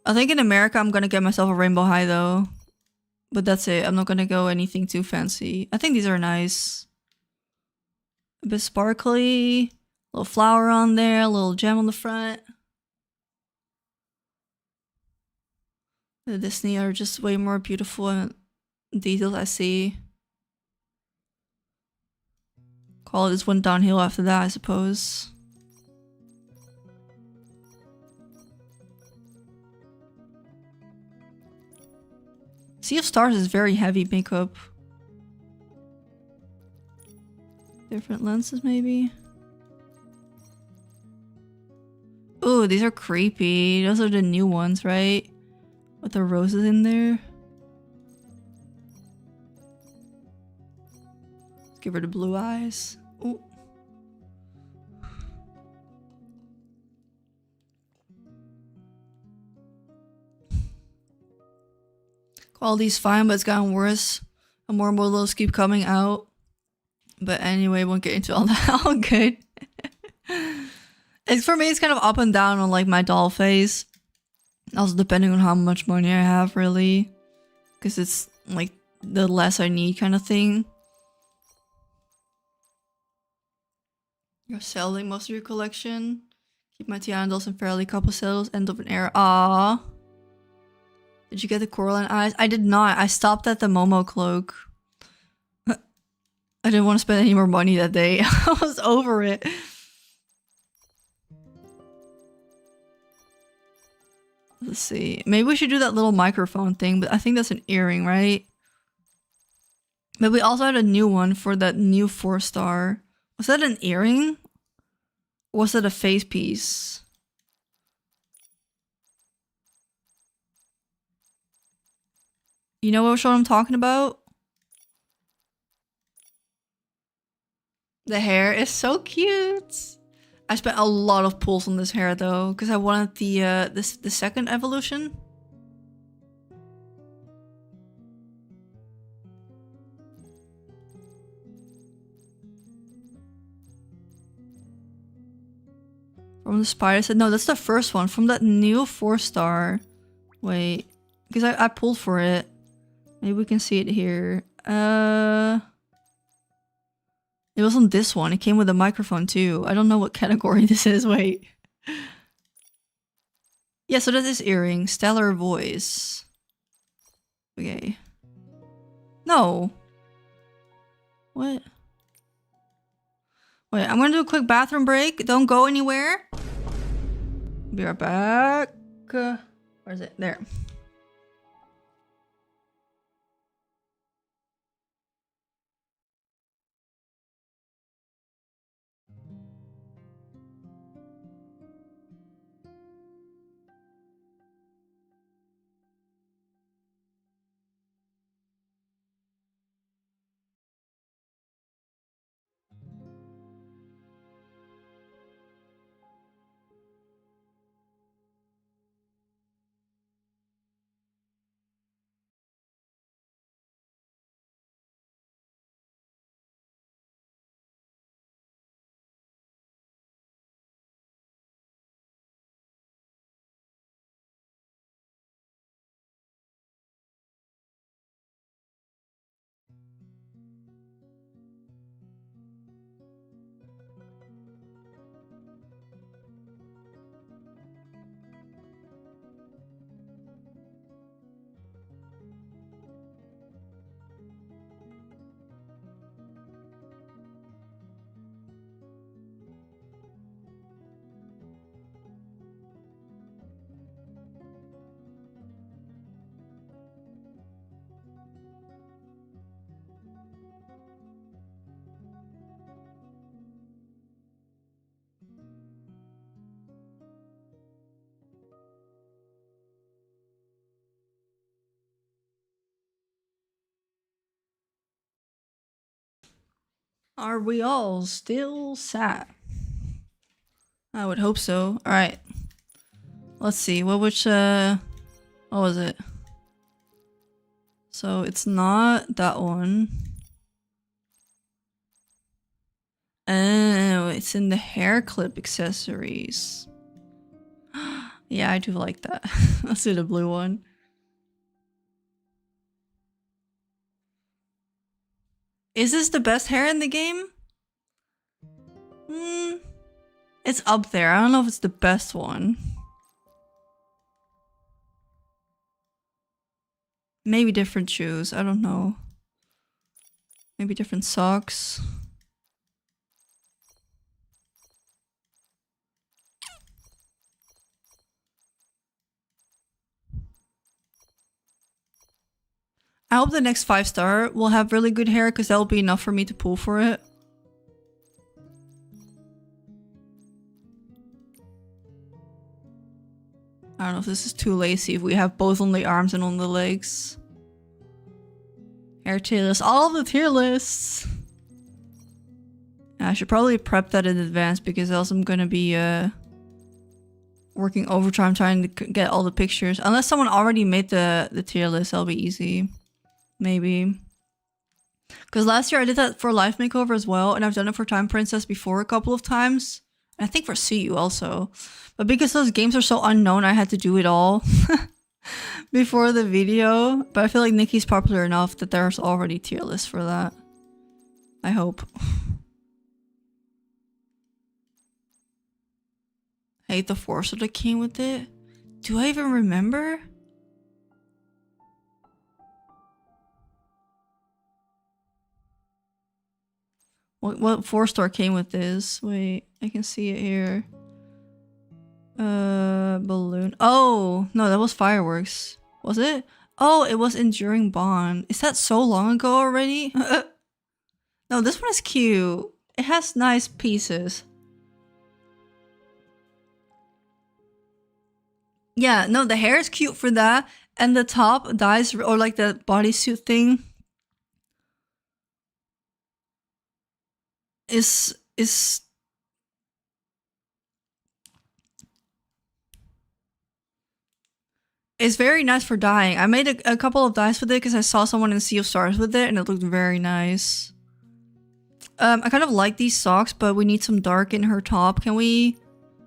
I think in America I'm gonna get myself a Rainbow High though. But that's it. I'm not gonna go anything too fancy. I think these are nice. A bit sparkly. Little flower on there, a little gem on the front. The Disney are just way more beautiful and details I see. Qualities went downhill after that, I suppose. Sea of Stars is very heavy makeup. Different lenses, maybe? Ooh, these are creepy. Those are the new ones, right? With the roses in there. Let's give her the blue eyes. Ooh. Quality's fine, but it's gotten worse. And more those keep coming out. But anyway, won't get into all that. All good. For me, it's kind of up and down on like my doll phase. Also depending on how much money I have, really. Because it's like the less I need kind of thing. You're selling most of your collection. Keep my Tiana dolls and fairly couple sales. End of an era. Aww. Did you get the Coraline eyes? I did not. I stopped at the Momo cloak. I didn't want to spend any more money that day. I was over it. Let's see. Maybe we should do that little microphone thing, but I think that's an earring, right? But we also had a new one for that new 4-star. Was that an earring? Or was that a face piece? You know what I'm talking about? The hair is so cute. I spent a lot of pulls on this hair though, because I wanted the second evolution. From the spider set. No, that's the first one. From that new 4-star. Wait. Because I pulled for it. Maybe we can see it here. It wasn't this one. It came with a microphone too. I don't know what category this is. Wait. Yeah, so that is earring. Stellar voice. Okay. No. What? Wait, I'm gonna do a quick bathroom break. Don't go anywhere. Be right back. Where is it? There. Are we all still sat? I would hope so. Alright. Let's see. What was it? So it's not that one. Oh, it's in the hair clip accessories. Yeah, I do like that. Let's do the blue one. Is this the best hair in the game? It's up there. I don't know if it's the best one. Maybe different shoes. I don't know. Maybe different socks. I hope the next 5-star will have really good hair because that'll be enough for me to pull for it. I don't know if this is too lazy if we have both on the arms and on the legs. Hair tier list. All of the tier lists! I should probably prep that in advance because else I'm gonna be working overtime trying to get all the pictures. Unless someone already made the tier list, that'll be easy. Maybe. Because last year I did that for Life Makeover as well, and I've done it for Time Princess before a couple of times. And I think for CU also. But because those games are so unknown, I had to do it all before the video. But I feel like Nikki's popular enough that there's already tier lists for that. I hope. I hate the forcer that came with it. Do I even remember? What 4-star came with this? Wait, I can see it here. Balloon. Oh, no, that was fireworks. Was it? Oh, it was Enduring Bond. Is that so long ago already? No, this one is cute. It has nice pieces. Yeah, no, the hair is cute for that. And the top dyes, or like the bodysuit thing. Is it's very nice for dyeing. I made a couple of dyes with it because I saw someone in Sea of Stars with it and it looked very nice. I kind of like these socks, but we need some dark in her top. Can we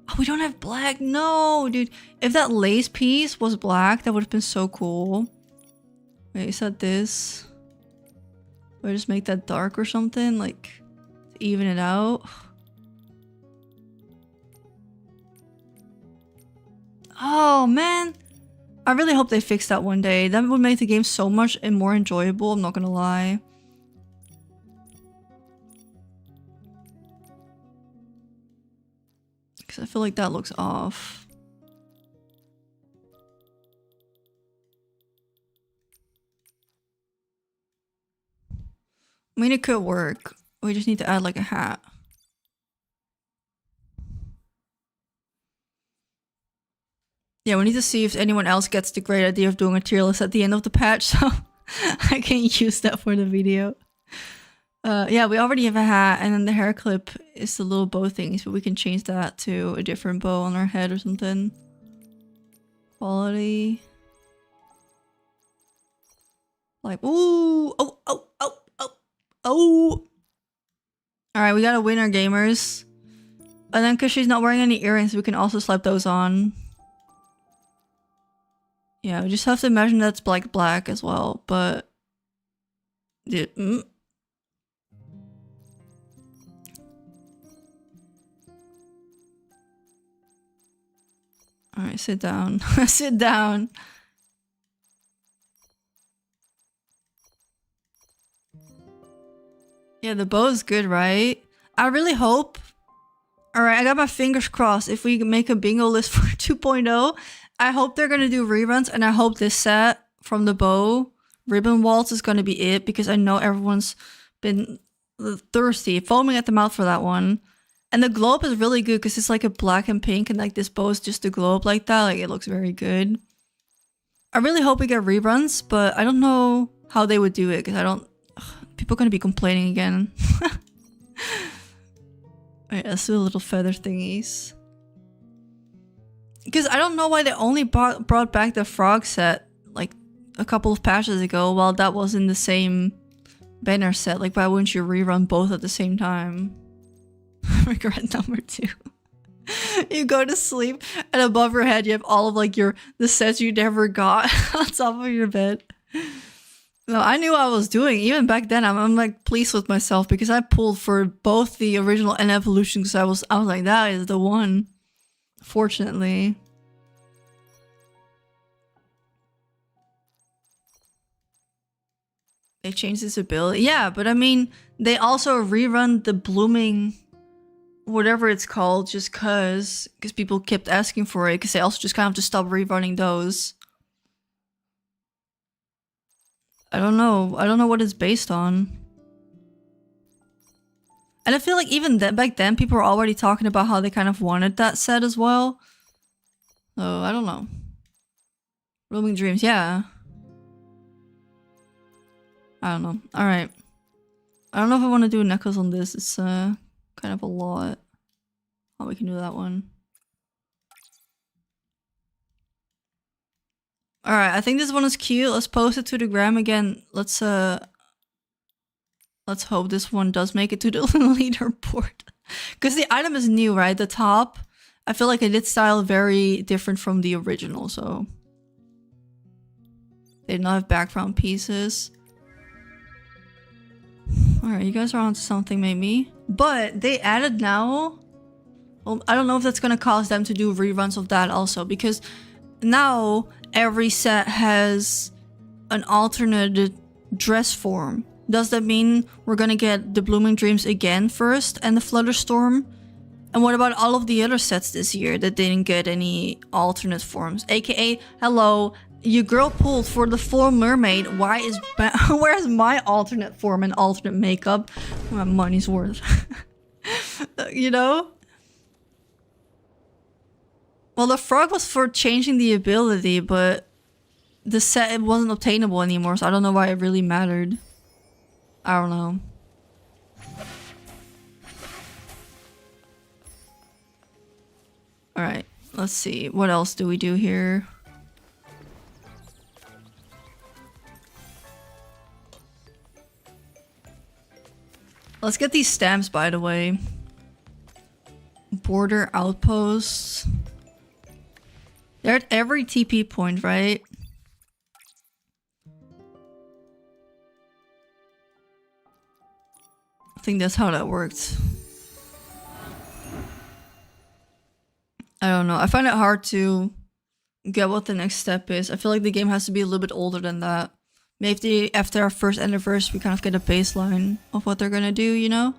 Oh, we don't have black. No, dude. If that lace piece was black, that would have been so cool. Wait, is that this? Or just make that dark or something? Like, to even it out? Oh, man. I really hope they fix that one day. That would make the game so much more enjoyable, I'm not gonna lie. Because I feel like that looks off. I mean, it could work. We just need to add like a hat. Yeah, we need to see if anyone else gets the great idea of doing a tier list at the end of the patch, so I can use that for the video. Yeah, we already have a hat, and then the hair clip is the little bow things, but we can change that to a different bow on our head or something. Quality. Like, ooh, oh, oh, oh, oh, oh. Alright, we got a winner, gamers. And then because she's not wearing any earrings, we can also slap those on. Yeah, we just have to imagine that's black as well, but... Yeah, Alright, sit down. Sit down. Yeah, the bow is good, right? I really hope... Alright, I got my fingers crossed. If we make a bingo list for 2.0, I hope they're gonna do reruns, and I hope this set from the bow, Ribbon Waltz, is gonna be it, because I know everyone's been thirsty, foaming at the mouth for that one. And the globe is really good because it's like a black and pink, and like this bow is just a globe like that. Like, it looks very good. I really hope we get reruns, but I don't know how they would do it because I don't... People are gonna be complaining again. Alright, let's do the little feather thingies. Because I don't know why they only brought back the frog set like a couple of patches ago while that was in the same banner set. Like, why wouldn't you rerun both at the same time? Regret number 2. You go to sleep and above your head you have all of like the sets you never got on top of your bed. No, I knew what I was doing. Even back then, I'm like pleased with myself because I pulled for both the original and evolution because I was like, that is the one. Fortunately. They changed this ability. Yeah, but I mean, they also rerun the blooming, whatever it's called, just because people kept asking for it, because they also just kind of just stopped rerunning those. I don't know. I don't know what it's based on. And I feel like even back then, people were already talking about how they kind of wanted that set as well. So, I don't know. Roaming Dreams, yeah. I don't know. Alright. I don't know if I want to do a necklace on this. It's kind of a lot. Oh, we can do that one. Alright, I think this one is cute. Let's post it to the gram again. Let's hope this one does make it to the leaderboard. Because the item is new, right? The top, I feel like it did style very different from the original, so... They did not have background pieces. Alright, you guys are onto something maybe. But they added now... Well, I don't know if that's gonna cause them to do reruns of that also, because now every set has an alternate dress form. Does that mean we're gonna get the Blooming Dreams again first and the Flutterstorm? And what about all of the other sets this year that didn't get any alternate forms? AKA, hello, your girl pulled for the full mermaid. Why is where's my alternate form and alternate makeup? My money's worth. You know? Well, the frog was for changing the ability, but the set, it wasn't obtainable anymore, so I don't know why it really mattered. I don't know. Alright, let's see. What else do we do here? Let's get these stamps, by the way. border outposts. They're at every TP point, right? I think that's how that worked. I don't know. I find it hard to get what the next step is. I feel like the game has to be a little bit older than that. Maybe after our first anniversary, we kind of get a baseline of what they're gonna do, you know?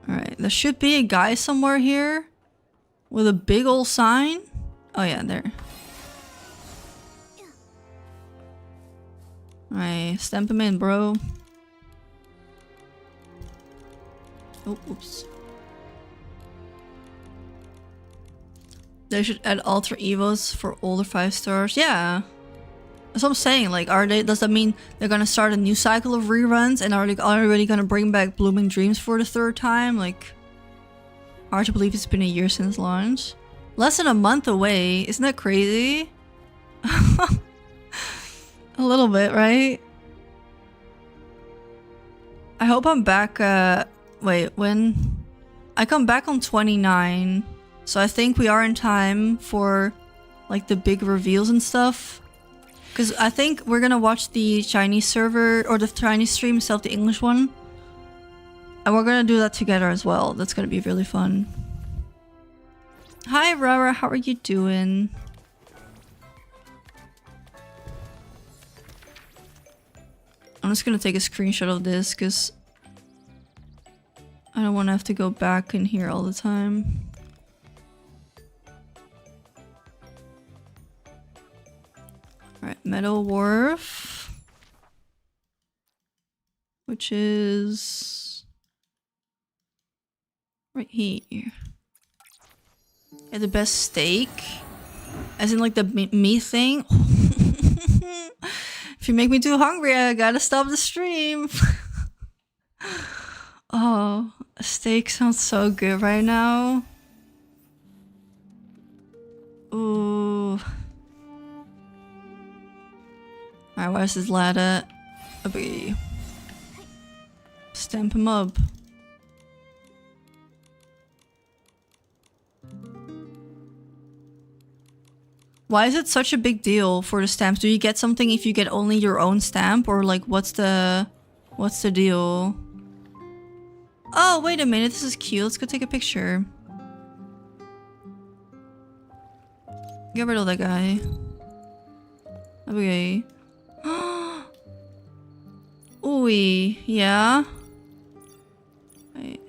Alright, there should be a guy somewhere here with a big old sign. Oh yeah, there. Alright, stamp him in, bro. Oh, oops. They should add alter evos for older 5 stars. Yeah. That's what I'm saying. Like, does that mean they're gonna start a new cycle of reruns and are they already gonna bring back Blooming Dreams for the 3rd time? Like, hard to believe it's been a year since launch. Less than a month away. Isn't that crazy? A little bit, right? I hope I'm back, wait, when? I come back on 29. So I think we are in time for, like, the big reveals and stuff. Because I think we're gonna watch the Chinese server, or the Chinese stream instead of the English one. And we're gonna do that together as well. That's gonna be really fun. Hi Rara, how are you doing? I'm just gonna take a screenshot of this because I don't want to have to go back in here all the time. Alright, Meadow Wharf. Which is right here. Yeah, the best steak. As in like the meat thing. If you make me too hungry, I gotta stop the stream. Oh, a steak sounds so good right now. Ooh. Alright, where's his ladder? Okay. Stamp him up. Why is it such a big deal for the stamps? Do you get something if you get only your own stamp? Or like, what's the deal? Oh, wait a minute. This is cute. Let's go take a picture. Get rid of that guy. Okay. Ooh, yeah. Wait.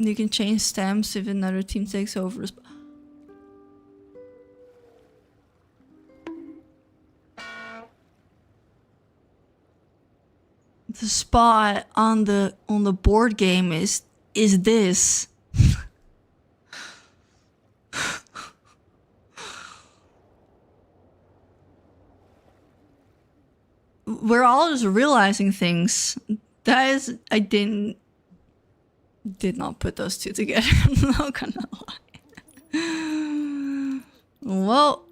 You can change stamps if another team takes over. The spot on the board game is this. We're all just realizing things. That is, I did not put those two together. I'm not gonna lie. Well.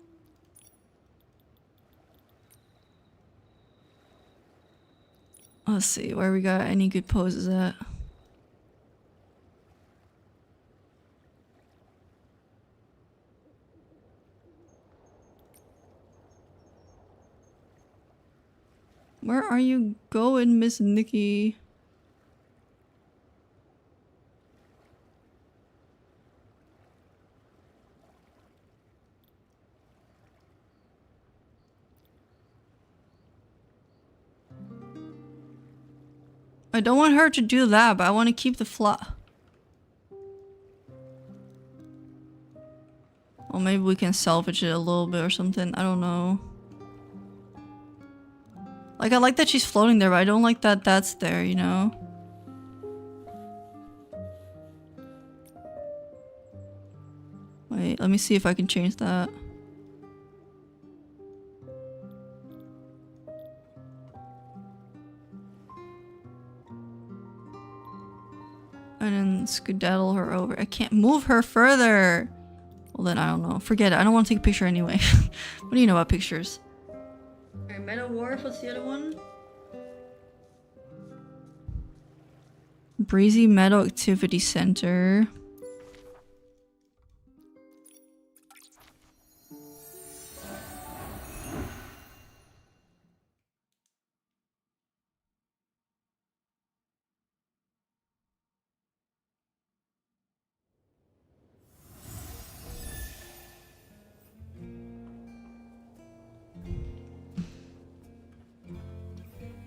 Let's see where we got any good poses at. Where are you going, Miss Nikki? I don't want her to do that, but I want to keep the flat. Or maybe we can salvage it a little bit or something. I don't know. Like, I like that she's floating there, but I don't like that that's there, you know? Wait, let me see if I can change that. and skedaddle her over. I can't move her further. Well then, I don't know. Forget it. I don't want to take a picture anyway. What do you know about pictures? Alright, Meadow Wharf. What's the other one? Breezy Meadow Activity Center.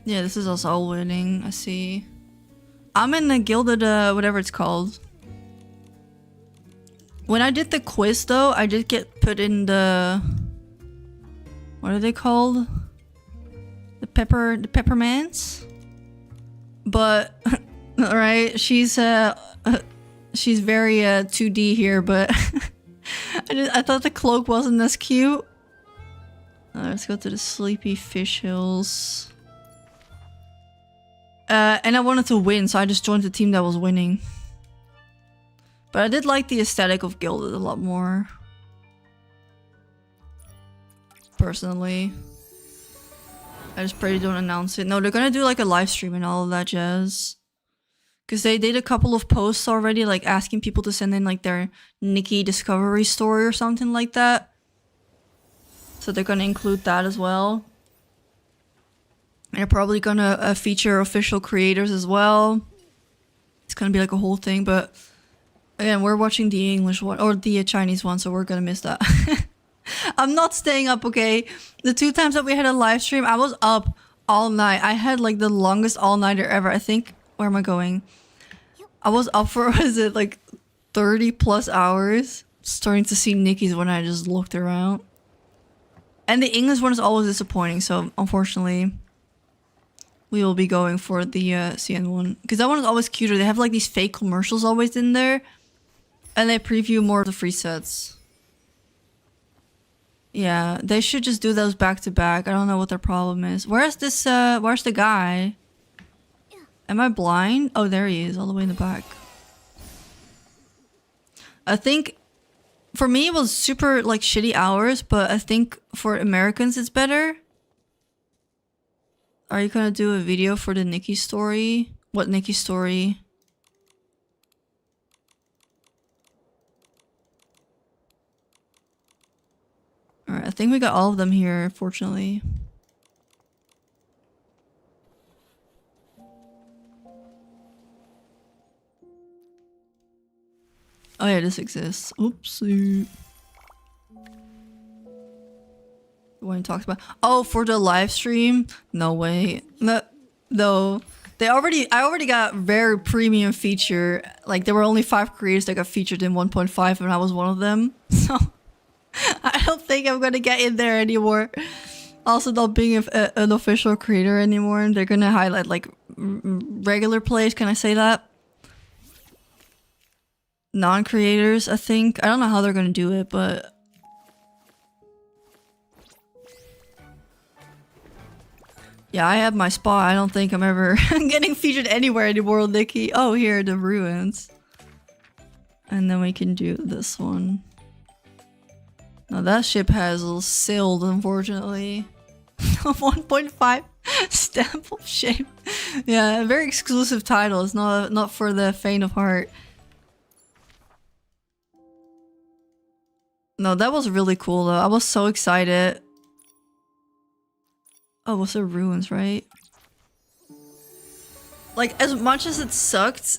Yeah, this is also all winning. I see. I'm in the gilded, whatever it's called. When I did the quiz, though, I did get put in the... What are they called? The peppermans? But, right, she's very 2D here, but I thought the cloak wasn't as cute. Let's go to the Sleepy Fish Hills. And I wanted to win, so I just joined the team that was winning. But I did like the aesthetic of Gilded a lot more. Personally. I just pray they don't announce it. No, they're gonna do like a live stream and all of that jazz. Because they did a couple of posts already, like asking people to send in like their Nikki discovery story or something like that. So they're gonna include that as well. And they're probably gonna feature official creators as well. It's gonna be like a whole thing, but again, we're watching the English one or the Chinese one, so we're gonna miss that. I'm not staying up, okay? The 2 times that we had a live stream, I was up all night. I had like the longest all-nighter ever. I think, where am I going? I was up for, was it like 30 plus hours? Starting to see Nikki's when I just looked around. And the English one is always disappointing, so unfortunately... we will be going for the CN one. Because that one is always cuter. They have like these fake commercials always in there. And they preview more of the free sets. Yeah, they should just do those back to back. I don't know what their problem is. Where's this, where's the guy? Am I blind? Oh, there he is, all the way in the back. I think, for me it was super like shitty hours, but I think for Americans it's better. Are you gonna do a video for the Nikki story? What Nikki story? Alright, I think we got all of them here, fortunately. Oh yeah, this exists. Oopsie. When he talks about, oh, for the live stream? No way. No. I already got very premium feature. Like there were only 5 creators that got featured in 1.5 and I was one of them. So I don't think I'm gonna get in there anymore. Also not being an official creator anymore. They're gonna highlight like regular plays, can I say that? Non-creators, I think. I don't know how they're gonna do it, but... yeah, I have my spot. I don't think I'm ever getting featured anywhere anymore with Nikki. Oh, here, the ruins. And then we can do this one. Now that ship has sailed, unfortunately. 1.5 stamp of shame. Yeah, a very exclusive title. It's not for the faint of heart. No, that was really cool though. I was so excited. Oh, was the ruins, right? Like, as much as it sucked,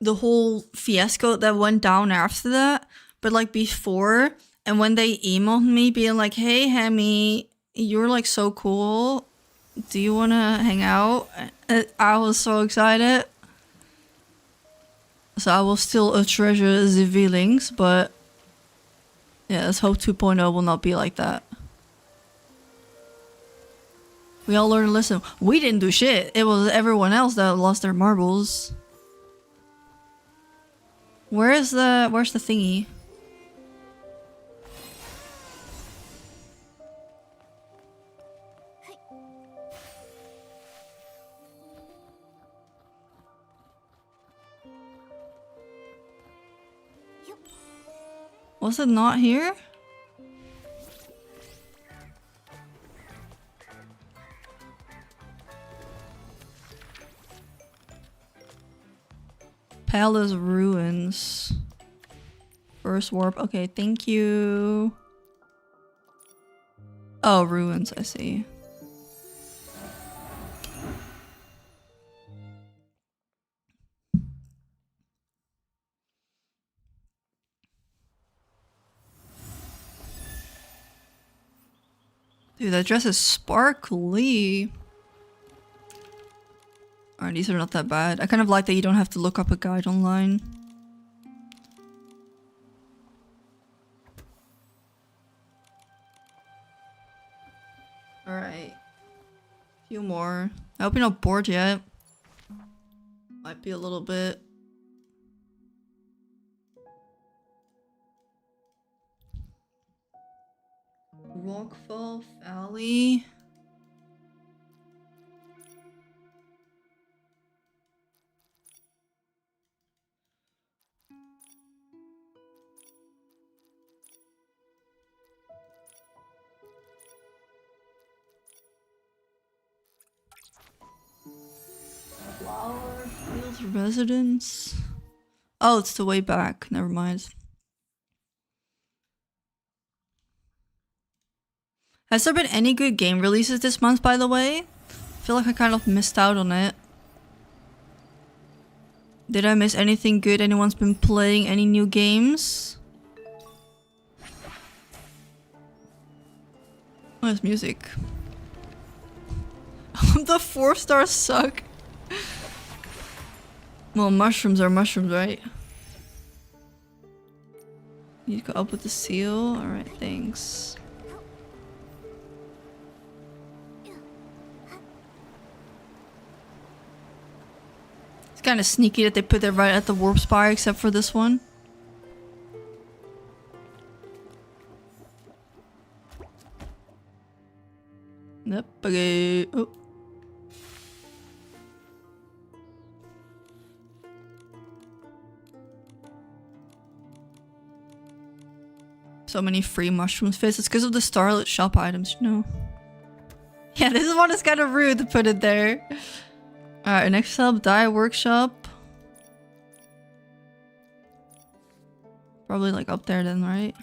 the whole fiasco that went down after that, but like before, and when they emailed me being like, hey, Hammy, you're like so cool. Do you want to hang out? I was so excited. So I will still treasure the feelings, but yeah, let's hope 2.0 will not be like that. We all learned a lesson. We didn't do shit. It was everyone else that lost their marbles. Where's the thingy? Was it not here? Palace ruins. First warp. Okay, thank you. Oh, ruins, I see. Dude, that dress is sparkly. Alright, these are not that bad. I kind of like that you don't have to look up a guide online. Alright. Few more. I hope you're not bored yet. Might be a little bit. Rockfall Valley. Flower Fields Residence. Oh, it's the way back. Never mind. Has there been any good game releases this month, by the way? I feel like I kind of missed out on it. Did I miss anything good? Anyone's been playing any new games? Oh, there's music. The 4-stars suck. Well, mushrooms are mushrooms, right? Need to go up with the seal? Alright, thanks. It's kind of sneaky that they put it right at the warp spire, except for this one. Yep, okay. Oh. So many free mushrooms fits. It's because of the Starlit shop items, you know. Yeah, this one is kind of rude to put it there. Alright, next up, dye workshop. Probably like up there then, right?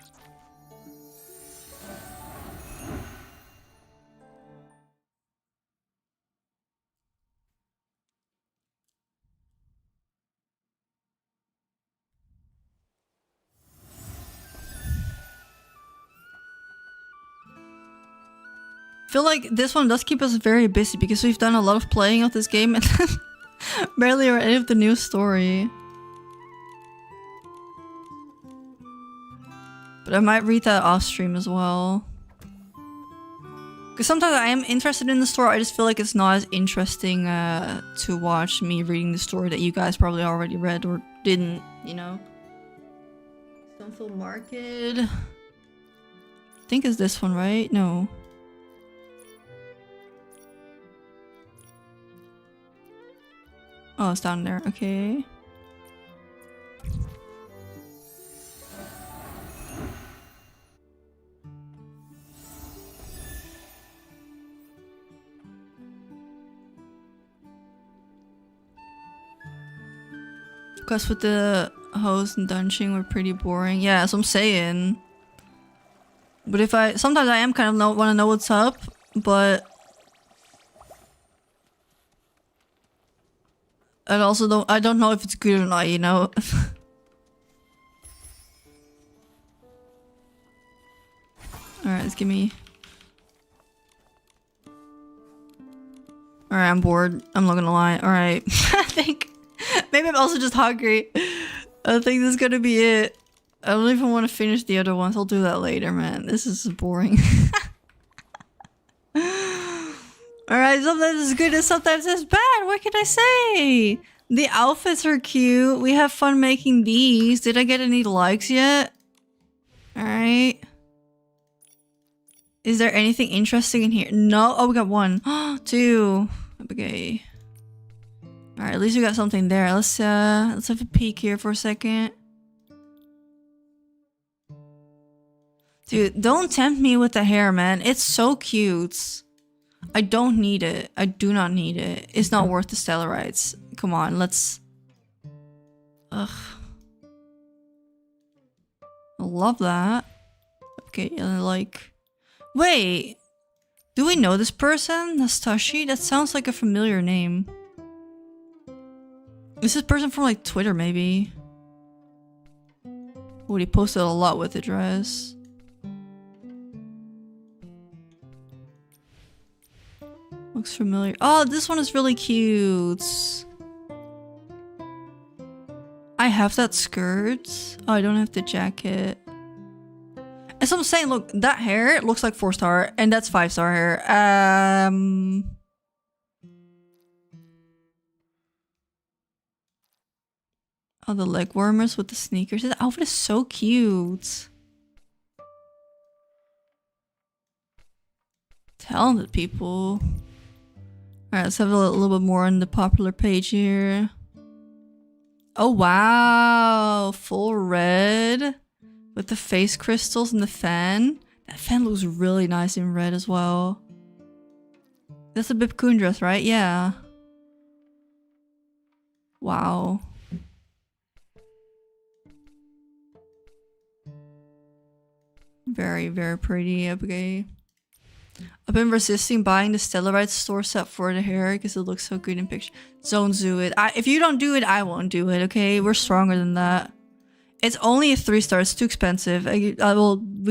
I feel like this one does keep us very busy because we've done a lot of playing of this game and barely read any of the new story. But I might read that off stream as well. Because sometimes I am interested in the story, I just feel like it's not as interesting to watch me reading the story that you guys probably already read or didn't, you know? Stoneful Market. I think it's this one, right? No. Oh, it's down there. Okay. Quests with the host and dungeon were pretty boring. Yeah, that's what I'm saying. But if sometimes I am kind of want to know what's up, but I don't know if it's good or not, you know? Alright, let's give me... Alright, I'm bored. I'm not gonna lie. Alright. I think... Maybe I'm also just hungry. I think this is gonna be it. I don't even want to finish the other ones. I'll do that later, man. This is boring. Alright, sometimes it's good and sometimes it's bad. What can I say? The outfits are cute. We have fun making these. Did I get any likes yet? Alright. Is there anything interesting in here? No. Oh, we got one. 2. Okay. Alright, at least we got something there. Let's have a peek here for a second. Dude, don't tempt me with the hair, man. It's so cute. I don't need it. I do not need it. It's not worth the stellarites. Come on, let's... Ugh. I love that. Okay, like... Wait! Do we know this person? Nastashi? That sounds like a familiar name. Is this person from like Twitter maybe? Oh, he posted a lot with the dress. Looks familiar. Oh, this one is really cute. I have that skirt. Oh, I don't have the jacket. And so I'm saying, look, that hair looks like 4-star, and that's 5-star hair. Oh, the leg warmers with the sneakers. This outfit is so cute. Talented people. Alright, let's have a little bit more on the popular page here. Oh, wow. Full red. With the face crystals and the fan. That fan looks really nice in red as well. That's a Bipcoon dress, right? Yeah. Wow. Very, very pretty. Okay. I've been resisting buying the Stellarite store set for the hair because it looks so good in picture. Don't do it. If you don't do it, I won't do it, okay? We're stronger than that. It's only a 3-star. It's too expensive. We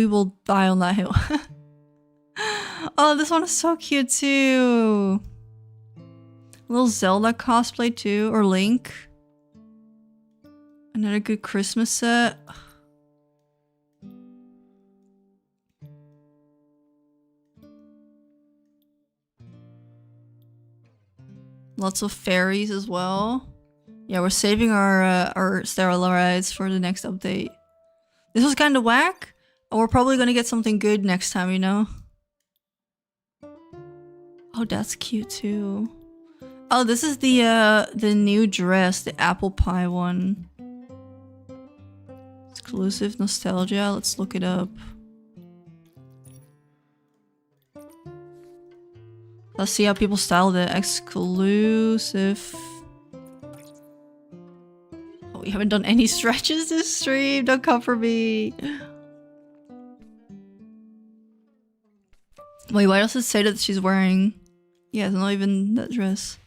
will die on that hill. Oh, this one is so cute too. A little Zelda cosplay too, or Link. Another good Christmas set. Lots of fairies as well. Yeah, we're saving our Stellarites for the next update. This was kind of whack. We're probably gonna get something good next time, you know? Oh, that's cute too. Oh, this is the new dress, the apple pie one. Exclusive nostalgia. Let's look it up. Let's see how people style the exclusive. Oh, we haven't done any stretches this stream. Don't come for me. Wait, why does it say that she's wearing? Yeah, it's not even that dress.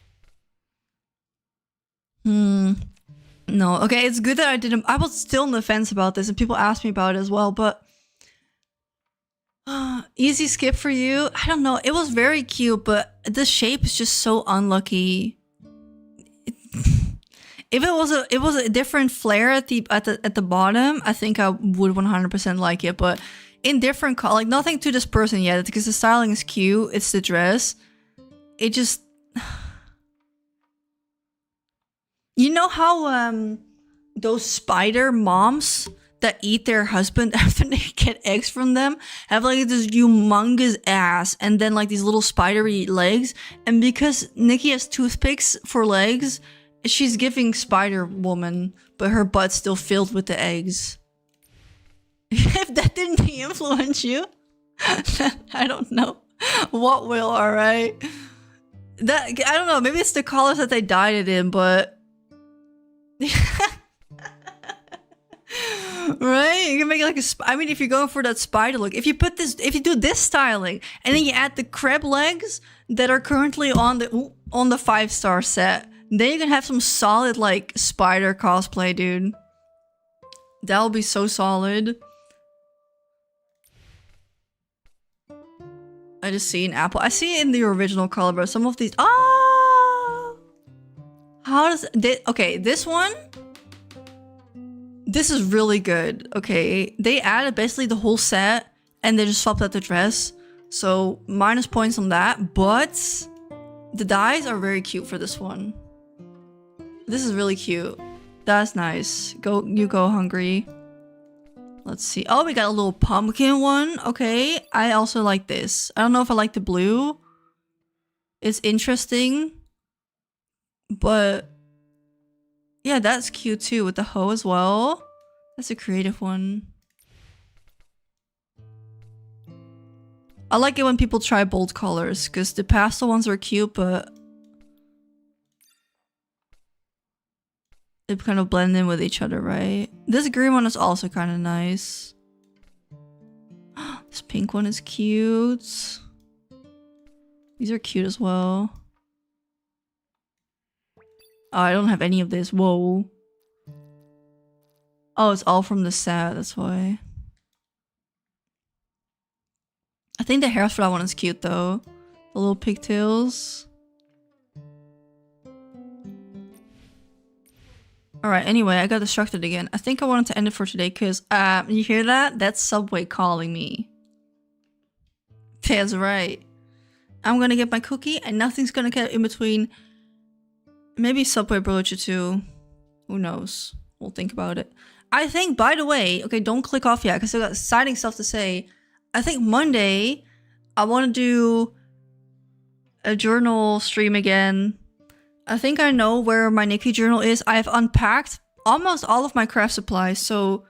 No. Okay, it's good that I didn't. I was still on the fence about this, and people asked me about it as well, but. Easy skip for you. I don't know. It was very cute, but the shape is just so unlucky. If it was a different flare at the bottom, I think I would 100% like it. But in different color, like nothing to this person yet, because the styling is cute. It's the dress. It just, you know how those spider moms that eat their husband after they get eggs from them have like this humongous ass and then like these little spidery legs, and because Nikki has toothpicks for legs, she's giving Spider Woman, but her butt's still filled with the eggs. If that didn't influence you, then I don't know what will. All right, that I don't know, maybe it's the colors that they dyed it in, but right? You can make it like I mean, if you're going for that spider look, if you do this styling and then you add the crab legs that are currently on the 5-star set, then you can have some solid like spider cosplay, dude. That'll be so solid. I just see an apple. I see it in the original color, but some of these. Oh, how does okay? This one. This is really good. Okay, they added basically the whole set and they just swapped out the dress. So minus points on that, but the dyes are very cute for this one. This is really cute. That's nice. You go hungry. Let's see. Oh, we got a little pumpkin one. Okay, I also like this. I don't know if I like the blue. It's interesting, but yeah, that's cute too with the hoe as well. That's a creative one. I like it when people try bold colors, because the pastel ones are cute, but they kind of blend in with each other, right? This green one is also kind of nice. This pink one is cute. These are cute as well. Oh, I don't have any of this. Whoa. Oh, it's all from the set, that's why. I think the hair for that one is cute though. The little pigtails. Alright, anyway, I got distracted again. I think I wanted to end it for today because, you hear that? That's Subway calling me. That's right. I'm gonna get my cookie and nothing's gonna get in between. Maybe Subway broach too. Who knows? We'll think about it. I think, by the way, okay, don't click off yet because I got exciting stuff to say. I think Monday, I want to do a journal stream again. I think I know where my Nikki journal is. I have unpacked almost all of my craft supplies, so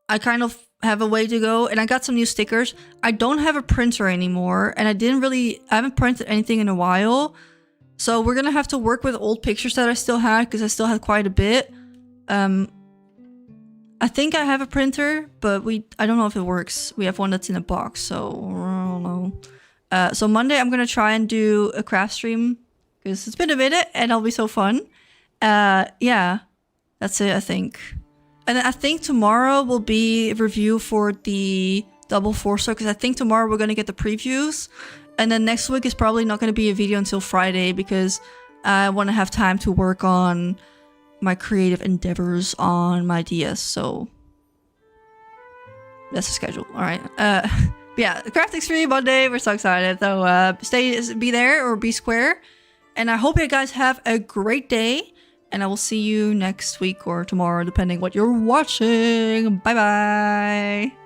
I kind of have a way to go. And I got some new stickers. I don't have a printer anymore, and I haven't printed anything in a while. So we're gonna have to work with old pictures that I still had, because I still had quite a bit. I think I have a printer, but I don't know if it works. We have one that's in a box, so I don't know. So Monday I'm gonna try and do a craft stream, because it's been a minute and it'll be so fun. Yeah, that's it, I think. And then I think tomorrow will be a review for the double four-star, because I think tomorrow we're gonna get the previews. And then next week is probably not gonna be a video until Friday, because I want to have time to work on my creative endeavors on my DS, so that's the schedule. All right. Yeah, the crafting stream Monday. We're so excited. So be there or be square. And I hope you guys have a great day. And I will see you next week or tomorrow, depending what you're watching. Bye bye.